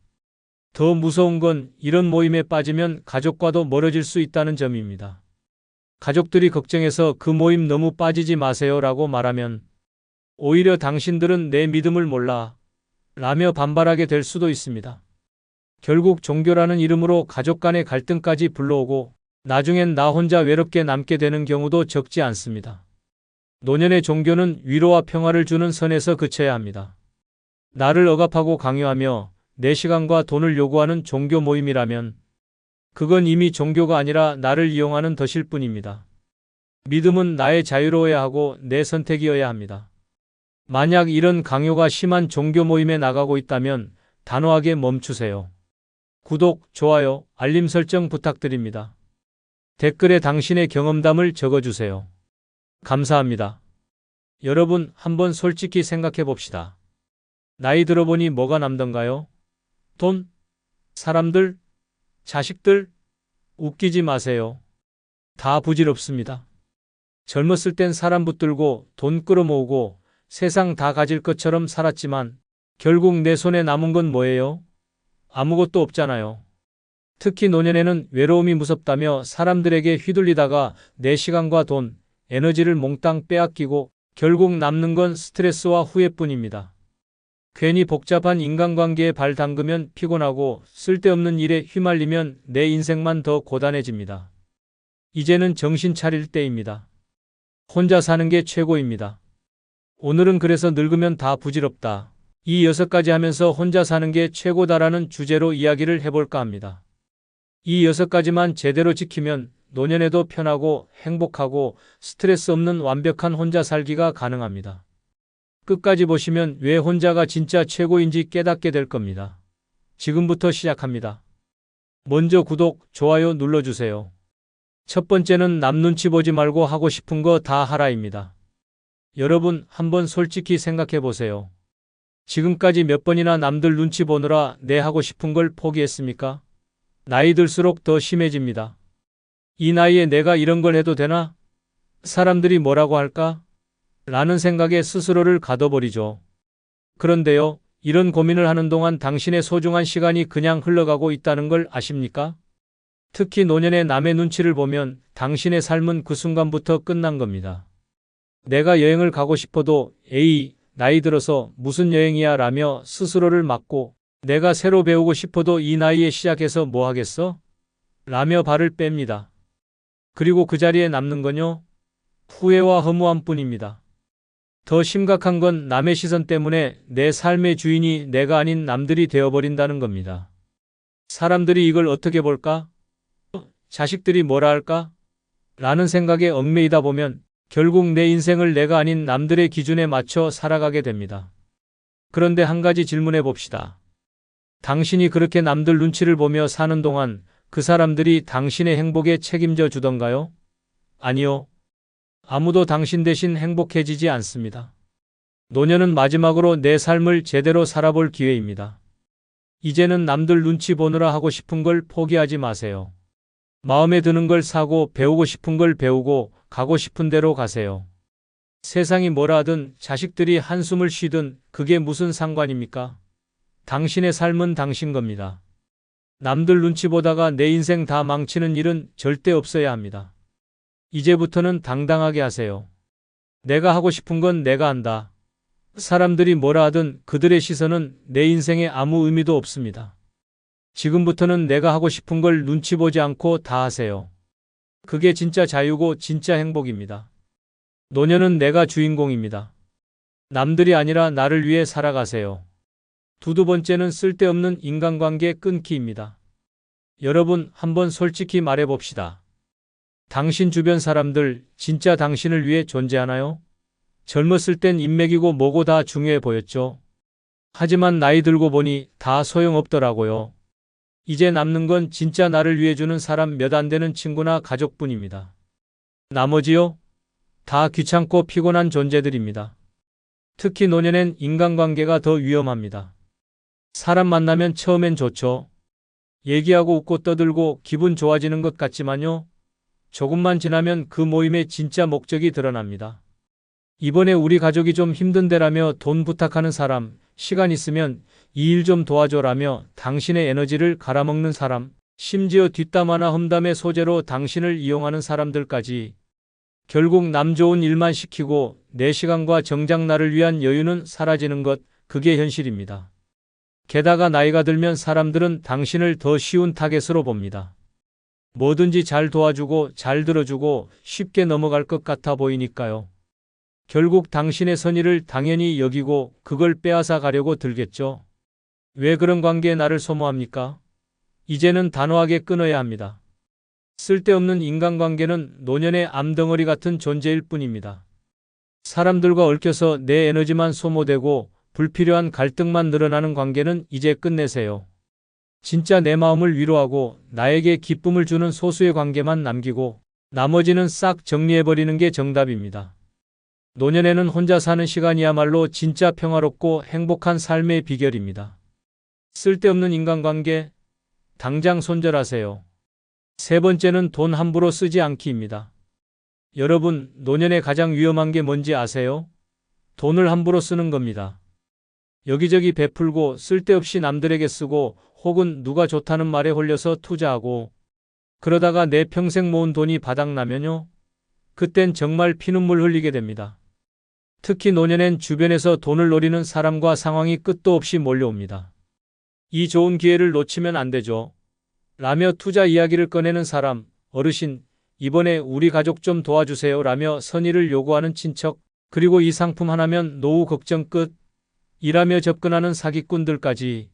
더 무서운 건 이런 모임에 빠지면 가족과도 멀어질 수 있다는 점입니다. 가족들이 걱정해서 그 모임 너무 빠지지 마세요 라고 말하면 오히려 당신들은 내 믿음을 몰라 라며 반발하게 될 수도 있습니다. 결국 종교라는 이름으로 가족 간의 갈등까지 불러오고 나중엔 나 혼자 외롭게 남게 되는 경우도 적지 않습니다. 노년의 종교는 위로와 평화를 주는 선에서 그쳐야 합니다. 나를 억압하고 강요하며 내 시간과 돈을 요구하는 종교 모임이라면 그건 이미 종교가 아니라 나를 이용하는 덫일 뿐입니다. 믿음은 나의 자유로워야 하고 내 선택이어야 합니다. 만약 이런 강요가 심한 종교 모임에 나가고 있다면 단호하게 멈추세요. 구독, 좋아요, 알림 설정 부탁드립니다. 댓글에 당신의 경험담을 적어주세요. 감사합니다. 여러분, 한번 솔직히 생각해 봅시다. 나이 들어보니 뭐가 남던가요? 돈? 사람들? 자식들? 웃기지 마세요. 다 부질없습니다. 젊었을 땐 사람 붙들고 돈 끌어모으고 세상 다 가질 것처럼 살았지만 결국 내 손에 남은 건 뭐예요? 아무것도 없잖아요. 특히 노년에는 외로움이 무섭다며 사람들에게 휘둘리다가 내 시간과 돈, 에너지를 몽땅 빼앗기고 결국 남는 건 스트레스와 후회뿐입니다. 괜히 복잡한 인간관계에 발 담그면 피곤하고 쓸데없는 일에 휘말리면 내 인생만 더 고단해집니다. 이제는 정신 차릴 때입니다. 혼자 사는 게 최고입니다. 오늘은 그래서 늙으면 다 부질없다. 이 6가지 하면서 혼자 사는 게 최고다라는 주제로 이야기를 해볼까 합니다. 이 6가지만 제대로 지키면 노년에도 편하고 행복하고 스트레스 없는 완벽한 혼자 살기가 가능합니다. 끝까지 보시면 왜 혼자가 진짜 최고인지 깨닫게 될 겁니다. 지금부터 시작합니다. 먼저 구독, 좋아요 눌러주세요. 첫 번째는 남 눈치 보지 말고 하고 싶은 거 다 하라입니다. 여러분, 한번 솔직히 생각해 보세요. 지금까지 몇 번이나 남들 눈치 보느라 내 하고 싶은 걸 포기했습니까? 나이 들수록 더 심해집니다. 이 나이에 내가 이런 걸 해도 되나? 사람들이 뭐라고 할까? 라는 생각에 스스로를 가둬버리죠. 그런데요, 이런 고민을 하는 동안 당신의 소중한 시간이 그냥 흘러가고 있다는 걸 아십니까? 특히 노년의 남의 눈치를 보면 당신의 삶은 그 순간부터 끝난 겁니다. 내가 여행을 가고 싶어도 에이, 나이 들어서 무슨 여행이야 라며 스스로를 막고 내가 새로 배우고 싶어도 이 나이에 시작해서 뭐 하겠어? 라며 발을 뺍니다. 그리고 그 자리에 남는 건요, 후회와 허무함 뿐입니다. 더 심각한 건 남의 시선 때문에 내 삶의 주인이 내가 아닌 남들이 되어버린다는 겁니다. 사람들이 이걸 어떻게 볼까? 자식들이 뭐라 할까? 라는 생각에 얽매이다 보면 결국 내 인생을 내가 아닌 남들의 기준에 맞춰 살아가게 됩니다. 그런데 한 가지 질문해 봅시다. 당신이 그렇게 남들 눈치를 보며 사는 동안 그 사람들이 당신의 행복에 책임져 주던가요? 아니요. 아무도 당신 대신 행복해지지 않습니다. 노년은 마지막으로 내 삶을 제대로 살아볼 기회입니다. 이제는 남들 눈치 보느라 하고 싶은 걸 포기하지 마세요. 마음에 드는 걸 사고 배우고 싶은 걸 배우고 가고 싶은 대로 가세요. 세상이 뭐라 하든 자식들이 한숨을 쉬든 그게 무슨 상관입니까? 당신의 삶은 당신 겁니다. 남들 눈치 보다가 내 인생 다 망치는 일은 절대 없어야 합니다. 이제부터는 당당하게 하세요. 내가 하고 싶은 건 내가 한다. 사람들이 뭐라 하든 그들의 시선은 내 인생에 아무 의미도 없습니다. 지금부터는 내가 하고 싶은 걸 눈치 보지 않고 다 하세요. 그게 진짜 자유고 진짜 행복입니다. 노년은 내가 주인공입니다. 남들이 아니라 나를 위해 살아가세요. 두 번째는 쓸데없는 인간관계 끊기입니다. 여러분, 한번 솔직히 말해봅시다. 당신 주변 사람들 진짜 당신을 위해 존재하나요? 젊었을 땐 인맥이고 뭐고 다 중요해 보였죠. 하지만 나이 들고 보니 다 소용없더라고요. 이제 남는 건 진짜 나를 위해 주는 사람 몇 안 되는 친구나 가족뿐입니다. 나머지요? 다 귀찮고 피곤한 존재들입니다. 특히 노년엔 인간관계가 더 위험합니다. 사람 만나면 처음엔 좋죠. 얘기하고 웃고 떠들고 기분 좋아지는 것 같지만요. 조금만 지나면 그 모임의 진짜 목적이 드러납니다. 이번에 우리 가족이 좀 힘든데라며 돈 부탁하는 사람, 시간 있으면 이 일 좀 도와줘라며 당신의 에너지를 갈아먹는 사람, 심지어 뒷담화나 험담의 소재로 당신을 이용하는 사람들까지 결국 남 좋은 일만 시키고 내 시간과 정작 나를 위한 여유는 사라지는 것, 그게 현실입니다. 게다가 나이가 들면 사람들은 당신을 더 쉬운 타겟으로 봅니다. 뭐든지 잘 도와주고 잘 들어주고 쉽게 넘어갈 것 같아 보이니까요. 결국 당신의 선의를 당연히 여기고 그걸 빼앗아 가려고 들겠죠. 왜 그런 관계에 나를 소모합니까? 이제는 단호하게 끊어야 합니다. 쓸데없는 인간관계는 노년의 암덩어리 같은 존재일 뿐입니다. 사람들과 얽혀서 내 에너지만 소모되고 불필요한 갈등만 늘어나는 관계는 이제 끝내세요. 진짜 내 마음을 위로하고 나에게 기쁨을 주는 소수의 관계만 남기고 나머지는 싹 정리해버리는 게 정답입니다. 노년에는 혼자 사는 시간이야말로 진짜 평화롭고 행복한 삶의 비결입니다. 쓸데없는 인간관계, 당장 손절하세요. 세 번째는 돈 함부로 쓰지 않기입니다. 여러분, 노년에 가장 위험한 게 뭔지 아세요? 돈을 함부로 쓰는 겁니다. 여기저기 베풀고 쓸데없이 남들에게 쓰고 혹은 누가 좋다는 말에 홀려서 투자하고 그러다가 내 평생 모은 돈이 바닥나면요. 그땐 정말 피눈물 흘리게 됩니다. 특히 노년엔 주변에서 돈을 노리는 사람과 상황이 끝도 없이 몰려옵니다. 이 좋은 기회를 놓치면 안 되죠. 라며 투자 이야기를 꺼내는 사람, 어르신, 이번에 우리 가족 좀 도와주세요 라며 선의를 요구하는 친척, 그리고 이 상품 하나면 노후 걱정 끝, 이라며 접근하는 사기꾼들까지.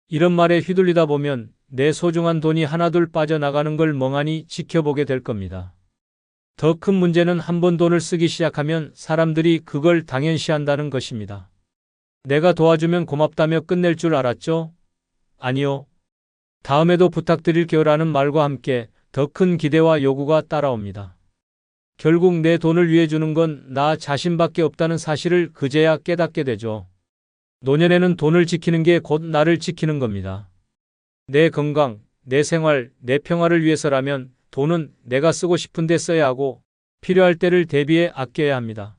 이런 말에 휘둘리다 보면 내 소중한 돈이 하나둘 빠져나가는 걸 멍하니 지켜보게 될 겁니다. 더 큰 문제는 한번 돈을 쓰기 시작하면 사람들이 그걸 당연시한다는 것입니다. 내가 도와주면 고맙다며 끝낼 줄 알았죠? 아니요. 다음에도 부탁드릴게요라는 말과 함께 더 큰 기대와 요구가 따라옵니다. 결국 내 돈을 위해 주는 건 나 자신밖에 없다는 사실을 그제야 깨닫게 되죠. 노년에는 돈을 지키는 게 곧 나를 지키는 겁니다. 내 건강, 내 생활, 내 평화를 위해서라면 돈은 내가 쓰고 싶은 데 써야 하고 필요할 때를 대비해 아껴야 합니다.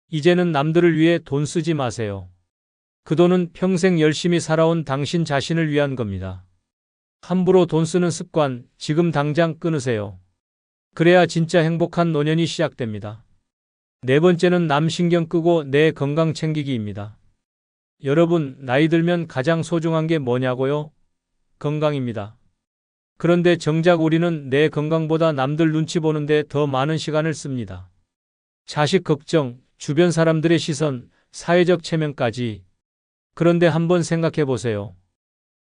이제는 남들을 위해 돈 쓰지 마세요. 그 돈은 평생 열심히 살아온 당신 자신을 위한 겁니다. 함부로 돈 쓰는 습관 지금 당장 끊으세요. 그래야 진짜 행복한 노년이 시작됩니다. 네 번째는 남 신경 끄고 내 건강 챙기기입니다. 여러분, 나이 들면 가장 소중한 게 뭐냐고요? 건강입니다. 그런데 정작 우리는 내 건강보다 남들 눈치 보는데 더 많은 시간을 씁니다. 자식 걱정, 주변 사람들의 시선, 사회적 체면까지. 그런데 한번 생각해 보세요.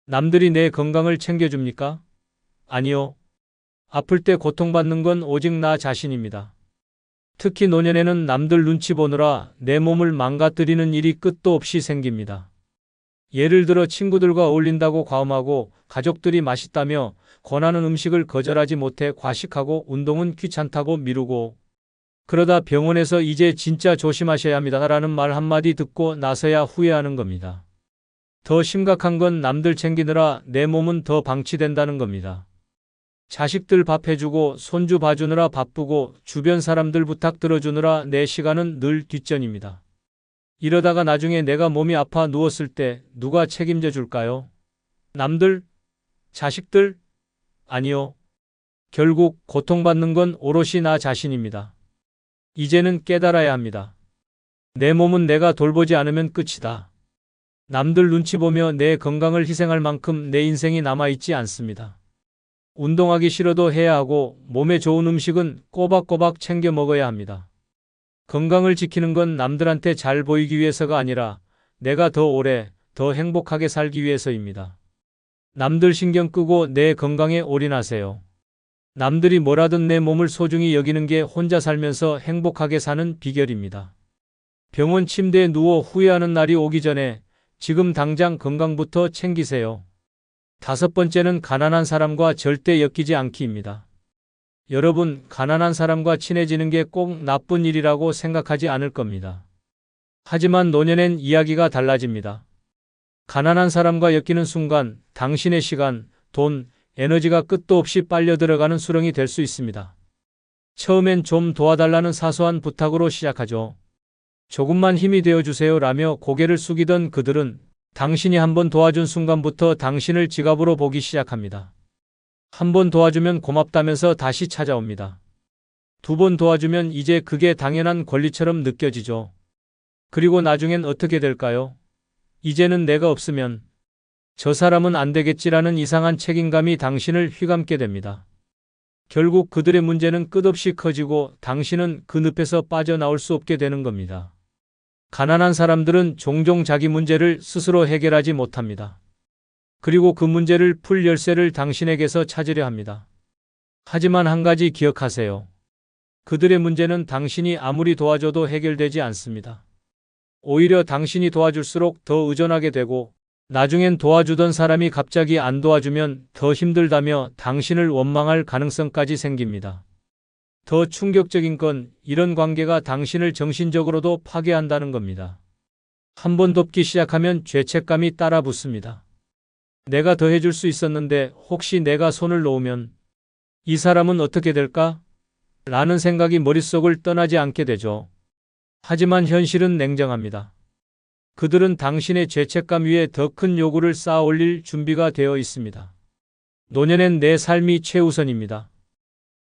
남들이 내 건강을 챙겨줍니까? 아니요. 아플 때 고통받는 건 오직 나 자신입니다. 특히 노년에는 남들 눈치 보느라 내 몸을 망가뜨리는 일이 끝도 없이 생깁니다. 예를 들어 친구들과 어울린다고 과음하고 가족들이 맛있다며 권하는 음식을 거절하지 못해 과식하고 운동은 귀찮다고 미루고 그러다 병원에서 이제 진짜 조심하셔야 합니다라는 말 한마디 듣고 나서야 후회하는 겁니다. 더 심각한 건 남들 챙기느라 내 몸은 더 방치된다는 겁니다. 자식들 밥 해주고 손주 봐주느라 바쁘고 주변 사람들 부탁 들어주느라 내 시간은 늘 뒷전입니다. 이러다가 나중에 내가 몸이 아파 누웠을 때 누가 책임져 줄까요? 남들? 자식들? 아니요. 결국 고통받는 건 오롯이 나 자신입니다. 이제는 깨달아야 합니다. 내 몸은 내가 돌보지 않으면 끝이다. 남들 눈치 보며 내 건강을 희생할 만큼 내 인생이 남아있지 않습니다. 운동하기 싫어도 해야 하고 몸에 좋은 음식은 꼬박꼬박 챙겨 먹어야 합니다. 건강을 지키는 건 남들한테 잘 보이기 위해서가 아니라 내가 더 오래, 더 행복하게 살기 위해서입니다. 남들 신경 끄고 내 건강에 올인하세요. 남들이 뭐라든 내 몸을 소중히 여기는 게 혼자 살면서 행복하게 사는 비결입니다. 병원 침대에 누워 후회하는 날이 오기 전에 지금 당장 건강부터 챙기세요. 5번째는 가난한 사람과 절대 엮이지 않기입니다. 여러분, 가난한 사람과 친해지는 게 꼭 나쁜 일이라고 생각하지 않을 겁니다. 하지만 노년엔 이야기가 달라집니다. 가난한 사람과 엮이는 순간 당신의 시간, 돈, 에너지가 끝도 없이 빨려 들어가는 수렁이 될 수 있습니다. 처음엔 좀 도와달라는 사소한 부탁으로 시작하죠. 조금만 힘이 되어주세요 라며 고개를 숙이던 그들은 당신이 한번 도와준 순간부터 당신을 지갑으로 보기 시작합니다. 한 번 도와주면 고맙다면서 다시 찾아옵니다. 2번 도와주면 이제 그게 당연한 권리처럼 느껴지죠. 그리고 나중엔 어떻게 될까요? 이제는 내가 없으면 저 사람은 안 되겠지라는 이상한 책임감이 당신을 휘감게 됩니다. 결국 그들의 문제는 끝없이 커지고 당신은 그 늪에서 빠져나올 수 없게 되는 겁니다. 가난한 사람들은 종종 자기 문제를 스스로 해결하지 못합니다. 그리고 그 문제를 풀 열쇠를 당신에게서 찾으려 합니다. 하지만 한 가지 기억하세요. 그들의 문제는 당신이 아무리 도와줘도 해결되지 않습니다. 오히려 당신이 도와줄수록 더 의존하게 되고 나중엔 도와주던 사람이 갑자기 안 도와주면 더 힘들다며 당신을 원망할 가능성까지 생깁니다. 더 충격적인 건 이런 관계가 당신을 정신적으로도 파괴한다는 겁니다. 한 번 돕기 시작하면 죄책감이 따라 붙습니다. 내가 더 해줄 수 있었는데 혹시 내가 손을 놓으면 이 사람은 어떻게 될까? 라는 생각이 머릿속을 떠나지 않게 되죠. 하지만 현실은 냉정합니다. 그들은 당신의 죄책감 위에 더 큰 요구를 쌓아 올릴 준비가 되어 있습니다. 노년엔 내 삶이 최우선입니다.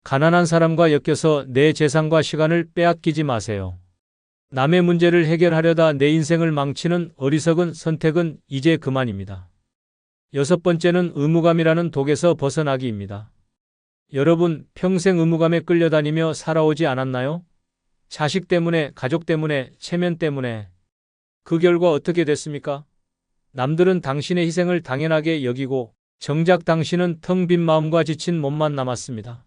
가난한 사람과 엮여서 내 재산과 시간을 빼앗기지 마세요. 남의 문제를 해결하려다 내 인생을 망치는 어리석은 선택은 이제 그만입니다. 6번째는 의무감이라는 독에서 벗어나기입니다. 여러분, 평생 의무감에 끌려다니며 살아오지 않았나요? 자식 때문에, 가족 때문에, 체면 때문에. 그 결과 어떻게 됐습니까? 남들은 당신의 희생을 당연하게 여기고 정작 당신은 텅 빈 마음과 지친 몸만 남았습니다.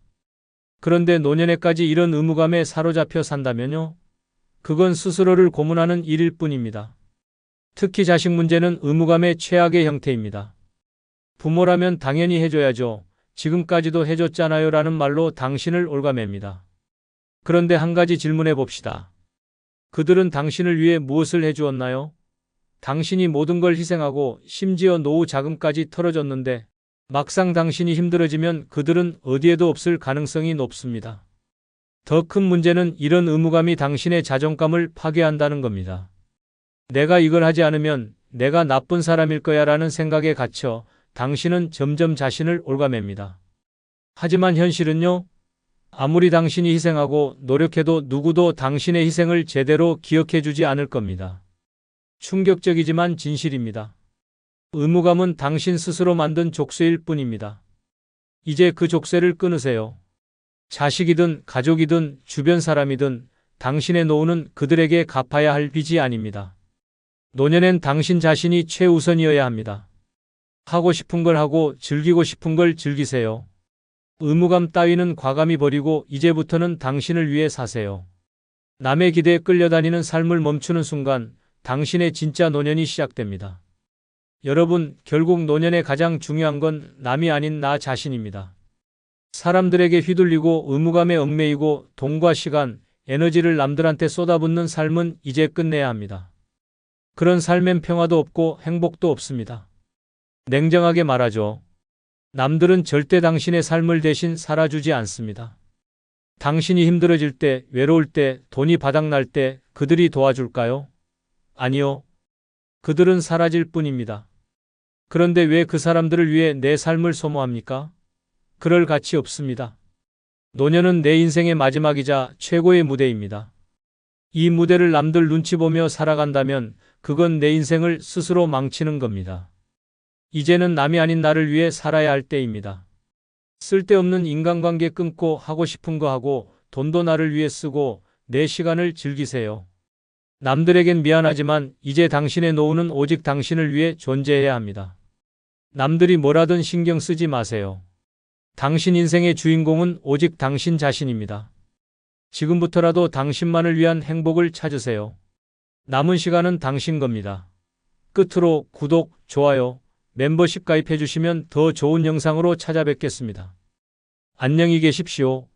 그런데 노년에까지 이런 의무감에 사로잡혀 산다면요? 그건 스스로를 고문하는 일일 뿐입니다. 특히 자식 문제는 의무감의 최악의 형태입니다. 부모라면 당연히 해줘야죠. 지금까지도 해줬잖아요 라는 말로 당신을 올가맵니다. 그런데 한 가지 질문해 봅시다. 그들은 당신을 위해 무엇을 해주었나요? 당신이 모든 걸 희생하고 심지어 노후 자금까지 털어줬는데 막상 당신이 힘들어지면 그들은 어디에도 없을 가능성이 높습니다. 더 큰 문제는 이런 의무감이 당신의 자존감을 파괴한다는 겁니다. 내가 이걸 하지 않으면 내가 나쁜 사람일 거야 라는 생각에 갇혀 당신은 점점 자신을 올가맵니다. 하지만 현실은요? 아무리 당신이 희생하고 노력해도 누구도 당신의 희생을 제대로 기억해주지 않을 겁니다. 충격적이지만 진실입니다. 의무감은 당신 스스로 만든 족쇄일 뿐입니다. 이제 그 족쇄를 끊으세요. 자식이든 가족이든 주변 사람이든 당신의 노후는 그들에게 갚아야 할 빚이 아닙니다. 노년엔 당신 자신이 최우선이어야 합니다. 하고 싶은 걸 하고 즐기고 싶은 걸 즐기세요. 의무감 따위는 과감히 버리고 이제부터는 당신을 위해 사세요. 남의 기대에 끌려다니는 삶을 멈추는 순간 당신의 진짜 노년이 시작됩니다. 여러분, 결국 노년의 가장 중요한 건 남이 아닌 나 자신입니다. 사람들에게 휘둘리고 의무감에 얽매이고 돈과 시간, 에너지를 남들한테 쏟아붓는 삶은 이제 끝내야 합니다. 그런 삶엔 평화도 없고 행복도 없습니다. 냉정하게 말하죠. 남들은 절대 당신의 삶을 대신 살아주지 않습니다. 당신이 힘들어질 때, 외로울 때, 돈이 바닥날 때 그들이 도와줄까요? 아니요. 그들은 사라질 뿐입니다. 그런데 왜 그 사람들을 위해 내 삶을 소모합니까? 그럴 가치 없습니다. 노년은 내 인생의 마지막이자 최고의 무대입니다. 이 무대를 남들 눈치 보며 살아간다면 그건 내 인생을 스스로 망치는 겁니다. 이제는 남이 아닌 나를 위해 살아야 할 때입니다. 쓸데없는 인간관계 끊고 하고 싶은 거 하고 돈도 나를 위해 쓰고 내 시간을 즐기세요. 남들에겐 미안하지만 이제 당신의 노후는 오직 당신을 위해 존재해야 합니다. 남들이 뭐라든 신경 쓰지 마세요. 당신 인생의 주인공은 오직 당신 자신입니다. 지금부터라도 당신만을 위한 행복을 찾으세요. 남은 시간은 당신 겁니다. 끝으로 구독, 좋아요, 멤버십 가입해 주시면 더 좋은 영상으로 찾아뵙겠습니다. 안녕히 계십시오.